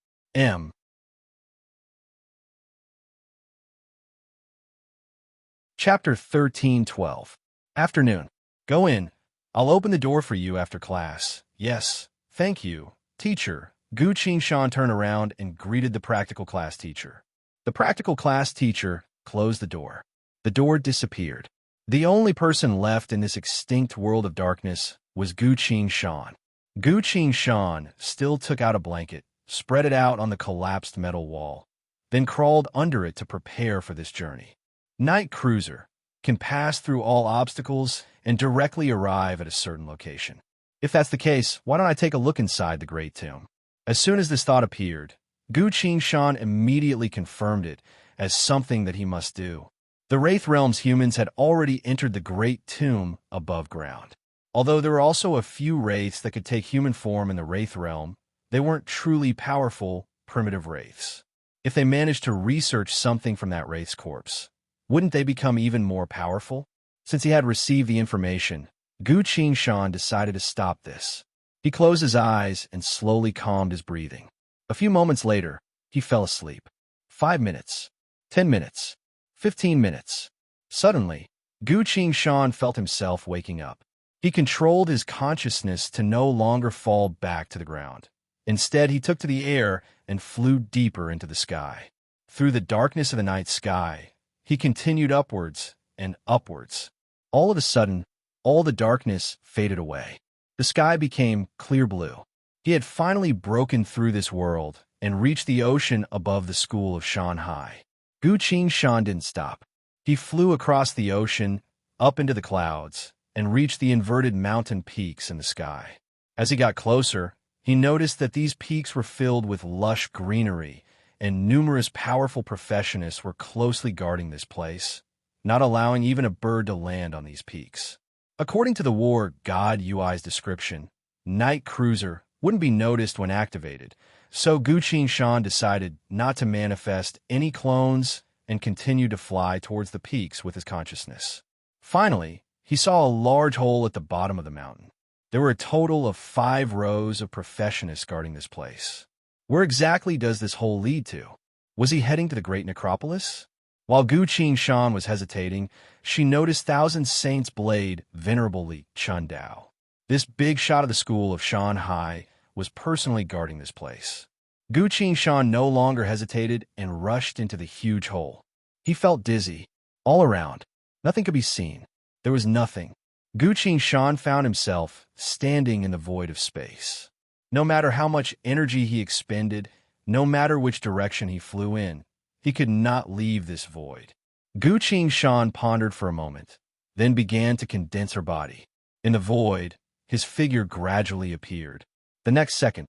Chapter 13:12. Afternoon. Go in. I'll open the door for you after class. Yes, thank you, teacher. Gu Qingshan turned around and greeted the practical class teacher. The practical class teacher closed the door. The door disappeared. The only person left in this extinct world of darkness was Gu Qingshan. Gu Qingshan still took out a blanket, spread it out on the collapsed metal wall, then crawled under it to prepare for this journey. Night Cruiser can pass through all obstacles and directly arrive at a certain location. If that's the case, why don't I take a look inside the Great Tomb? As soon as this thought appeared, Gu Qingshan immediately confirmed it as something that he must do. The Wraith Realm's humans had already entered the Great Tomb above ground. Although there were also a few wraiths that could take human form in the Wraith Realm, they weren't truly powerful, primitive wraiths. If they managed to research something from that wraith's corpse, wouldn't they become even more powerful? Since he had received the information, Gu Qingshan decided to stop this. He closed his eyes and slowly calmed his breathing. A few moments later, he fell asleep. 5 minutes, 10 minutes, 15 minutes. Suddenly, Gu Qingshan felt himself waking up. He controlled his consciousness to no longer fall back to the ground. Instead, he took to the air and flew deeper into the sky. Through the darkness of the night sky, he continued upwards and upwards. All of a sudden, all the darkness faded away. The sky became clear blue. He had finally broken through this world and reached the ocean above the school of Shanghai. Gu Qingshan didn't stop. He flew across the ocean, up into the clouds, and reached the inverted mountain peaks in the sky. As he got closer, he noticed that these peaks were filled with lush greenery, and numerous powerful professionists were closely guarding this place, not allowing even a bird to land on these peaks. According to the war god UI's description, Night Cruiser wouldn't be noticed when activated, so Gu Qingshan decided not to manifest any clones and continued to fly towards the peaks with his consciousness. Finally, he saw a large hole at the bottom of the mountain. There were a total of 5 rows of professionists guarding this place. Where exactly does this hole lead to? Was he heading to the Great Necropolis? While Gu Qingshan was hesitating, she noticed Thousand Saints' blade, Venerable Li Chundao. This big shot of the school of Shanghai was personally guarding this place. Gu Qingshan no longer hesitated and rushed into the huge hole. He felt dizzy. All around, nothing could be seen. There was nothing. Gu Qingshan found himself standing in the void of space. No matter how much energy he expended, no matter which direction he flew in, he could not leave this void. Gu Qingshan pondered for a moment, then began to condense her body. In the void, his figure gradually appeared. The next second,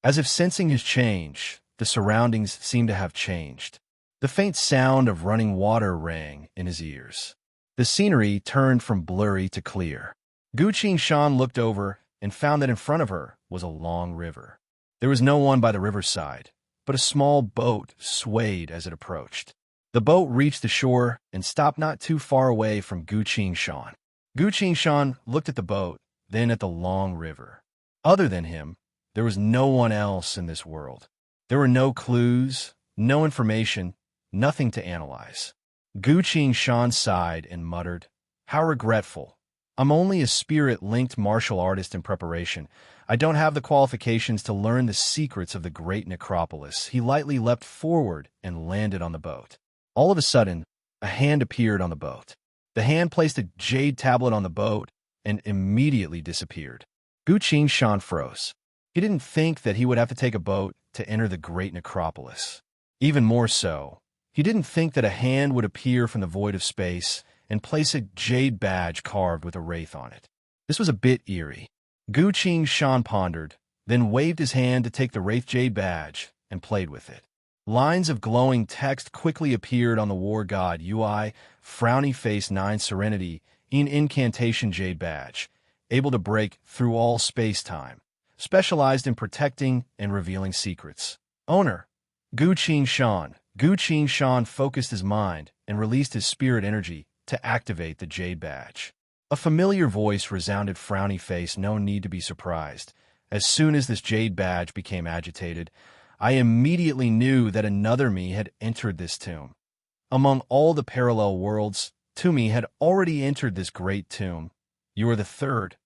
as if sensing his change, the surroundings seemed to have changed. The faint sound of running water rang in his ears. The scenery turned from blurry to clear. Gu Qingshan looked over and found that in front of her was a long river. There was no one by the riverside, but a small boat swayed as it approached. The boat reached the shore and stopped not too far away from Gu Qingshan. Gu Qingshan looked at the boat, then at the long river. Other than him, there was no one else in this world. There were no clues, no information, nothing to analyze. Gu Qingshan sighed and muttered, "How regretful. I'm only a spirit-linked martial artist in preparation. I don't have the qualifications to learn the secrets of the Great Necropolis." He lightly leapt forward and landed on the boat. All of a sudden, a hand appeared on the boat. The hand placed a jade tablet on the boat and immediately disappeared. Gu Qingshan froze. He didn't think that he would have to take a boat to enter the Great Necropolis. Even more so, he didn't think that a hand would appear from the void of space and place a jade badge carved with a wraith on it. This was a bit eerie. Gu Qingshan pondered, then waved his hand to take the wraith jade badge and played with it. Lines of glowing text quickly appeared on the war god UI, frowny face 9 serenity, in incantation jade badge, able to break through all space-time, specialized in protecting and revealing secrets. Owner, Gu Qingshan. Gu Qingshan focused his mind and released his spirit energy to activate the jade badge. A familiar voice resounded, frowny face, no need to be surprised. As soon as this jade badge became agitated, I immediately knew that another me had entered this tomb. Among all the parallel worlds, Toomey had already entered this great tomb. You are the third.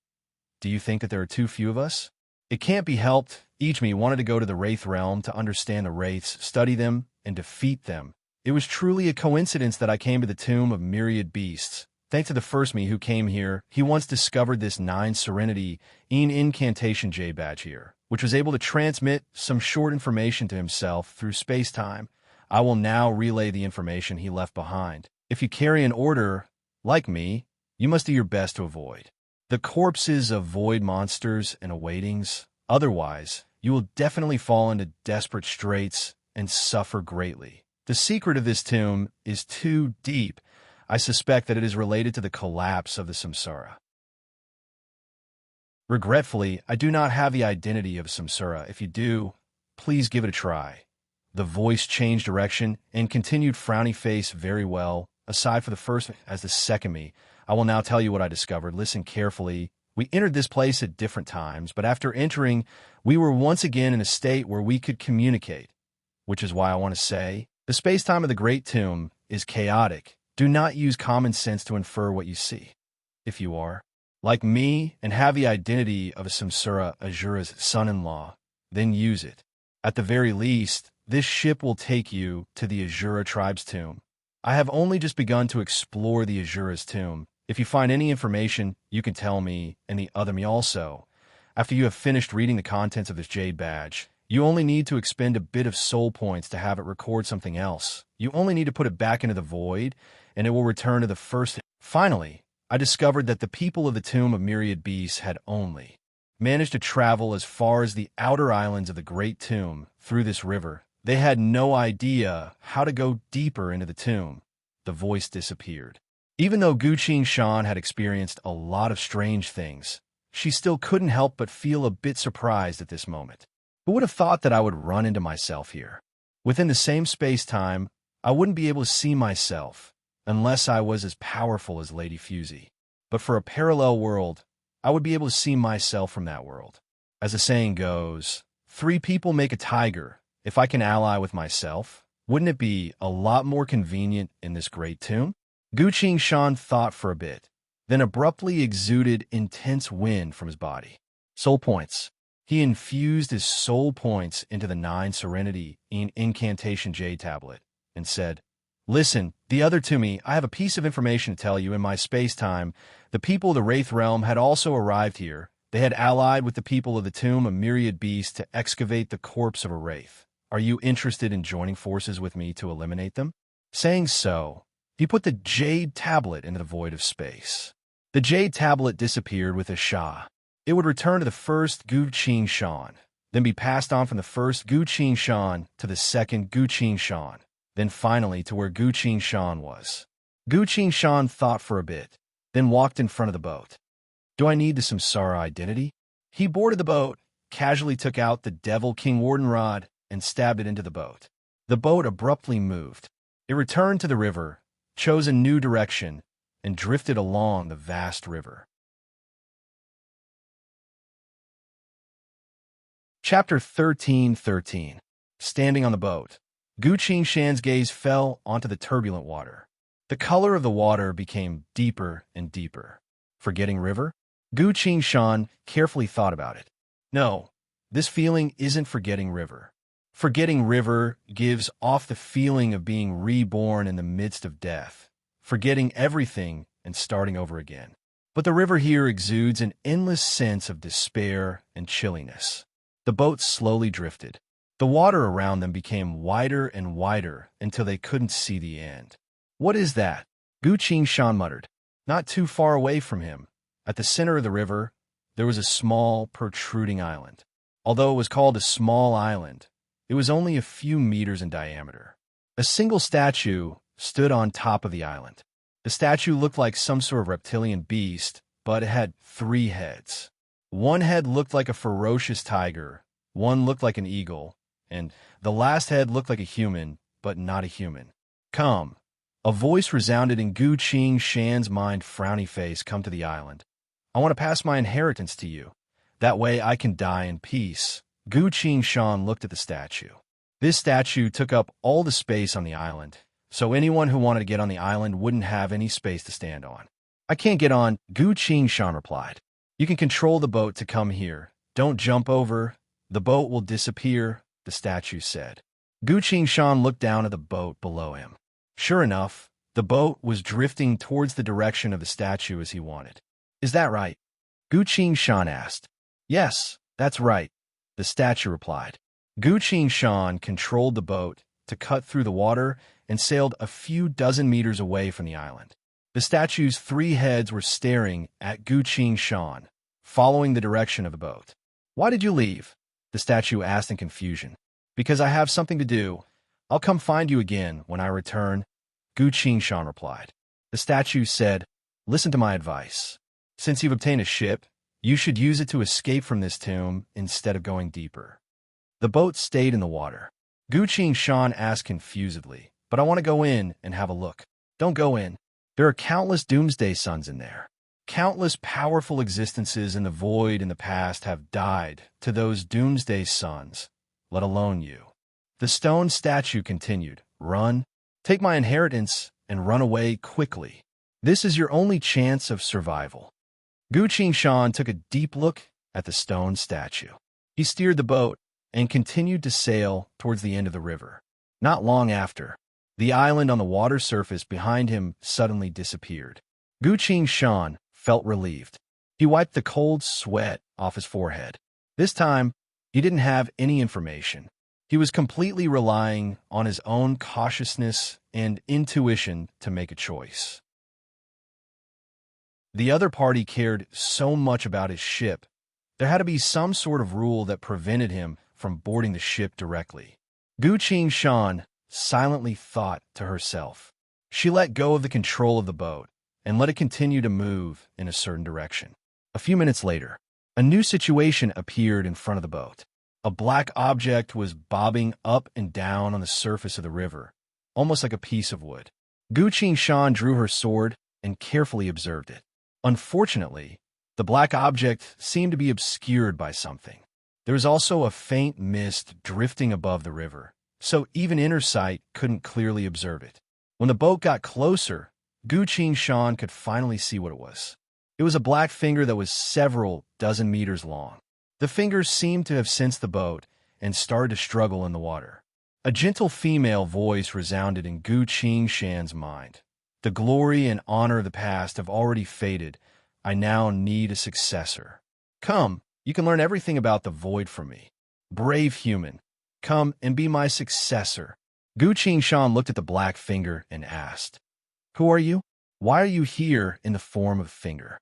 Do you think that there are too few of us? It can't be helped. Each me wanted to go to the Wraith realm to understand the Wraiths, study them, and defeat them. It was truly a coincidence that I came to the tomb of myriad beasts. Thanks to the first me who came here, he once discovered this 9 serenity incantation J badge here, which was able to transmit some short information to himself through space-time. I will now relay the information he left behind. If you carry an order, like me, you must do your best to avoid the corpses of void monsters and awaitings. Otherwise, you will definitely fall into desperate straits and suffer greatly. The secret of this tomb is too deep. I suspect that it is related to the collapse of the samsara. Regretfully, I do not have the identity of samsara. If you do, please give it a try. The voice changed direction and continued frowny face very well. Aside for the first as the second me, I will now tell you what I discovered. Listen carefully. We entered this place at different times, but after entering, we were once again in a state where we could communicate. Which is why I want to say, the space-time of the Great Tomb is chaotic. Do not use common sense to infer what you see. If you are, like me, and have the identity of a samsara, Azura's son-in-law, then use it. At the very least, this ship will take you to the Azura tribe's tomb. I have only just begun to explore the Azura's tomb. If you find any information, you can tell me and the other me also. After you have finished reading the contents of this jade badge, you only need to expend a bit of soul points to have it record something else. You only need to put it back into the void, and it will return to the first. Finally, I discovered that the people of the Tomb of Myriad Beasts had only managed to travel as far as the outer islands of the Great Tomb through this river. They had no idea how to go deeper into the tomb. The voice disappeared. Even though Guqing Shan had experienced a lot of strange things, she still couldn't help but feel a bit surprised at this moment. Who would have thought that I would run into myself here? Within the same space-time, I wouldn't be able to see myself, unless I was as powerful as Lady Fusey. But for a parallel world, I would be able to see myself from that world. As the saying goes, 3 people make a tiger. If I can ally with myself, wouldn't it be a lot more convenient in this great tomb? Guqing Shan thought for a bit, then abruptly exuded intense wind from his body. Soul points. He infused his soul points into the 9 serenity incantation jade tablet and said, "Listen, the other to me, I have a piece of information to tell you. In my space-time, the people of the Wraith realm had also arrived here. They had allied with the people of the Tomb of Myriad Beasts to excavate the corpse of a Wraith. Are you interested in joining forces with me to eliminate them?" Saying so, he put the jade tablet into the void of space. The jade tablet disappeared with a shah. It would return to the first Guqing Shan, then be passed on from the first Guqing Shan to the second Guqing Shan, then finally to where Guqing Shan was. Guqing Shan thought for a bit, then walked in front of the boat. Do I need the samsara identity? He boarded the boat, casually took out the Devil King Warden rod, and stabbed it into the boat. The boat abruptly moved. It returned to the river, chose a new direction, and drifted along the vast river. Chapter 13:13. Standing on the boat, Guqing Shan's gaze fell onto the turbulent water. The color of the water became deeper and deeper. Forgetting river? Guqing Shan carefully thought about it. No, this feeling isn't forgetting river. Forgetting river gives off the feeling of being reborn in the midst of death, forgetting everything and starting over again. But the river here exudes an endless sense of despair and chilliness. The boat slowly drifted. The water around them became wider and wider until they couldn't see the end. What is that? Guqing Shan muttered. Not too far away from him, at the center of the river, there was a small, protruding island. Although it was called a small island, it was only a few meters in diameter. A single statue stood on top of the island. The statue looked like some sort of reptilian beast, but it had 3 heads. One head looked like a ferocious tiger, one looked like an eagle, and the last head looked like a human, but not a human. Come. A voice resounded in Guqing Shan's mind. Frowny face, come to the island. I want to pass my inheritance to you. That way I can die in peace. Guqing Shan looked at the statue. This statue took up all the space on the island. so anyone who wanted to get on the island wouldn't have any space to stand on. I can't get on, Gu Qingshan replied. You can control the boat to come here. Don't jump over. The boat will disappear, the statue said. Gu Qingshan looked down at the boat below him. Sure enough, the boat was drifting towards the direction of the statue as he wanted. Is that right? Gu Qingshan asked. Yes, that's right, the statue replied. Gu Qingshan controlled the boat to cut through the water and sailed a few dozen meters away from the island. The statue's 3 heads were staring at Gu Qingshan, following the direction of the boat. Why did you leave? The statue asked in confusion. Because I have something to do. I'll come find you again when I return, Gu Qingshan replied. The statue said, Listen to my advice. Since you've obtained a ship, you should use it to escape from this tomb instead of going deeper. The boat stayed in the water. Gu Qingshan asked confusedly, But I want to go in and have a look. Don't go in. There are countless doomsday suns in there. Countless powerful existences in the void in the past have died to those doomsday suns, let alone you. The stone statue continued, Run, take my inheritance, and run away quickly. This is your only chance of survival. Gu Qingshan took a deep look at the stone statue. He steered the boat and continued to sail towards the end of the river. Not long after, the island on the water surface behind him suddenly disappeared. Gu Qingshan felt relieved. He wiped the cold sweat off his forehead. This time, he didn't have any information. He was completely relying on his own cautiousness and intuition to make a choice. The other party cared so much about his ship. There had to be some sort of rule that prevented him from boarding the ship directly. Gu Qingshan silently thought to herself. She let go of the control of the boat and let it continue to move in a certain direction. A few minutes later, a new situation appeared in front of the boat. A black object was bobbing up and down on the surface of the river, almost like a piece of wood. Gu Qingshan drew her sword and carefully observed it. Unfortunately, the black object seemed to be obscured by something. There was also a faint mist drifting above the river, so even inner sight couldn't clearly observe it. When the boat got closer, Gu Qingshan could finally see what it was. It was a black finger that was several dozen meters long. The fingers seemed to have sensed the boat and started to struggle in the water. A gentle female voice resounded in Gu Qingshan's mind. The glory and honor of the past have already faded. I now need a successor. Come, you can learn everything about the void from me. Brave human, come and be my successor. Gu Qingshan looked at the black finger and asked, Who are you? Why are you here in the form of a finger?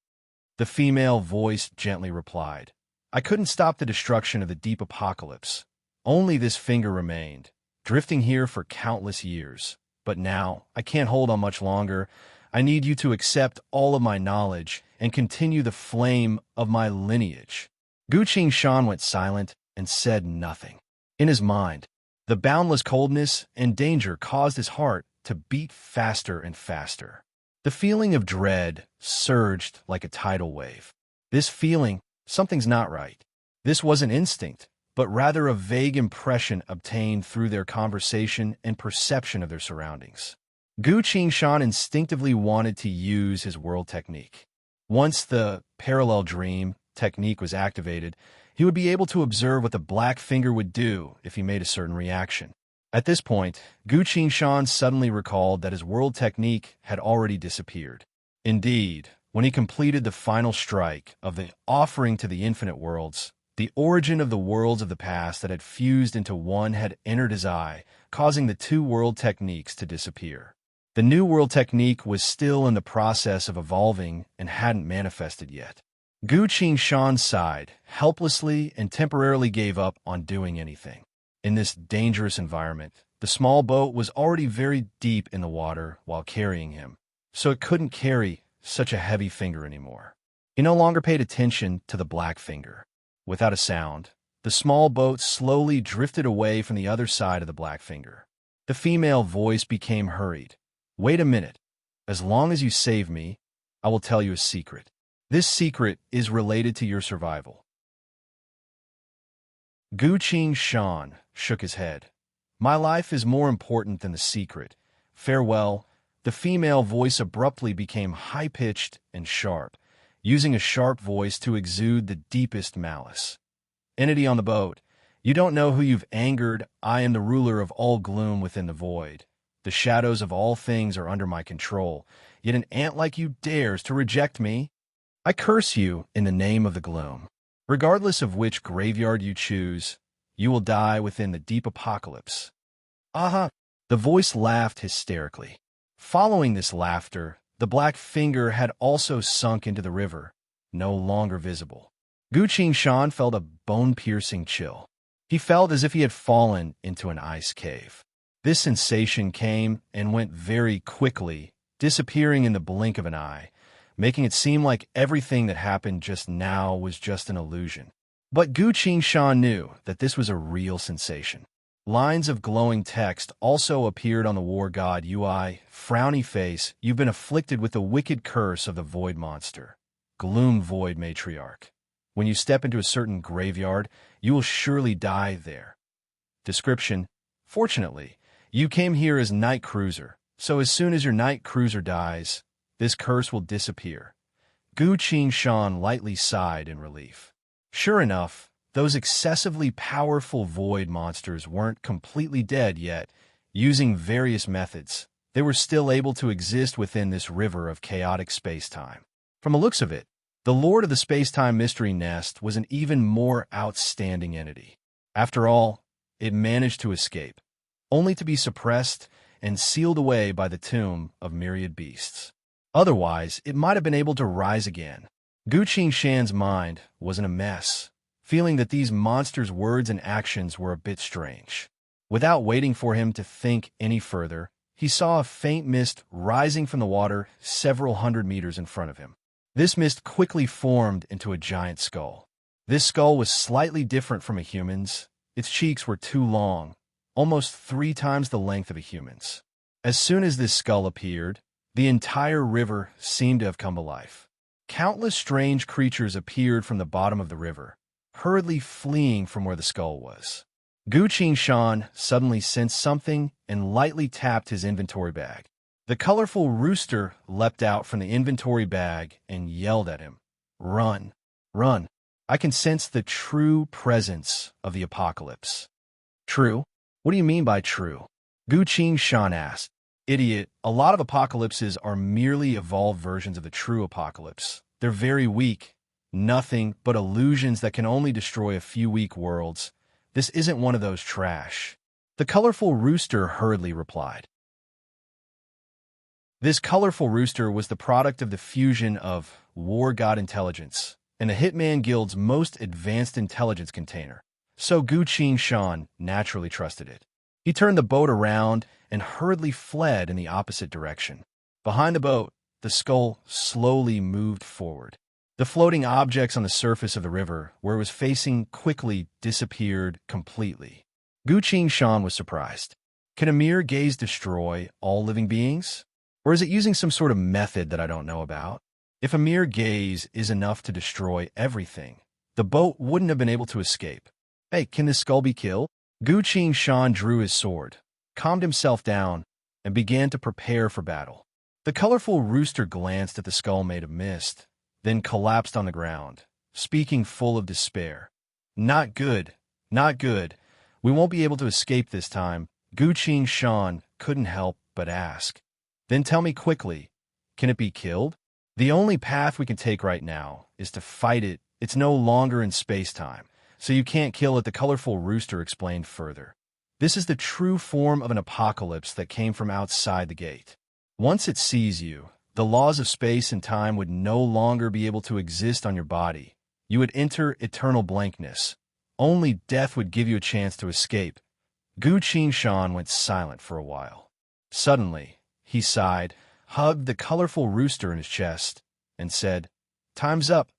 The female voice gently replied, I couldn't stop the destruction of the deep apocalypse. Only this finger remained, drifting here for countless years. But now, I can't hold on much longer. I need you to accept all of my knowledge and continue the flame of my lineage. Gu Qingshan went silent and said nothing. In his mind, the boundless coldness and danger caused his heart to beat faster and faster. The feeling of dread surged like a tidal wave. This feeling, something's not right. This wasn't instinct, but rather a vague impression obtained through their conversation and perception of their surroundings. Gu Qingshan instinctively wanted to use his world technique. Once the parallel dream technique was activated, he would be able to observe what the black finger would do if he made a certain reaction. At this point, Gu Qingshan suddenly recalled that his world technique had already disappeared. Indeed, when he completed the final strike of the offering to the infinite worlds, the origin of the worlds of the past that had fused into one had entered his eye, causing the 2 world techniques to disappear. The new world technique was still in the process of evolving and hadn't manifested yet. Gu Qingshan sighed, helplessly, and temporarily gave up on doing anything. In this dangerous environment, the small boat was already very deep in the water while carrying him, so it couldn't carry such a heavy finger anymore. He no longer paid attention to the black finger. Without a sound, the small boat slowly drifted away from the other side of the black finger. The female voice became hurried. Wait a minute. As long as you save me, I will tell you a secret. This secret is related to your survival. Gu Qingshan shook his head. My life is more important than the secret. farewell, the female voice abruptly became high-pitched and sharp, using a sharp voice to exude the deepest malice. Entity on the boat, you don't know who you've angered. I am the ruler of all gloom within the void. The shadows of all things are under my control, yet an ant like you dares to reject me? I curse you in the name of the gloom. Regardless of which graveyard you choose, you will die within the deep apocalypse. Aha! The voice laughed hysterically. Following this laughter, the black finger had also sunk into the river, no longer visible. Gu Qingshan felt a bone-piercing chill. He felt as if he had fallen into an ice cave. This sensation came and went very quickly, disappearing in the blink of an eye, making it seem like everything that happened just now was just an illusion. But Gu Qingshan knew that this was a real sensation. Lines of glowing text also appeared on the war god UI, frowny face, you've been afflicted with the wicked curse of the void monster. Gloom void matriarch. When you step into a certain graveyard, you will surely die there. Description: fortunately, you came here as night cruiser, so as soon as your night cruiser dies, this curse will disappear. Gu Qingshan lightly sighed in relief. Sure enough, those excessively powerful void monsters weren't completely dead yet. Using various methods, they were still able to exist within this river of chaotic space-time. From the looks of it, the Lord of the Space-Time Mystery Nest was an even more outstanding entity. After all, it managed to escape, only to be suppressed and sealed away by the tomb of myriad beasts. Otherwise, it might have been able to rise again. Gu Qingshan's mind was in a mess, feeling that these monsters' words and actions were a bit strange. Without waiting for him to think any further, he saw a faint mist rising from the water several hundred meters in front of him. This mist quickly formed into a giant skull. This skull was slightly different from a human's. Its cheeks were too long, almost 3 times the length of a human's. As soon as this skull appeared, the entire river seemed to have come to life. Countless strange creatures appeared from the bottom of the river, hurriedly fleeing from where the skull was. Gu Qingshan suddenly sensed something and lightly tapped his inventory bag. The colorful rooster leapt out from the inventory bag and yelled at him, "Run! Run! I can sense the true presence of the apocalypse." True? What do you mean by true? Gu Qingshan asked. Idiot, a lot of apocalypses are merely evolved versions of the true apocalypse. They're very weak. Nothing but illusions that can only destroy a few weak worlds. This isn't one of those trash. The colorful rooster hurriedly replied. This colorful rooster was the product of the fusion of War God Intelligence and the Hitman Guild's most advanced intelligence container, so Gu Qingshan naturally trusted it. He turned the boat around and hurriedly fled in the opposite direction. Behind the boat, the skull slowly moved forward. The floating objects on the surface of the river, where it was facing, quickly disappeared completely. Gu Qingshan was surprised. Can a mere gaze destroy all living beings? Or is it using some sort of method that I don't know about? If a mere gaze is enough to destroy everything, the boat wouldn't have been able to escape. Hey, can this skull be killed? Gu Qingshan drew his sword, calmed himself down, and began to prepare for battle. The colorful rooster glanced at the skull made of mist, then collapsed on the ground, speaking full of despair. Not good, not good. We won't be able to escape this time. Gu Qingshan couldn't help but ask. Then tell me quickly, can it be killed? The only path we can take right now is to fight it. It's no longer in space-time, so you can't kill it, the colorful rooster explained further. This is the true form of an apocalypse that came from outside the gate. Once it sees you, the laws of space and time would no longer be able to exist on your body. You would enter eternal blankness. Only death would give you a chance to escape. Gu Qingshan went silent for a while. Suddenly, he sighed, hugged the colorful rooster in his chest, and said, "Time's up."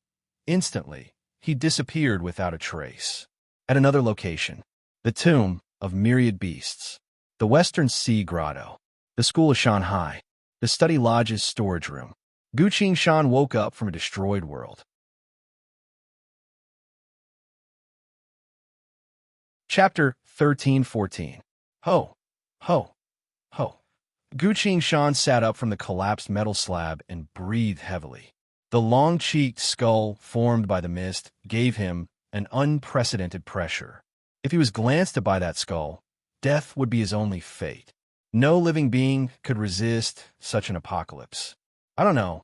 Instantly, he disappeared without a trace. At another location, the tomb of myriad beasts, the Western Sea Grotto, the School of Shanghai, the Study Lodge's storage room. Gu Qingshan woke up from a destroyed world. Chapter 13-14. Ho, ho, ho. Gu Shan sat up from the collapsed metal slab and breathed heavily. The long-cheeked skull formed by the mist gave him an unprecedented pressure. If he was glanced at by that skull, death would be his only fate. No living being could resist such an apocalypse. I don't know.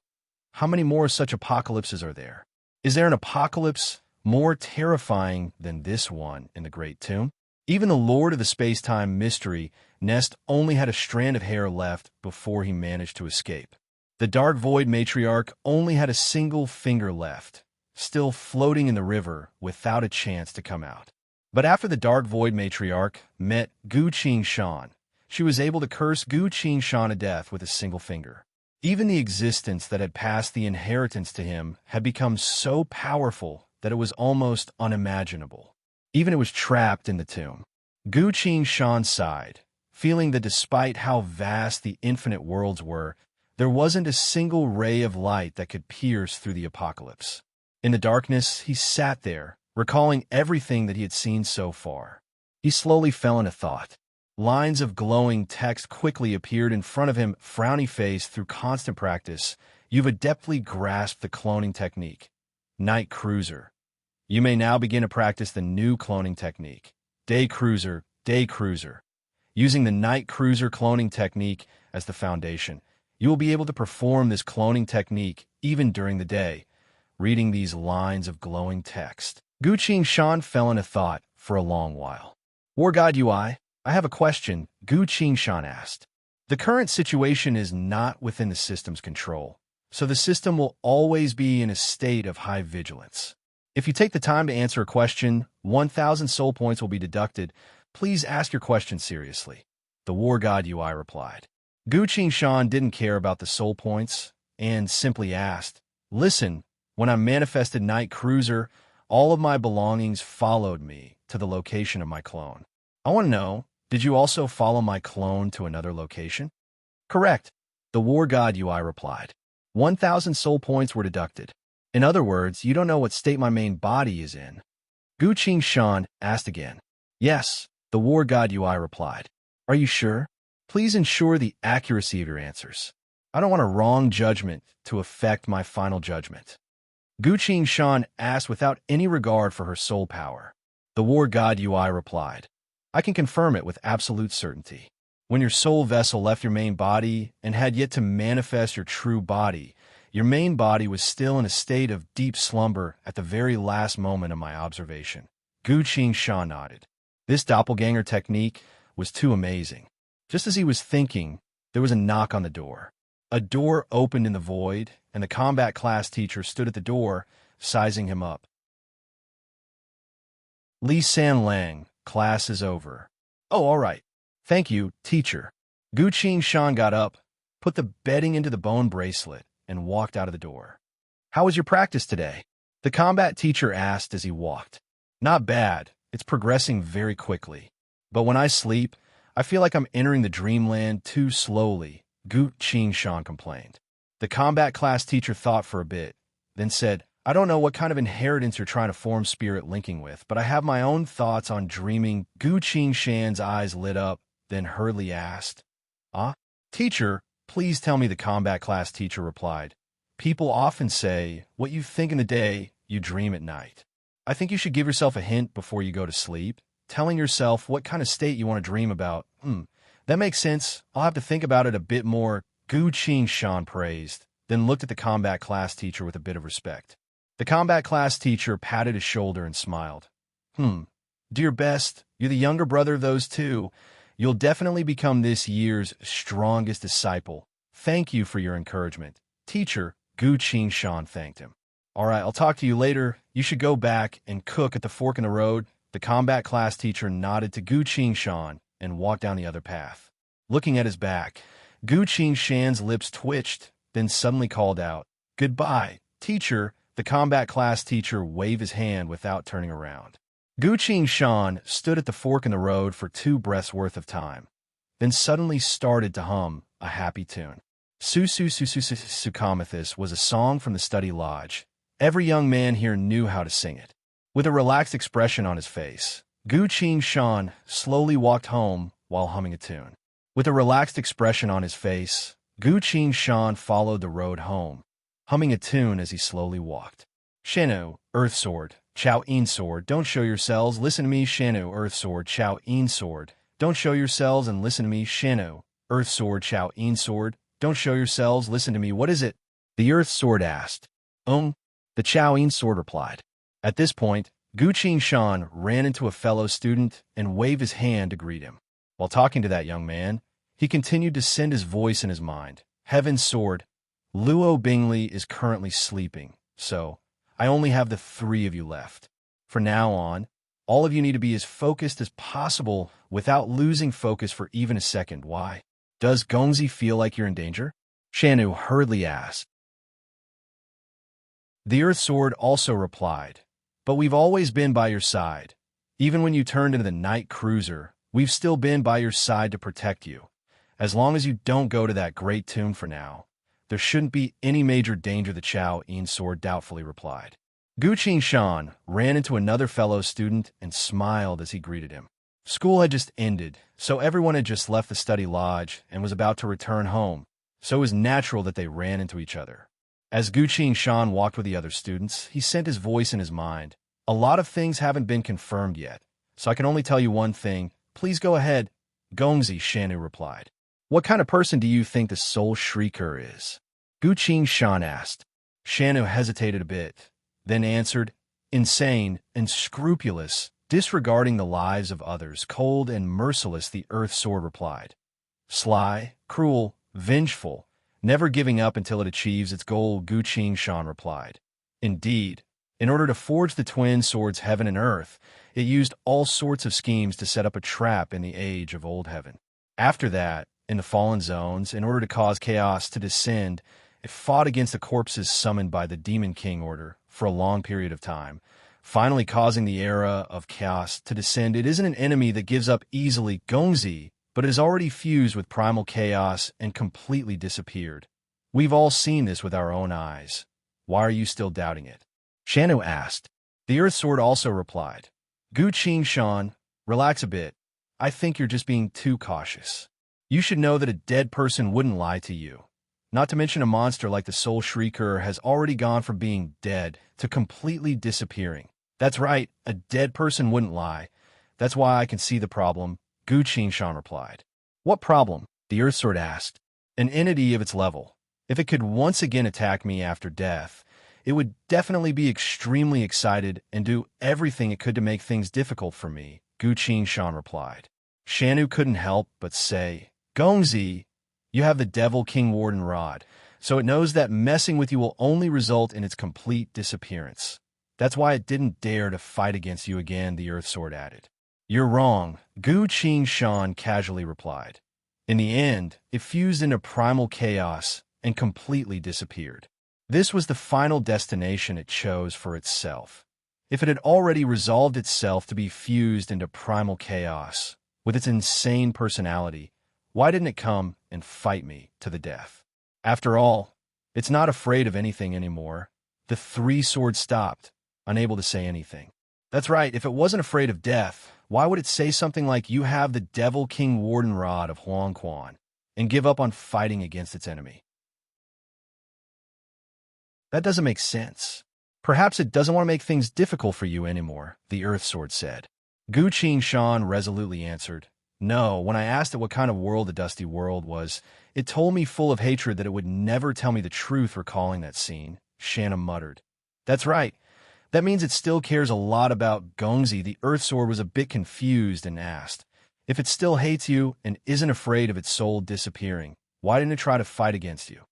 How many more such apocalypses are there? Is there an apocalypse more terrifying than this one in the Great Tomb? Even the Lord of the Space-Time Mystery Nest only had a strand of hair left before he managed to escape. The Dark Void Matriarch only had a single finger left, still floating in the river without a chance to come out. But after the Dark Void Matriarch met Gu Shan, she was able to curse Gu Shan to death with a single finger. Even the existence that had passed the inheritance to him had become so powerful that it was almost unimaginable. Even it was trapped in the tomb. Gu Shan sighed, feeling that despite how vast the infinite worlds were, there wasn't a single ray of light that could pierce through the apocalypse. In the darkness, he sat there, recalling everything that he had seen so far. He slowly fell into thought. Lines of glowing text quickly appeared in front of him, frowny face. Through constant practice, you've adeptly grasped the cloning technique. Night Cruiser. You may now begin to practice the new cloning technique. Day Cruiser, Day Cruiser. Using the Night Cruiser cloning technique as the foundation, you will be able to perform this cloning technique even during the day, reading these lines of glowing text. Gu Shan fell into thought for a long while. War God UI, I have a question, Gu Shan asked. The current situation is not within the system's control, so the system will always be in a state of high vigilance. If you take the time to answer a question, 1,000 soul points will be deducted. Please ask your question seriously. The War God UI replied. Gu Shan didn't care about the soul points and simply asked, Listen, when I manifested Night Cruiser, all of my belongings followed me to the location of my clone. I want to know, did you also follow my clone to another location? Correct. The War God UI replied. 1,000 soul points were deducted. In other words, you don't know what state my main body is in. Gu Shan asked again. Yes, the War God UI replied. Are you sure? Please ensure the accuracy of your answers. I don't want a wrong judgment to affect my final judgment. Gu Shan asked without any regard for her soul power. The War God UI replied. I can confirm it with absolute certainty. When your soul vessel left your main body and had yet to manifest your true body, your main body was still in a state of deep slumber at the very last moment of my observation. Gu Shan nodded. This doppelganger technique was too amazing. Just as he was thinking, there was a knock on the door. A door opened in the void, and the combat class teacher stood at the door, sizing him up. Li San Lang, class is over. Oh, all right. Thank you, teacher. Gu Shan got up, put the bedding into the bone bracelet, and walked out of the door. How was your practice today? The combat teacher asked as he walked. Not bad. It's progressing very quickly. But when I sleep, I feel like I'm entering the dreamland too slowly, Gu Shan complained. The combat class teacher thought for a bit, then said, I don't know what kind of inheritance you're trying to form spirit linking with, but I have my own thoughts on dreaming. Gu Shan's eyes lit up, then hurriedly asked, Teacher, please tell me, the combat class teacher replied. People often say, what you think in the day, you dream at night. I think you should give yourself a hint before you go to sleep, telling yourself what kind of state you want to dream about. That makes sense. I'll have to think about it a bit more, Gu Shan praised, then looked at the combat class teacher with a bit of respect. The combat class teacher patted his shoulder and smiled. Do your best. You're the younger brother of those two. You'll definitely become this year's strongest disciple. Thank you for your encouragement. Teacher, Gu Shan thanked him. All right, I'll talk to you later. You should go back and cook at the fork in the road. The combat class teacher nodded to Gu Shan and walked down the other path. Looking at his back, Gu Shan's lips twitched, then suddenly called out, Goodbye, teacher. The combat class teacher waved his hand without turning around. Gu Shan stood at the fork in the road for 2 breaths worth of time, then suddenly started to hum a happy tune. Sukamithis was a song from the study lodge. Every young man here knew how to sing it. With a relaxed expression on his face, Gu Shan slowly walked home while humming a tune. With a relaxed expression on his face, Gu Shan followed the road home, humming a tune as he slowly walked. Shanu, Earth Sword, Chao In Sword, don't show yourselves, listen to me, Shanu, Earth Sword, Chao In Sword, don't show yourselves and listen to me, Shanu, Earth Sword, Chao In Sword, don't show yourselves, listen to me, what is it? The Earth Sword asked. The Chao In Sword replied. At this point, Gu Shan ran into a fellow student and waved his hand to greet him. While talking to that young man, he continued to send his voice in his mind. Heaven's Sword, Luo Bingley is currently sleeping, so I only have the three of you left. From now on, all of you need to be as focused as possible without losing focus for even a second. Why? Does Gongzi feel like you're in danger? Shanu hurriedly asked. The Earth Sword also replied, but we've always been by your side. Even when you turned into the night cruiser, we've still been by your side to protect you. As long as you don't go to that great tomb for now, there shouldn't be any major danger, the Chao In Sword doubtfully replied. Gu Shan ran into another fellow student and smiled as he greeted him. School had just ended, so everyone had just left the study lodge and was about to return home, so it was natural that they ran into each other. As Gu Shan walked with the other students, he sent his voice in his mind. A lot of things haven't been confirmed yet, so I can only tell you one thing. Please go ahead, Gongzi, Shanu replied. What kind of person do you think the Soul Shrieker is? Gu Shan asked. Shanu hesitated a bit, then answered, insane and scrupulous, disregarding the lives of others, cold and merciless, the Earth Sword replied. Sly, cruel, vengeful, never giving up until it achieves its goal, Gu Shan replied. Indeed, in order to forge the twin swords heaven and earth, it used all sorts of schemes to set up a trap in the age of old heaven. After that, in the fallen zones, in order to cause chaos to descend, it fought against the corpses summoned by the Demon King order for a long period of time, finally causing the era of chaos to descend. It isn't an enemy that gives up easily, Gongzi, but it has already fused with primal chaos and completely disappeared. We've all seen this with our own eyes. Why are you still doubting it? Shanu asked. The Earth Sword also replied. Gu Shan, relax a bit. I think you're just being too cautious. You should know that a dead person wouldn't lie to you. Not to mention a monster like the Soul Shrieker has already gone from being dead to completely disappearing. That's right, a dead person wouldn't lie. That's why I can see the problem, Gu Shan replied. What problem? The Earth Sword asked. An entity of its level. If it could once again attack me after death, it would definitely be extremely excited and do everything it could to make things difficult for me, Gu Shan replied. Shanu couldn't help but say, Gongzi, you have the Devil King Warden Rod, so it knows that messing with you will only result in its complete disappearance. That's why it didn't dare to fight against you again, the Earth Sword added. You're wrong, Gu Shan casually replied. In the end, it fused into primal chaos and completely disappeared. This was the final destination it chose for itself. If it had already resolved itself to be fused into primal chaos, with its insane personality, why didn't it come and fight me to the death? After all, it's not afraid of anything anymore. The three swords stopped, unable to say anything. That's right, if it wasn't afraid of death, why would it say something like, you have the Devil King Warden Rod of Huangquan, and give up on fighting against its enemy? That doesn't make sense. Perhaps it doesn't want to make things difficult for you anymore, the Earth Sword said. Gu Shan resolutely answered, No, when I asked it what kind of world the Dusty World was, it told me full of hatred that it would never tell me the truth recalling that scene, Shanna muttered. That's right. That means it still cares a lot about Gongzi. The Earth Sword was a bit confused and asked, if it still hates you and isn't afraid of its soul disappearing, why didn't it try to fight against you?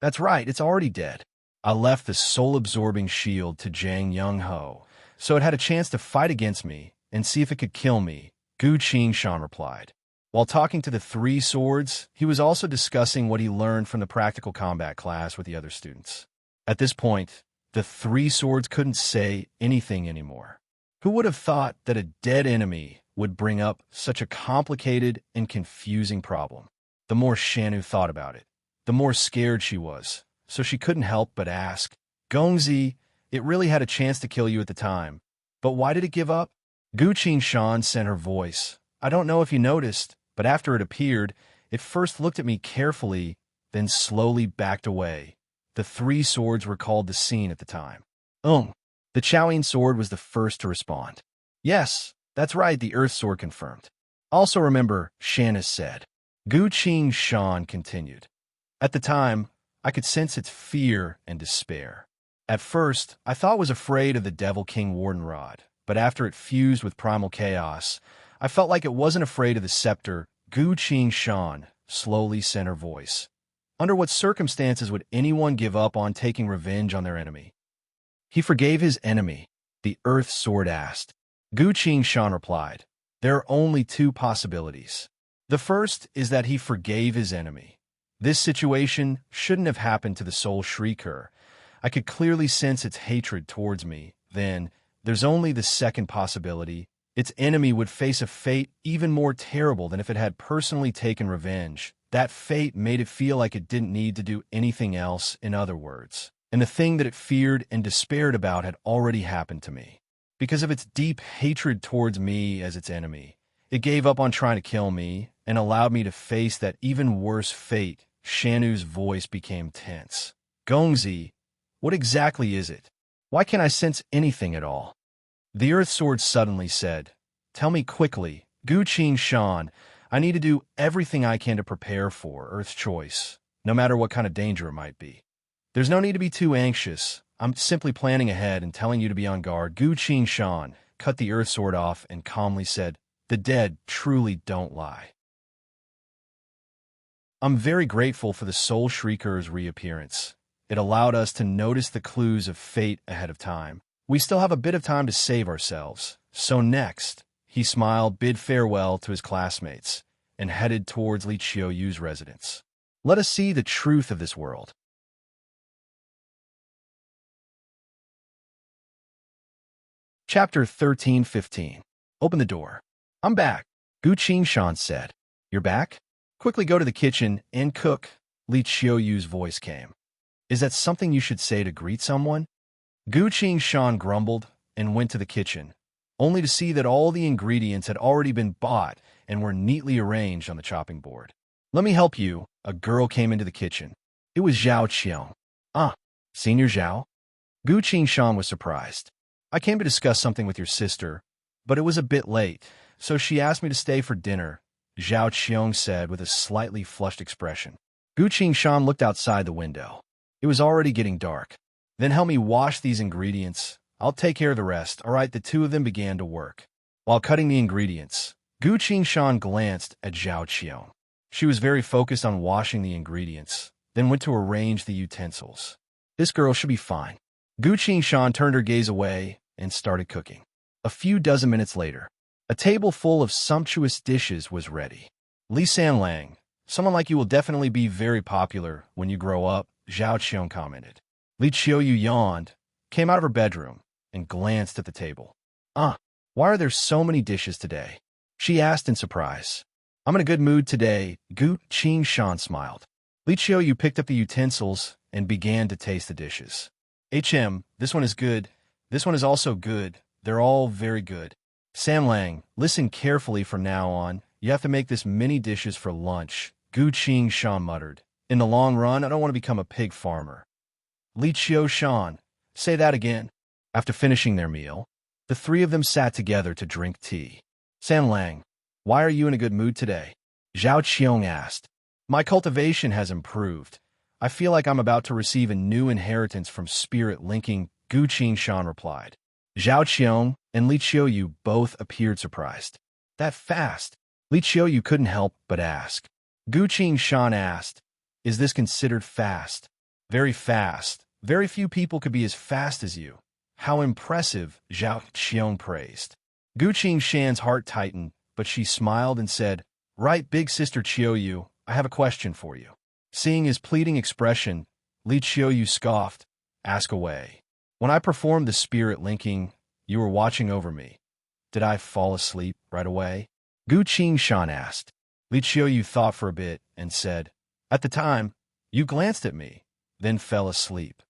That's right, it's already dead. I left the soul-absorbing shield to Zhang Young-ho, so it had a chance to fight against me and see if it could kill me, Gu Shan replied. While talking to the three swords, he was also discussing what he learned from the practical combat class with the other students. At this point, the three swords couldn't say anything anymore. Who would have thought that a dead enemy would bring up such a complicated and confusing problem? The more Shanu thought about it, the more scared she was, so she couldn't help but ask, Gongzi, it really had a chance to kill you at the time, but why did it give up? Gu Shan sent her voice. I don't know if you noticed, but after it appeared, It first looked at me carefully, then slowly backed away. The three swords recalled the scene at the time. The Chowing sword was the first to respond. Yes, that's right, the Earth sword confirmed. Also remember, Shanna said. Gu Qing Shan continued. At the time, I could sense its fear and despair. At first, I thought it was afraid of the Devil King Warden Rod, but after it fused with primal chaos, I felt like it wasn't afraid of the scepter. Gu Qing Shan slowly said her voice. Under what circumstances would anyone give up on taking revenge on their enemy? He forgave his enemy, the Earth Sword asked. Gu Qing Shan replied, there are only two possibilities. The first is that he forgave his enemy. This situation shouldn't have happened to the Soul Shrieker. I could clearly sense its hatred towards me. Then, there's only the second possibility. Its enemy would face a fate even more terrible than if it had personally taken revenge. That fate made it feel like it didn't need to do anything else, in other words. And the thing that it feared and despaired about had already happened to me. Because of its deep hatred towards me as its enemy, it gave up on trying to kill me and allowed me to face that even worse fate. Shanu's voice became tense. Gongzi, what exactly is it? Why can't I sense anything at all? The Earth Sword suddenly said, tell me quickly, Gu Qing Shan. I need to do everything I can to prepare for Earth's choice, no matter what kind of danger it might be. There's no need to be too anxious. I'm simply planning ahead and telling you to be on guard. Gu Qing Shan cut the Earth Sword off and calmly said, the dead truly don't lie. I'm very grateful for the Soul Shrieker's reappearance. It allowed us to notice the clues of fate ahead of time. We still have a bit of time to save ourselves. So next, he smiled, bid farewell to his classmates, and headed towards Li Qiuyu's residence. Let us see the truth of this world. Chapter 13:15. Open the door. I'm back, Gu Qing Shan said. You're back? Quickly go to the kitchen and cook, Li Qiuyu's voice came. Is that something you should say to greet someone? Gu Qing Shan grumbled and went to the kitchen, only to see that all the ingredients had already been bought and were neatly arranged on the chopping board. Let me help you, a girl came into the kitchen. It was Zhao Qiong. Senior Zhao? Gu Qing Shan was surprised. I came to discuss something with your sister, but it was a bit late, so she asked me to stay for dinner, Zhao Qiong said with a slightly flushed expression. Gu Qing Shan looked outside the window. It was already getting dark. Then help me wash these ingredients. I'll take care of the rest. All right, the two of them began to work. While cutting the ingredients, Gu Qing Shan glanced at Zhao Qiong. She was very focused on washing the ingredients, then went to arrange the utensils. This girl should be fine. Gu Qing Shan turned her gaze away and started cooking. A few dozen minutes later, a table full of sumptuous dishes was ready. Li Sanlang, someone like you will definitely be very popular when you grow up, Zhao Qiong commented. Li Qiuyu yawned, came out of her bedroom, and glanced at the table. Why are there so many dishes today? She asked in surprise. I'm in a good mood today, Gu Qing Shan smiled. Li Qiuyu picked up the utensils and began to taste the dishes. This one is good. This one is also good. They're all very good. Sanlang, listen carefully from now on. You have to make this many dishes for lunch, Gu Qing Shan muttered. In the long run, I don't want to become a pig farmer. Li Qiu Shan, say that again. After finishing their meal, the three of them sat together to drink tea. Sanlang, why are you in a good mood today? Zhao Qiong asked. My cultivation has improved. I feel like I'm about to receive a new inheritance from spirit linking, Gu Qing Shan replied. Zhao Qiong and Li Qiuyu both appeared surprised. That fast? Li Qiuyu couldn't help but ask. Gu Qing Shan asked, is this considered fast? Very fast. Very few people could be as fast as you. How impressive, Zhao Qiong praised. Gu Qing Shan's heart tightened, but she smiled and said, right, big sister Qiuyu, I have a question for you. Seeing his pleading expression, Li Qiuyu scoffed, ask away. When I performed the spirit linking, you were watching over me. Did I fall asleep right away? Gu Qing Shan asked. Li Qiuyu thought for a bit and said, at the time, you glanced at me, then fell asleep.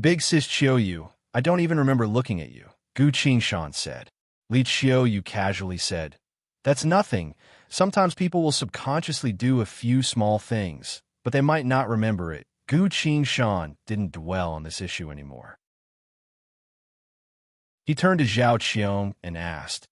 Big sis Qiuyu, I don't even remember looking at you, Gu Qing Shan said. Li Qiuyu casually said, that's nothing. Sometimes people will subconsciously do a few small things, but they might not remember it. Gu Shan didn't dwell on this issue anymore. He turned to Zhao Qiong and asked,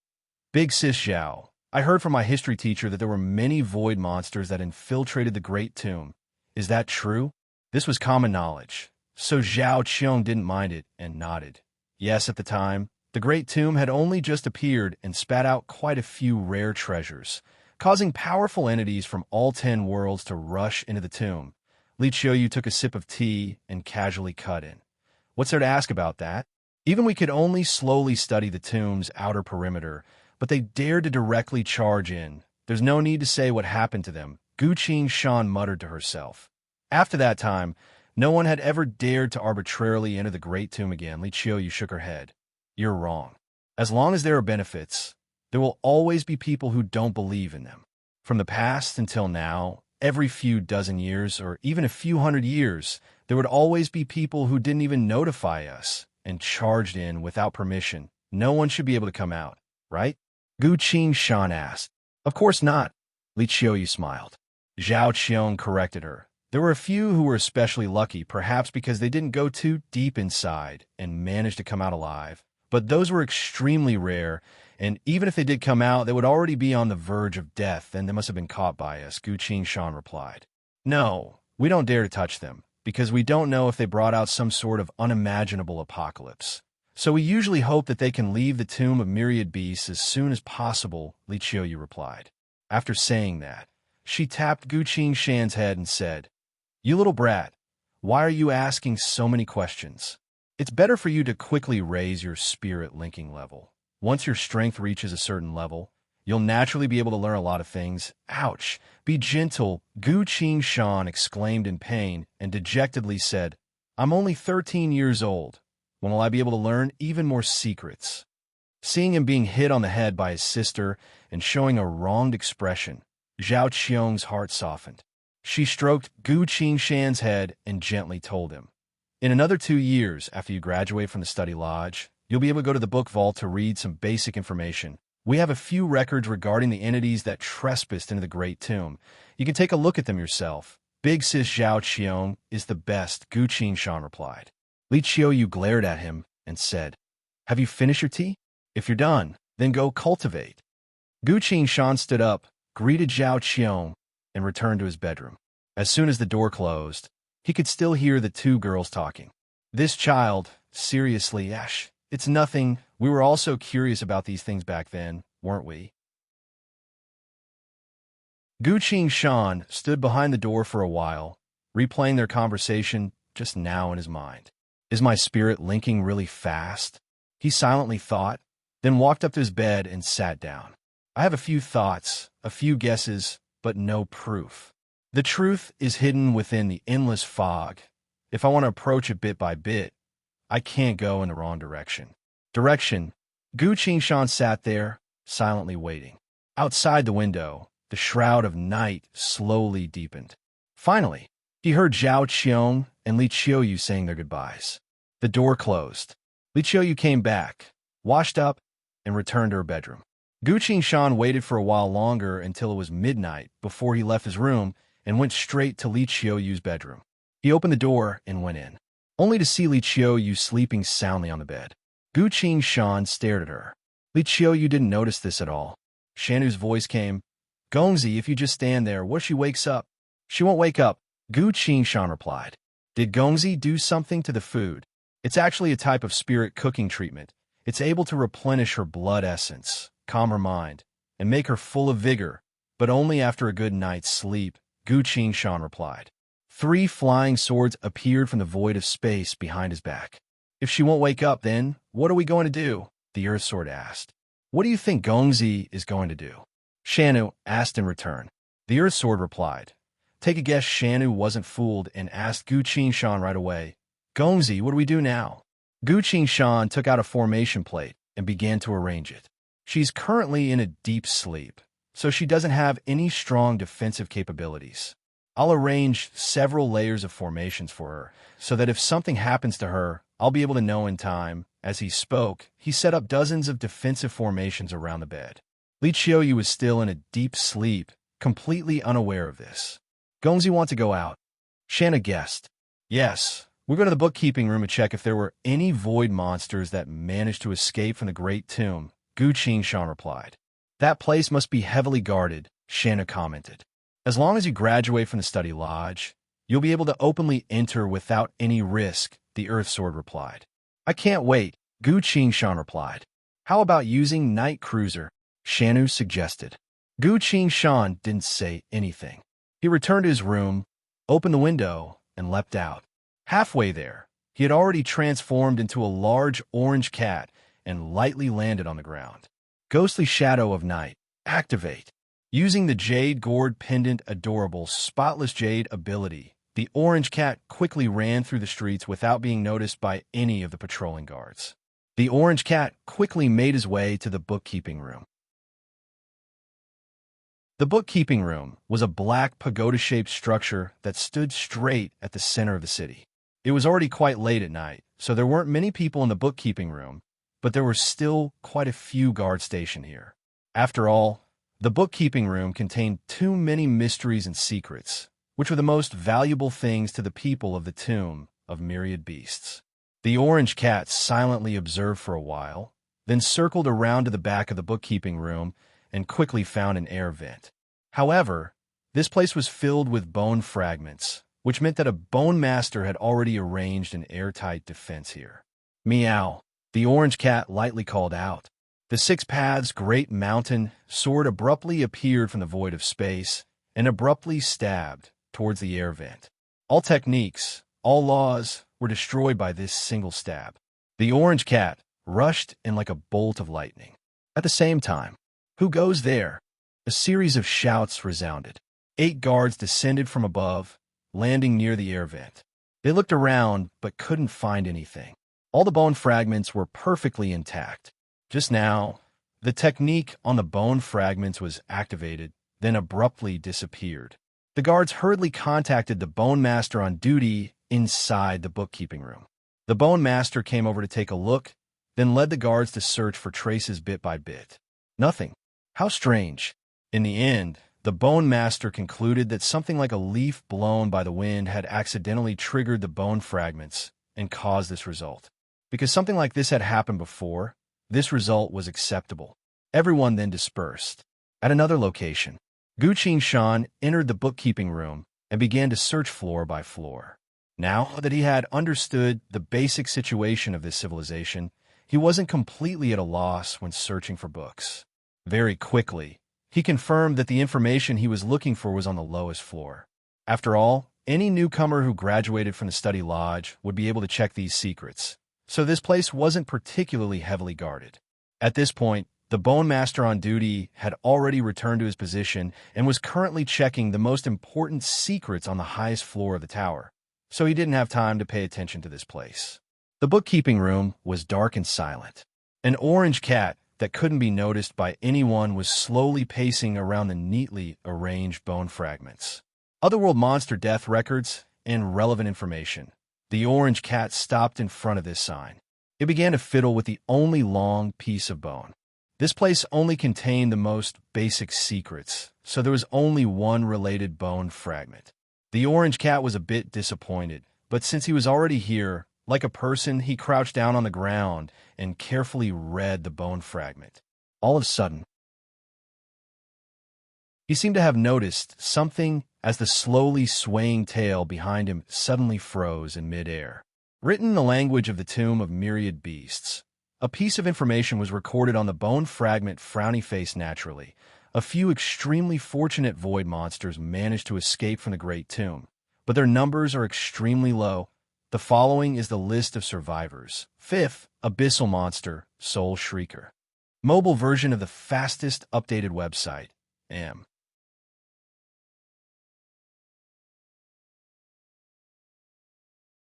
Big Sis Zhao, I heard from my history teacher that there were many void monsters that infiltrated the Great Tomb. Is that true? This was common knowledge, so Zhao Qiong didn't mind it and nodded. Yes, at the time, the Great Tomb had only just appeared and spat out quite a few rare treasures, causing powerful entities from all 10 worlds to rush into the tomb. Li Qiuyu took a sip of tea and casually cut in. What's there to ask about that? Even we could only slowly study the tomb's outer perimeter, but they dared to directly charge in. There's no need to say what happened to them, Gu Shan muttered to herself. After that time, no one had ever dared to arbitrarily enter the Great Tomb again. Li Qiuyu shook her head. You're wrong. As long as there are benefits, there will always be people who don't believe in them. From the past until now, every few dozen years or even a few hundred years, there would always be people who didn't even notify us and charged in without permission. No one should be able to come out, right? Gu Shan asked. Of course not, Li Qiuyu smiled. Zhao Qiong corrected her. There were a few who were especially lucky, perhaps because they didn't go too deep inside and managed to come out alive. But those were extremely rare, and even if they did come out, they would already be on the verge of death, and they must have been caught by us, Gu Shan replied. No, we don't dare to touch them, because we don't know if they brought out some sort of unimaginable apocalypse. So we usually hope that they can leave the tomb of myriad beasts as soon as possible, Li Qiuyu replied. After saying that, she tapped Gu Shan's head and said, You little brat, why are you asking so many questions? It's better for you to quickly raise your spirit linking level. Once your strength reaches a certain level, you'll naturally be able to learn a lot of things. Ouch! Be gentle, Gu Shan exclaimed in pain and dejectedly said, I'm only 13 years old. When will I be able to learn even more secrets? Seeing him being hit on the head by his sister and showing a wronged expression, Zhao Qiong's heart softened. She stroked Gu Shan's head and gently told him, In another 2 years after you graduate from the study lodge, you'll be able to go to the book vault to read some basic information. We have a few records regarding the entities that trespassed into the Great Tomb. You can take a look at them yourself. Big Sis Zhao Qiong is the best, Gu Shan replied. Li Qiuyu glared at him and said, Have you finished your tea? If you're done, then go cultivate. Gu Shan stood up, greeted Zhao Qiong, and returned to his bedroom. As soon as the door closed, he could still hear the 2 girls talking. This child, seriously, Ash, it's nothing. We were all so curious about these things back then, weren't we? Gu Shan stood behind the door for a while, replaying their conversation just now in his mind. Is my spirit linking really fast? He silently thought, then walked up to his bed and sat down. I have a few thoughts, a few guesses, but no proof. The truth is hidden within the endless fog. If I want to approach it bit by bit, I can't go in the wrong direction. Gu Shan sat there, silently waiting. Outside the window, the shroud of night slowly deepened. Finally, he heard Zhao Qiong and Li Qiuyu saying their goodbyes. The door closed. Li Qiuyu came back, washed up, and returned to her bedroom. Gu Shan waited for a while longer until it was midnight before he left his room and went straight to Li Qiuyu's bedroom. He opened the door and went in, only to see Li Qiuyu sleeping soundly on the bed. Gu Shan stared at her. Li Qiuyu didn't notice this at all. Shanu's voice came, Gongzi, if you just stand there, what if she wakes up? She won't wake up, Gu Shan replied. Did Gongzi do something to the food? It's actually a type of spirit cooking treatment. It's able to replenish her blood essence, calm her mind, and make her full of vigor, but only after a good night's sleep, Gu Shan replied. 3 flying swords appeared from the void of space behind his back. If she won't wake up, then what are we going to do? The Earth Sword asked. What do you think Gongzi is going to do? Shanu asked in return. The Earth Sword replied. Take a guess. Shanu wasn't fooled and asked Gu Shan right away. Gongzi, what do we do now? Gu Shan took out a formation plate and began to arrange it. She's currently in a deep sleep, so she doesn't have any strong defensive capabilities. I'll arrange several layers of formations for her, so that if something happens to her, I'll be able to know in time. As he spoke, he set up dozens of defensive formations around the bed. Li Qiuyu was still in a deep sleep, completely unaware of this. Gongzi want to go out? Shanna guessed. Yes, we're going to the bookkeeping room to check if there were any void monsters that managed to escape from the Great Tomb, Gu Qingshan replied. That place must be heavily guarded, Shanna commented. As long as you graduate from the study lodge, you'll be able to openly enter without any risk, the Earth Sword replied. I can't wait, Gu Qingshan replied. How about using Night Cruiser? Shanu suggested. Gu Qingshan didn't say anything. He returned to his room, opened the window, and leapt out. Halfway there, he had already transformed into a large orange cat and lightly landed on the ground. Ghostly Shadow of Night. Activate. Using the Jade Gourd Pendant Adorable Spotless Jade ability, the orange cat quickly ran through the streets without being noticed by any of the patrolling guards. The orange cat quickly made his way to the bookkeeping room. The bookkeeping room was a black pagoda-shaped structure that stood straight at the center of the city. It was already quite late at night, so there weren't many people in the bookkeeping room, but there were still quite a few guards stationed here. After all, the bookkeeping room contained too many mysteries and secrets, which were the most valuable things to the people of the Tomb of Myriad Beasts. The orange cat silently observed for a while, then circled around to the back of the bookkeeping room and quickly found an air vent. However, this place was filled with bone fragments, which meant that a bone master had already arranged an airtight defense here. Meow, the orange cat lightly called out. The Six Paths Great Mountain sword abruptly appeared from the void of space and abruptly stabbed towards the air vent. All techniques, all laws were destroyed by this single stab. The orange cat rushed in like a bolt of lightning. At the same time, who goes there? A series of shouts resounded. 8 guards descended from above, landing near the air vent. They looked around but couldn't find anything. All the bone fragments were perfectly intact. Just now, the technique on the bone fragments was activated, then abruptly disappeared. The guards hurriedly contacted the bone master on duty inside the bookkeeping room. The bone master came over to take a look, then led the guards to search for traces bit by bit. Nothing. How strange. In the end, the bone master concluded that something like a leaf blown by the wind had accidentally triggered the bone fragments and caused this result. Because something like this had happened before, this result was acceptable. Everyone then dispersed. At another location, Gu Qingshan entered the bookkeeping room and began to search floor by floor. Now that he had understood the basic situation of this civilization, he wasn't completely at a loss when searching for books. Very quickly, he confirmed that the information he was looking for was on the lowest floor. After all, any newcomer who graduated from the study lodge would be able to check these secrets, so this place wasn't particularly heavily guarded. At this point, the bone master on duty had already returned to his position and was currently checking the most important secrets on the highest floor of the tower, so he didn't have time to pay attention to this place. The bookkeeping room was dark and silent. An orange cat that couldn't be noticed by anyone was slowly pacing around the neatly arranged bone fragments. Otherworld monster death records and relevant information. The orange cat stopped in front of this sign. It began to fiddle with the only long piece of bone. This place only contained the most basic secrets, so there was only one related bone fragment. The orange cat was a bit disappointed, but since he was already here, like a person, he crouched down on the ground and carefully read the bone fragment. All of a sudden, he seemed to have noticed something as the slowly swaying tail behind him suddenly froze in midair. Written in the language of the Tomb of Myriad Beasts, a piece of information was recorded on the bone fragment. Frowny face naturally. A few extremely fortunate void monsters managed to escape from the Great Tomb, but their numbers are extremely low. The following is the list of survivors. 5th, Abyssal Monster, Soul Shrieker. Mobile version of the fastest updated website, M.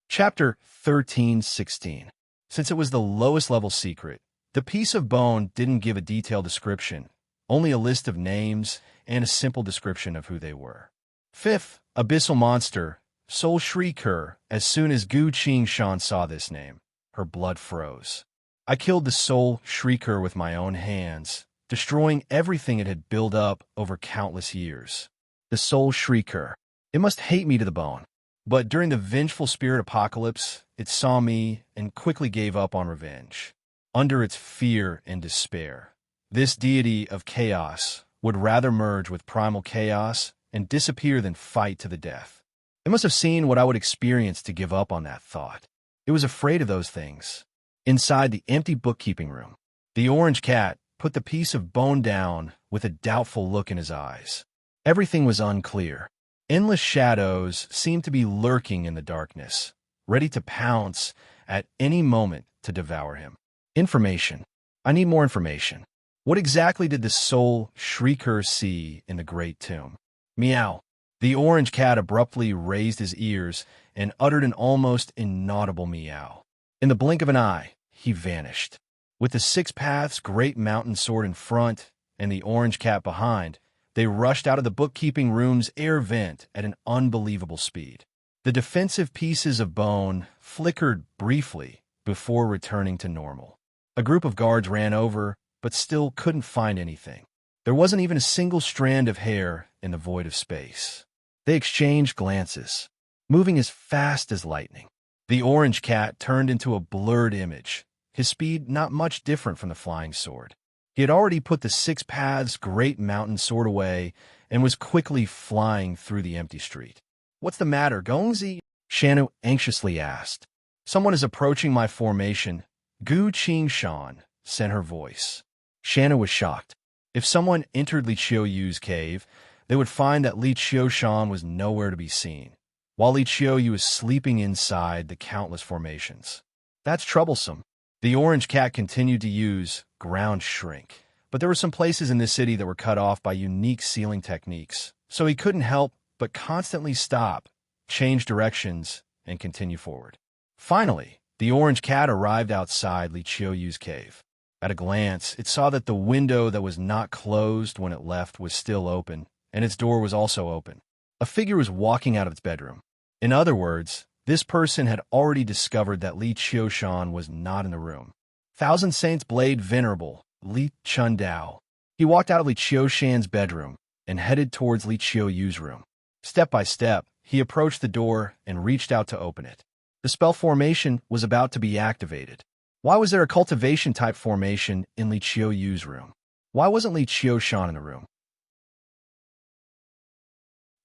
Chapter 1316. Since it was the lowest level secret, the piece of bone didn't give a detailed description, only a list of names and a simple description of who they were. 5th, Abyssal Monster, Soul Shrieker. As soon as Gu Qingshan saw this name, her blood froze. I killed the Soul Shrieker with my own hands, destroying everything it had built up over countless years. The soul shrieker. It must hate me to the bone. But during the vengeful spirit apocalypse, it saw me and quickly gave up on revenge. Under its fear and despair, this deity of chaos would rather merge with primal chaos and disappear than fight to the death. It must have seen what I would experience to give up on that thought. It was afraid of those things. Inside the empty bookkeeping room, the orange cat put the piece of bone down with a doubtful look in his eyes. Everything was unclear. Endless shadows seemed to be lurking in the darkness, ready to pounce at any moment to devour him. Information. I need more information. What exactly did the soul shrieker see in the great tomb? Meow. The orange cat abruptly raised his ears and uttered an almost inaudible meow. In the blink of an eye, he vanished. With the Six Paths great mountain sword in front and the orange cat behind, they rushed out of the bookkeeping room's air vent at an unbelievable speed. The defensive pieces of bone flickered briefly before returning to normal. A group of guards ran over, but still couldn't find anything. There wasn't even a single strand of hair in the void of space. They exchanged glances, moving as fast as lightning. The orange cat turned into a blurred image, his speed not much different from the flying sword. He had already put the Six Paths great mountain sword away and was quickly flying through the empty street. "What's the matter, Gongzi?" Shanu anxiously asked. "Someone is approaching my formation," Gu Qing sent her voice. Shanu was shocked. If someone entered Li Qiuyu's cave, they would find that Li Qiushan was nowhere to be seen, while Li Qiuyu was sleeping inside the countless formations. That's troublesome. The orange cat continued to use ground shrink, but there were some places in this city that were cut off by unique sealing techniques, so he couldn't help but constantly stop, change directions, and continue forward. Finally, the orange cat arrived outside Li Qiuyu's cave. At a glance, it saw that the window that was not closed when it left was still open, and its door was also open. A figure was walking out of its bedroom. In other words, this person had already discovered that Li Qiushan was not in the room. Thousand Saints Blade Venerable, Li Chundao. He walked out of Li Qiushan's bedroom and headed towards Li Qiuyu's room. Step by step, he approached the door and reached out to open it. The spell formation was about to be activated. Why was there a cultivation-type formation in Li Qiuyu's room? Why wasn't Li Qiushan in the room?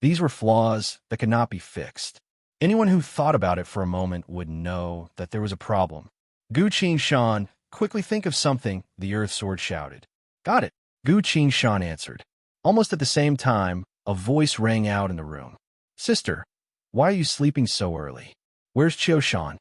These were flaws that could not be fixed. Anyone who thought about it for a moment would know that there was a problem. Gu Qing, quickly think of something, the Earth Sword shouted. Got it, Gu Qing answered. Almost at the same time, a voice rang out in the room. Sister, why are you sleeping so early? Where's Qiushan?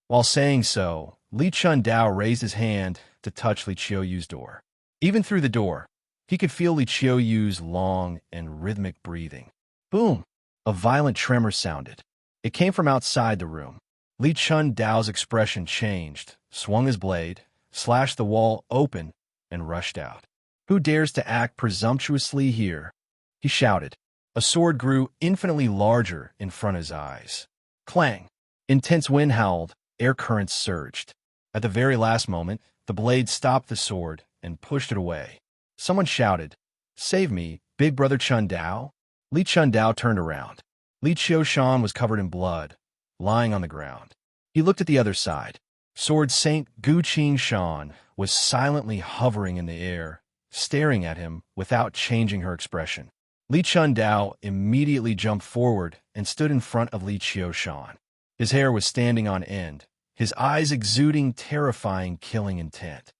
While saying so, Li Chundao raised his hand to touch Li Qiuyu's door. Even through the door, he could feel Li Qiuyu's long and rhythmic breathing. Boom! A violent tremor sounded. It came from outside the room. Li Chundao's expression changed, swung his blade, slashed the wall open, and rushed out. Who dares to act presumptuously here? He shouted. A sword grew infinitely larger in front of his eyes. Clang! Intense wind howled, air currents surged. At the very last moment, the blade stopped the sword and pushed it away. Someone shouted, Save me, Big Brother Chundao! Li Chundao turned around. Li Qiushan was covered in blood, lying on the ground. He looked at the other side. Sword Saint Gu Qing was silently hovering in the air, staring at him without changing her expression. Li Chundao immediately jumped forward and stood in front of Li Qiushan. His hair was standing on end, his eyes exuding terrifying killing intent.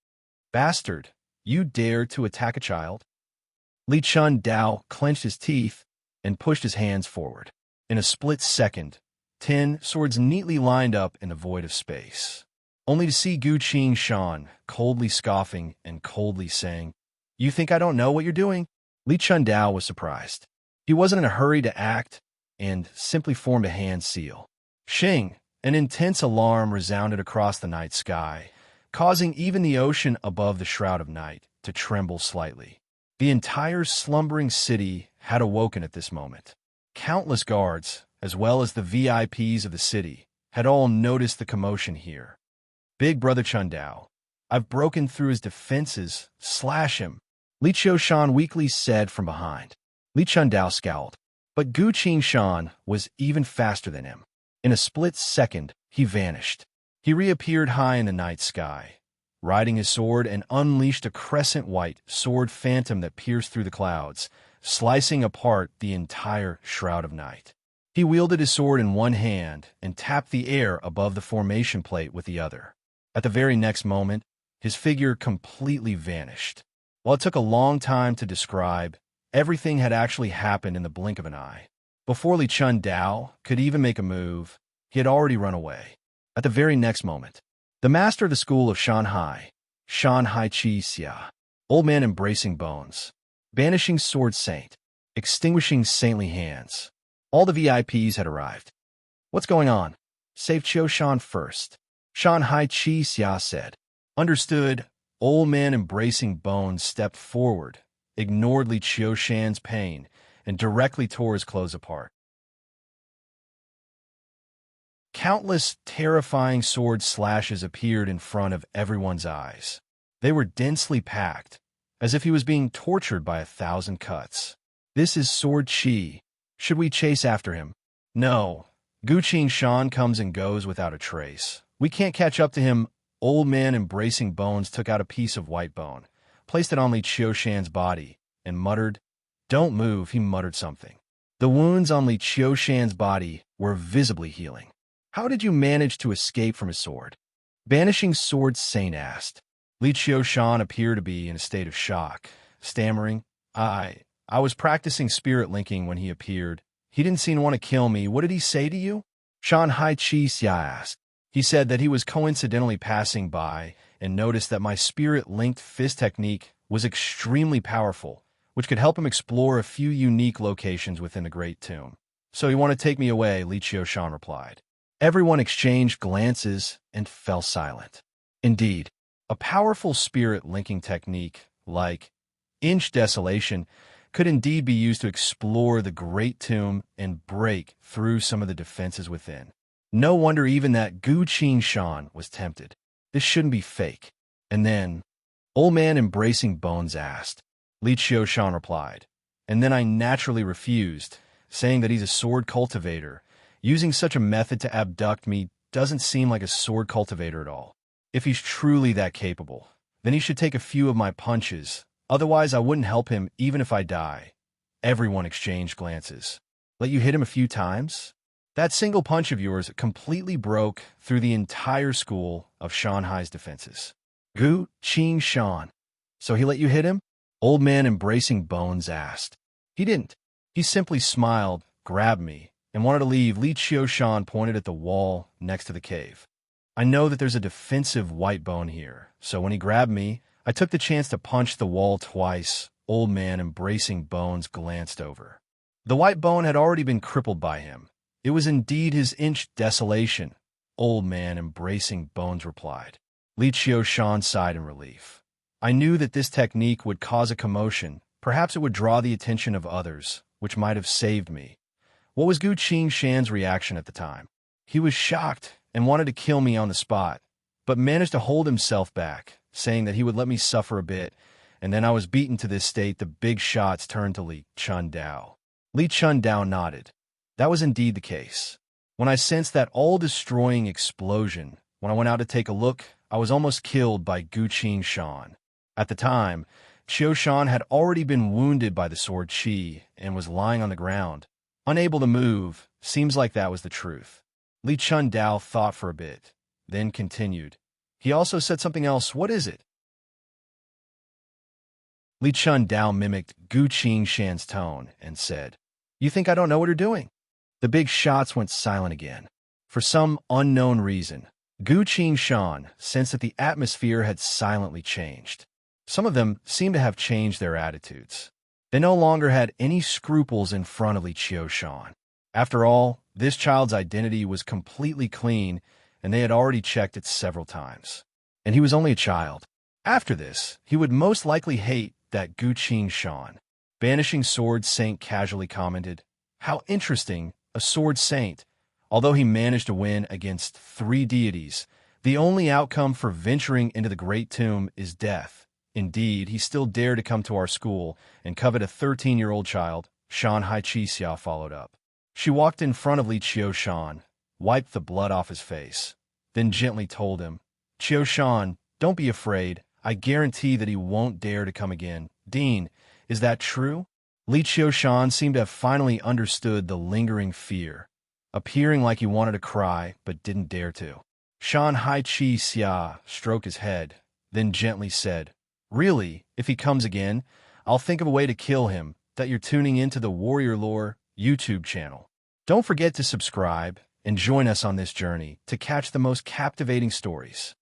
Bastard, you dare to attack a child? Li Chundao clenched his teeth and pushed his hands forward. In a split second, 10 swords neatly lined up in the void of space, only to see Gu Qing coldly scoffing and coldly saying, You think I don't know what you're doing? Li Chundao was surprised. He wasn't in a hurry to act and simply formed a hand seal. Shing, an intense alarm resounded across the night sky, causing even the ocean above the shroud of night to tremble slightly. The entire slumbering city had awoken at this moment. Countless guards, as well as the VIPs of the city, had all noticed the commotion here. Big Brother Chundao, I've broken through his defenses. Slash him. Li Qiushan weakly said from behind. Li Chundao scowled. But Gu Qingshan was even faster than him. In a split second, he vanished. He reappeared high in the night sky, riding his sword, and unleashed a crescent-white sword phantom that pierced through the clouds, slicing apart the entire shroud of night. He wielded his sword in one hand and tapped the air above the formation plate with the other. At the very next moment, his figure completely vanished. While it took a long time to describe, everything had actually happened in the blink of an eye. Before Li Chundao could even make a move, he had already run away. At the very next moment, the master of the school of Shanghai, Shanhai Chi Xia, old man embracing bones, banishing sword saint, extinguishing saintly hands. All the VIPs had arrived. What's going on? Save Qiushan first, Shanhai Chi Xia said. Understood. Old man embracing bones stepped forward, ignored Li Qiushan's pain, and directly tore his clothes apart. Countless terrifying sword slashes appeared in front of everyone's eyes. They were densely packed, as if he was being tortured by 1,000 cuts. This is Sword Chi. Should we chase after him? No. Gu Qingshan comes and goes without a trace. We can't catch up to him. Old man embracing bones took out a piece of white bone, placed it on Li Qiushan's body, and muttered, "Don't move," he muttered something. The wounds on Li Qiushan's body were visibly healing. How did you manage to escape from his sword? Banishing sword saint asked. Li Qiushan appeared to be in a state of shock, stammering, I was practicing spirit linking when he appeared. He didn't seem to want to kill me. What did he say to you? Shanhai Chi Xia asked. He said that he was coincidentally passing by and noticed that my spirit-linked fist technique was extremely powerful, which could help him explore a few unique locations within the Great Tomb. So you want to take me away, Li Qiushan replied. Everyone exchanged glances and fell silent. Indeed, a powerful spirit-linking technique, like Inch Desolation, could indeed be used to explore the Great Tomb and break through some of the defenses within. No wonder even that Gu Qingshan was tempted. This shouldn't be fake. And then, old man embracing bones asked. Li Qiushan replied. And then I naturally refused, saying that he's a sword cultivator. Using such a method to abduct me doesn't seem like a sword cultivator at all. If he's truly that capable, then he should take a few of my punches. Otherwise, I wouldn't help him even if I die. Everyone exchanged glances. Let you hit him a few times? That single punch of yours completely broke through the entire school of Shanghai's defenses. Gu Qingshan. So he let you hit him? Old man embracing bones asked. He didn't. He simply smiled, grabbed me, and wanted to leave. Li Qiushan pointed at the wall next to the cave. I know that there's a defensive white bone here, so when he grabbed me, I took the chance to punch the wall twice. Old man embracing bones glanced over. The white bone had already been crippled by him. It was indeed his Inch Desolation, old man embracing bones replied. Li Qiushan sighed in relief. I knew that this technique would cause a commotion. Perhaps it would draw the attention of others, which might have saved me. What was Gu Qingshan's reaction at the time? He was shocked and wanted to kill me on the spot, but managed to hold himself back, saying that he would let me suffer a bit, and then I was beaten to this state. The big shots turned to Li Chundao. Li Chundao nodded. That was indeed the case. When I sensed that all-destroying explosion, when I went out to take a look, I was almost killed by Gu Qingshan. At the time, Qiushan had already been wounded by the sword Qi and was lying on the ground, unable to move. Seems like that was the truth. Li Chundao thought for a bit, then continued. He also said something else. What is it? Li Chundao mimicked Gu Qingshan's tone and said, You think I don't know what you're doing? The big shots went silent again. For some unknown reason, Gu Qingshan sensed that the atmosphere had silently changed. Some of them seemed to have changed their attitudes. They no longer had any scruples in front of Li Qiushan. After all, this child's identity was completely clean, and they had already checked it several times. And he was only a child. After this, he would most likely hate that Gu Qingshan. Banishing Sword Saint casually commented, How interesting, a Sword Saint. Although he managed to win against 3 deities, the only outcome for venturing into the Great Tomb is death. Indeed, he still dared to come to our school and covet a 13-year-old child, Shan Haichi-xia followed up. She walked in front of Li Qiu-shan, wiped the blood off his face, then gently told him, Qiu-shan, don't be afraid. I guarantee that he won't dare to come again. Dean, is that true? Li Qiu-shan seemed to have finally understood the lingering fear, appearing like he wanted to cry but didn't dare to. Shan Haichi-xia stroked his head, then gently said, Really, if he comes again, I'll think of a way to kill him. That you're tuning into the Warrior Lore YouTube channel. Don't forget to subscribe and join us on this journey to catch the most captivating stories.